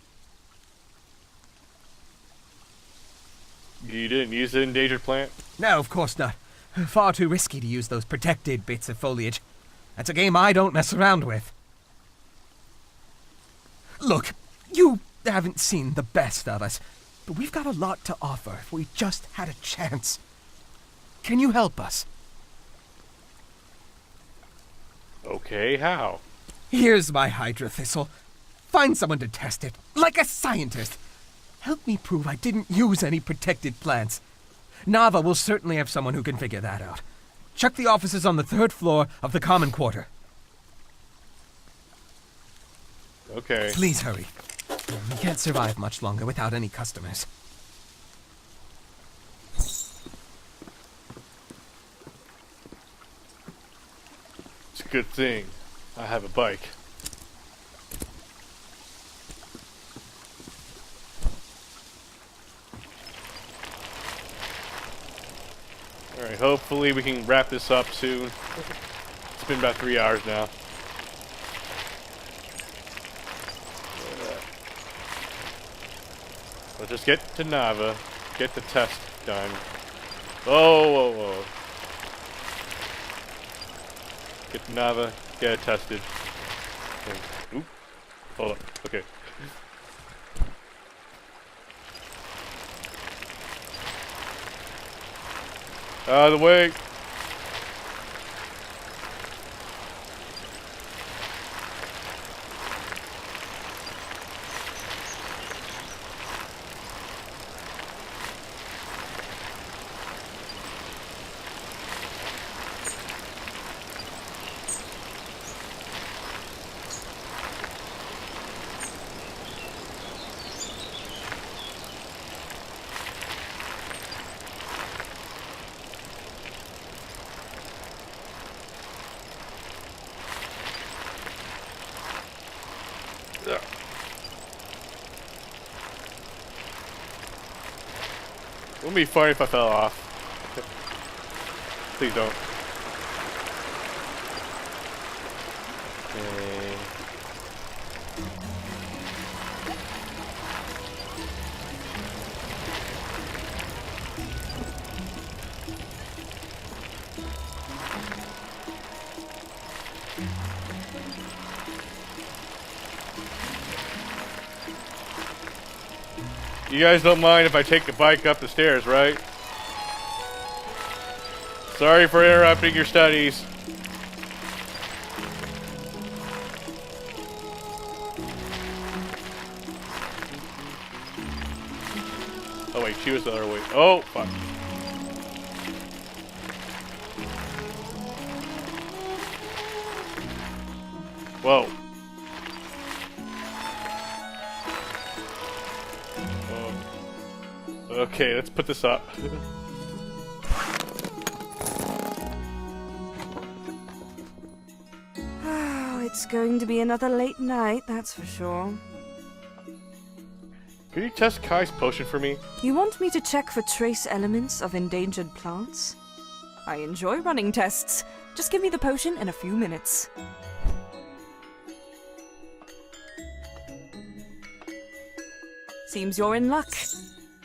You didn't use the endangered plant? No, of course not. Far too risky to use those protected bits of foliage. That's a game I don't mess around with. Look, you haven't seen the best of us, but we've got a lot to offer if we just had a chance. Can you help us? Okay, how? Here's my Hydra Thistle. Find someone to test it, like a scientist. Help me prove I didn't use any protected plants. Nava will certainly have someone who can figure that out. Check the offices on the 3rd floor of the Common Quarter. Okay. Please hurry. We can't survive much longer without any customers. It's a good thing I have a bike. Alright, hopefully we can wrap this up soon. It's been about 3 hours now. Let's just get to Nava, get the test done. Whoa, whoa, whoa. Get the Nava, get it tested. And, oop. Hold up. Okay. Out of the way. Wouldn't be funny if I fell off. Please don't. Okay. You guys don't mind if I take the bike up the stairs, right? Sorry for interrupting your studies. Oh wait, she was the other way. Oh, fuck. Whoa. Okay, let's put this up. Oh, it's going to be another late night, that's for sure. Can you test Kai's potion for me? You want me to check for trace elements of endangered plants? I enjoy running tests. Just give me the potion in a few minutes. Seems you're in luck.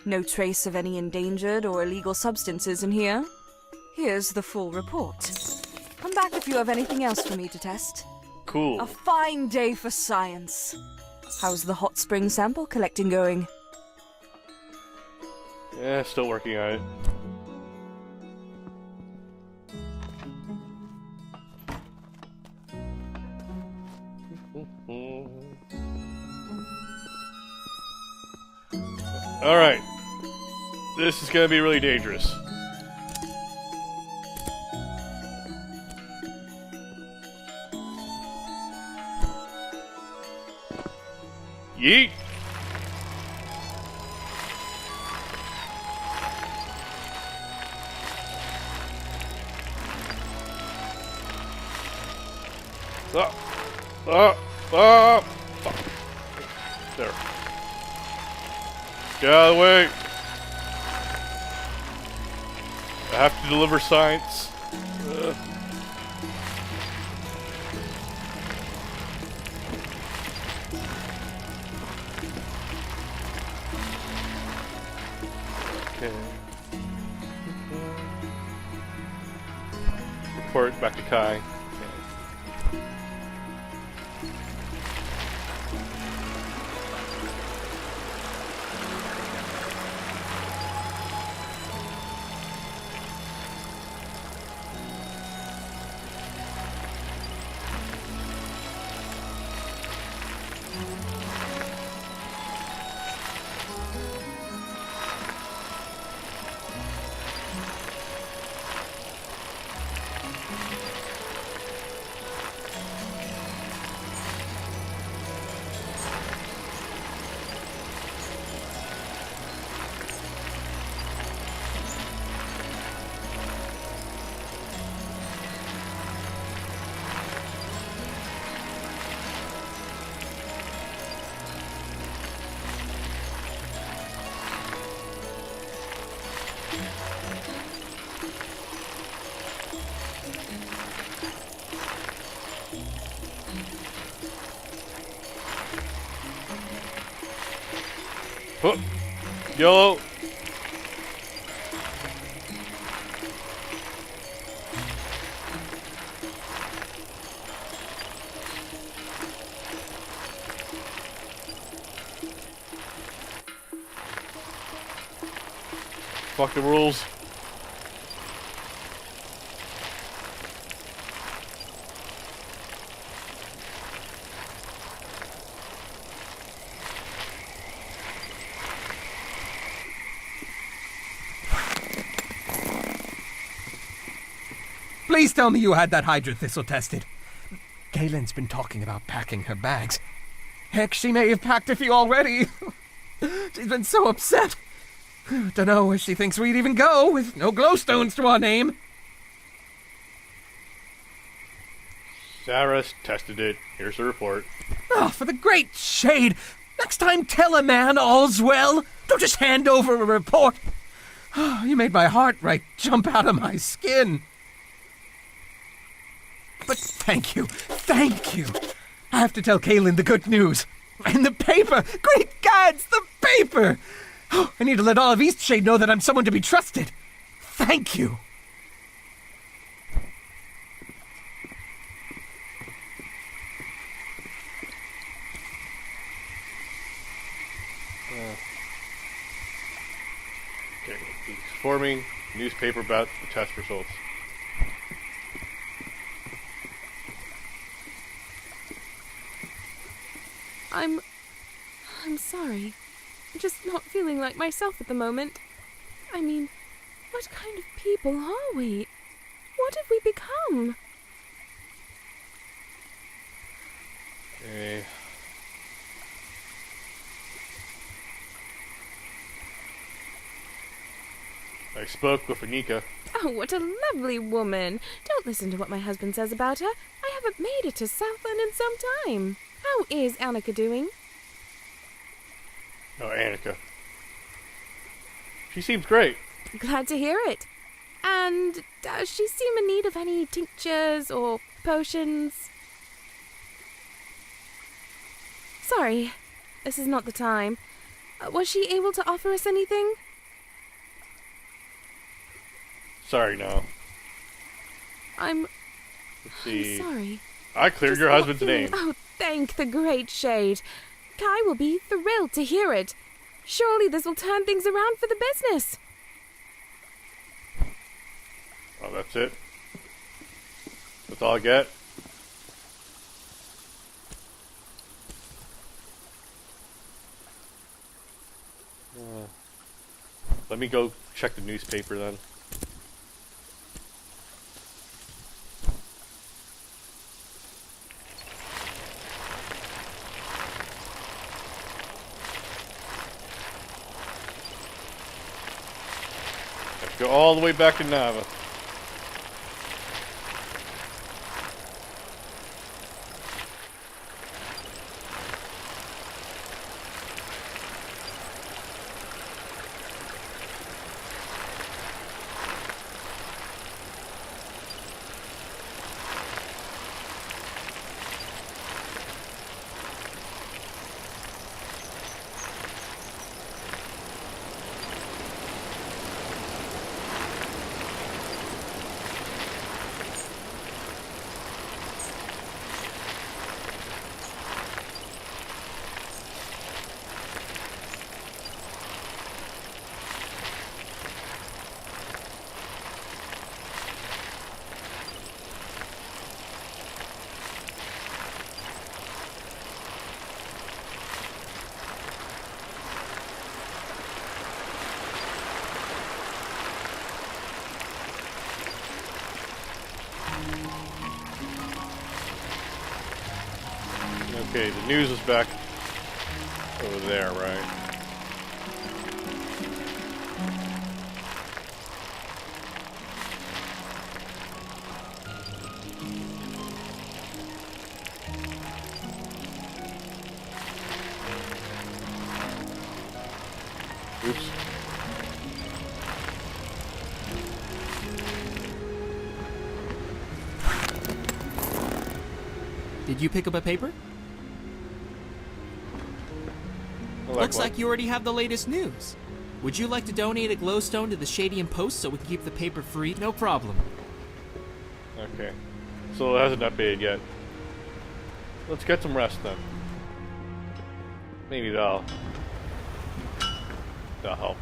No trace of any endangered or illegal substances in here. Here's the full report. Come back if you have anything else for me to test. Cool. A fine day for science. How's the hot spring sample collecting going? Yeah, still working on it. Alright. This is gonna be really dangerous. Yeet! Fuck. There. Get out of the way. I have to deliver science. Okay. Report back to Kai. Oh, yellow. Fuck the rules. Please tell me you had that Hydra Thistle tested. Kaylin's been talking about packing her bags. Heck, she may have packed a few already. She's been so upset. Don't know where she thinks we'd even go with no glowstones to our name. Sarah's tested it. Here's the report. Oh, for the great shade! Next time tell a man all's well. Don't just hand over a report. Oh, you made my heart right jump out of my skin. But thank you. I have to tell Kaylin the good news. And the paper! Great gods, the paper! Oh, I need to let all of Eastshade know that I'm someone to be trusted. Thank you. Okay, he's forming newspaper about the test results. I'm sorry. I'm just not feeling like myself at the moment. I mean, what kind of people are we? What have we become? Okay. I spoke with Anika. Oh, what a lovely woman. Don't listen to what my husband says about her. I haven't made it to Southland in some time. How is Annika doing? Oh, Annika. She seems great. Glad to hear it. And does she seem in need of any tinctures or potions? Sorry, this is not the time. Was she able to offer us anything? Sorry, no. I'm Let's see. sorry. I cleared your husband's name. Oh, thank the great shade. Kai will be thrilled to hear it. Surely this will turn things around for the business. Oh, that's it? That's all I get? Let me go check the newspaper then. Let's go all the way back to Nava. Okay, the news is back over there, right? Oops. Did you pick up a paper? Looks like you already have the latest news. Would you like to donate a glowstone to the Shadian Post so we can keep the paper free? No problem. Okay. So it hasn't updated yet. Let's get some rest then. Maybe that'll help.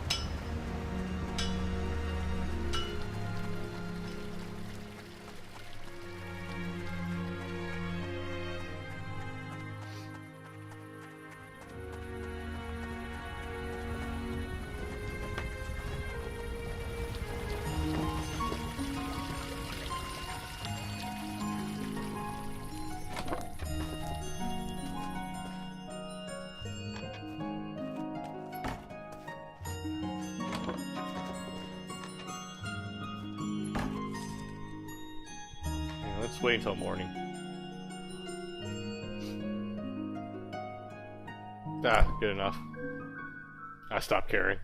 Let's wait until morning. Ah, good enough. I stopped caring.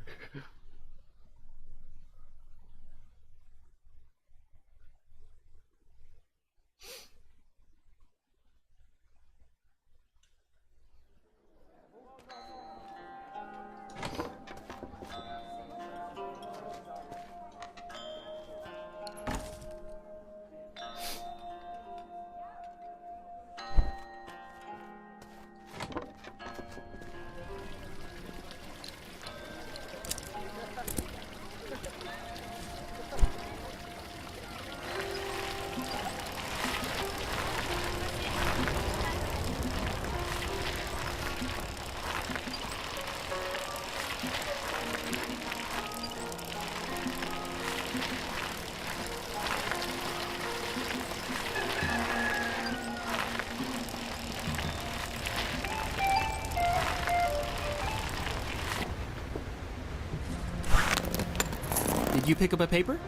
Did you pick up a paper?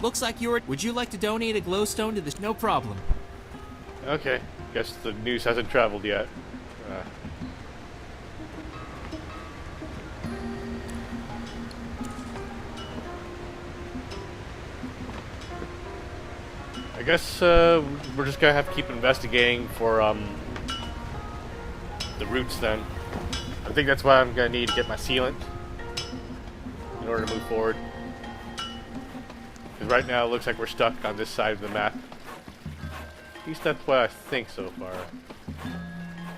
Looks like you're... Would you like to donate a glowstone to this? No problem. Okay, guess the news hasn't traveled yet. I guess we're just gonna have to keep investigating for the roots then. I think that's why I'm gonna need to get my sealant in order to move forward. Because right now it looks like we're stuck on this side of the map. At least that's what I think so far.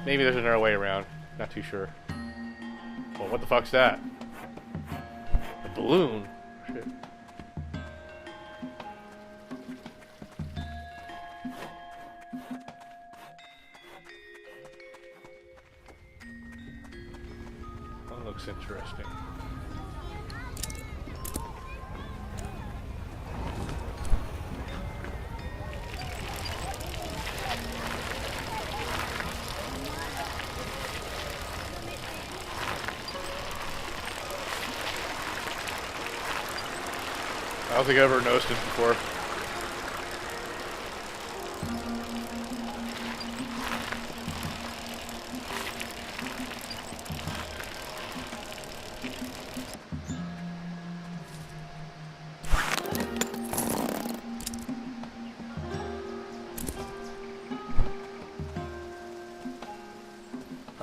Maybe there's another way around. Not too sure. Well, what the fuck's that? A balloon? Shit. That looks interesting. I don't think I ever noticed it before.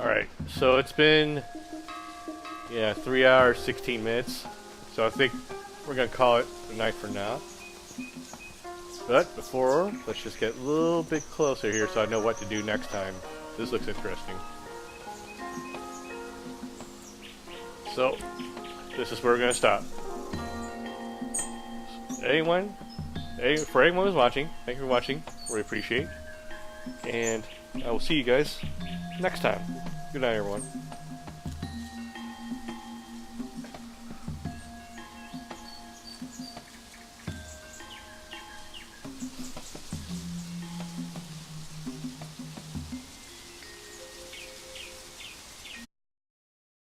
Alright, so it's been 3 hours, 16 minutes. So I think we're gonna call it a night for now. But before, let's just get a little bit closer here so I know what to do next time. This looks interesting. So, this is where we're gonna stop. For anyone who's watching, thank you for watching. Really appreciate. And I will see you guys next time. Good night, everyone.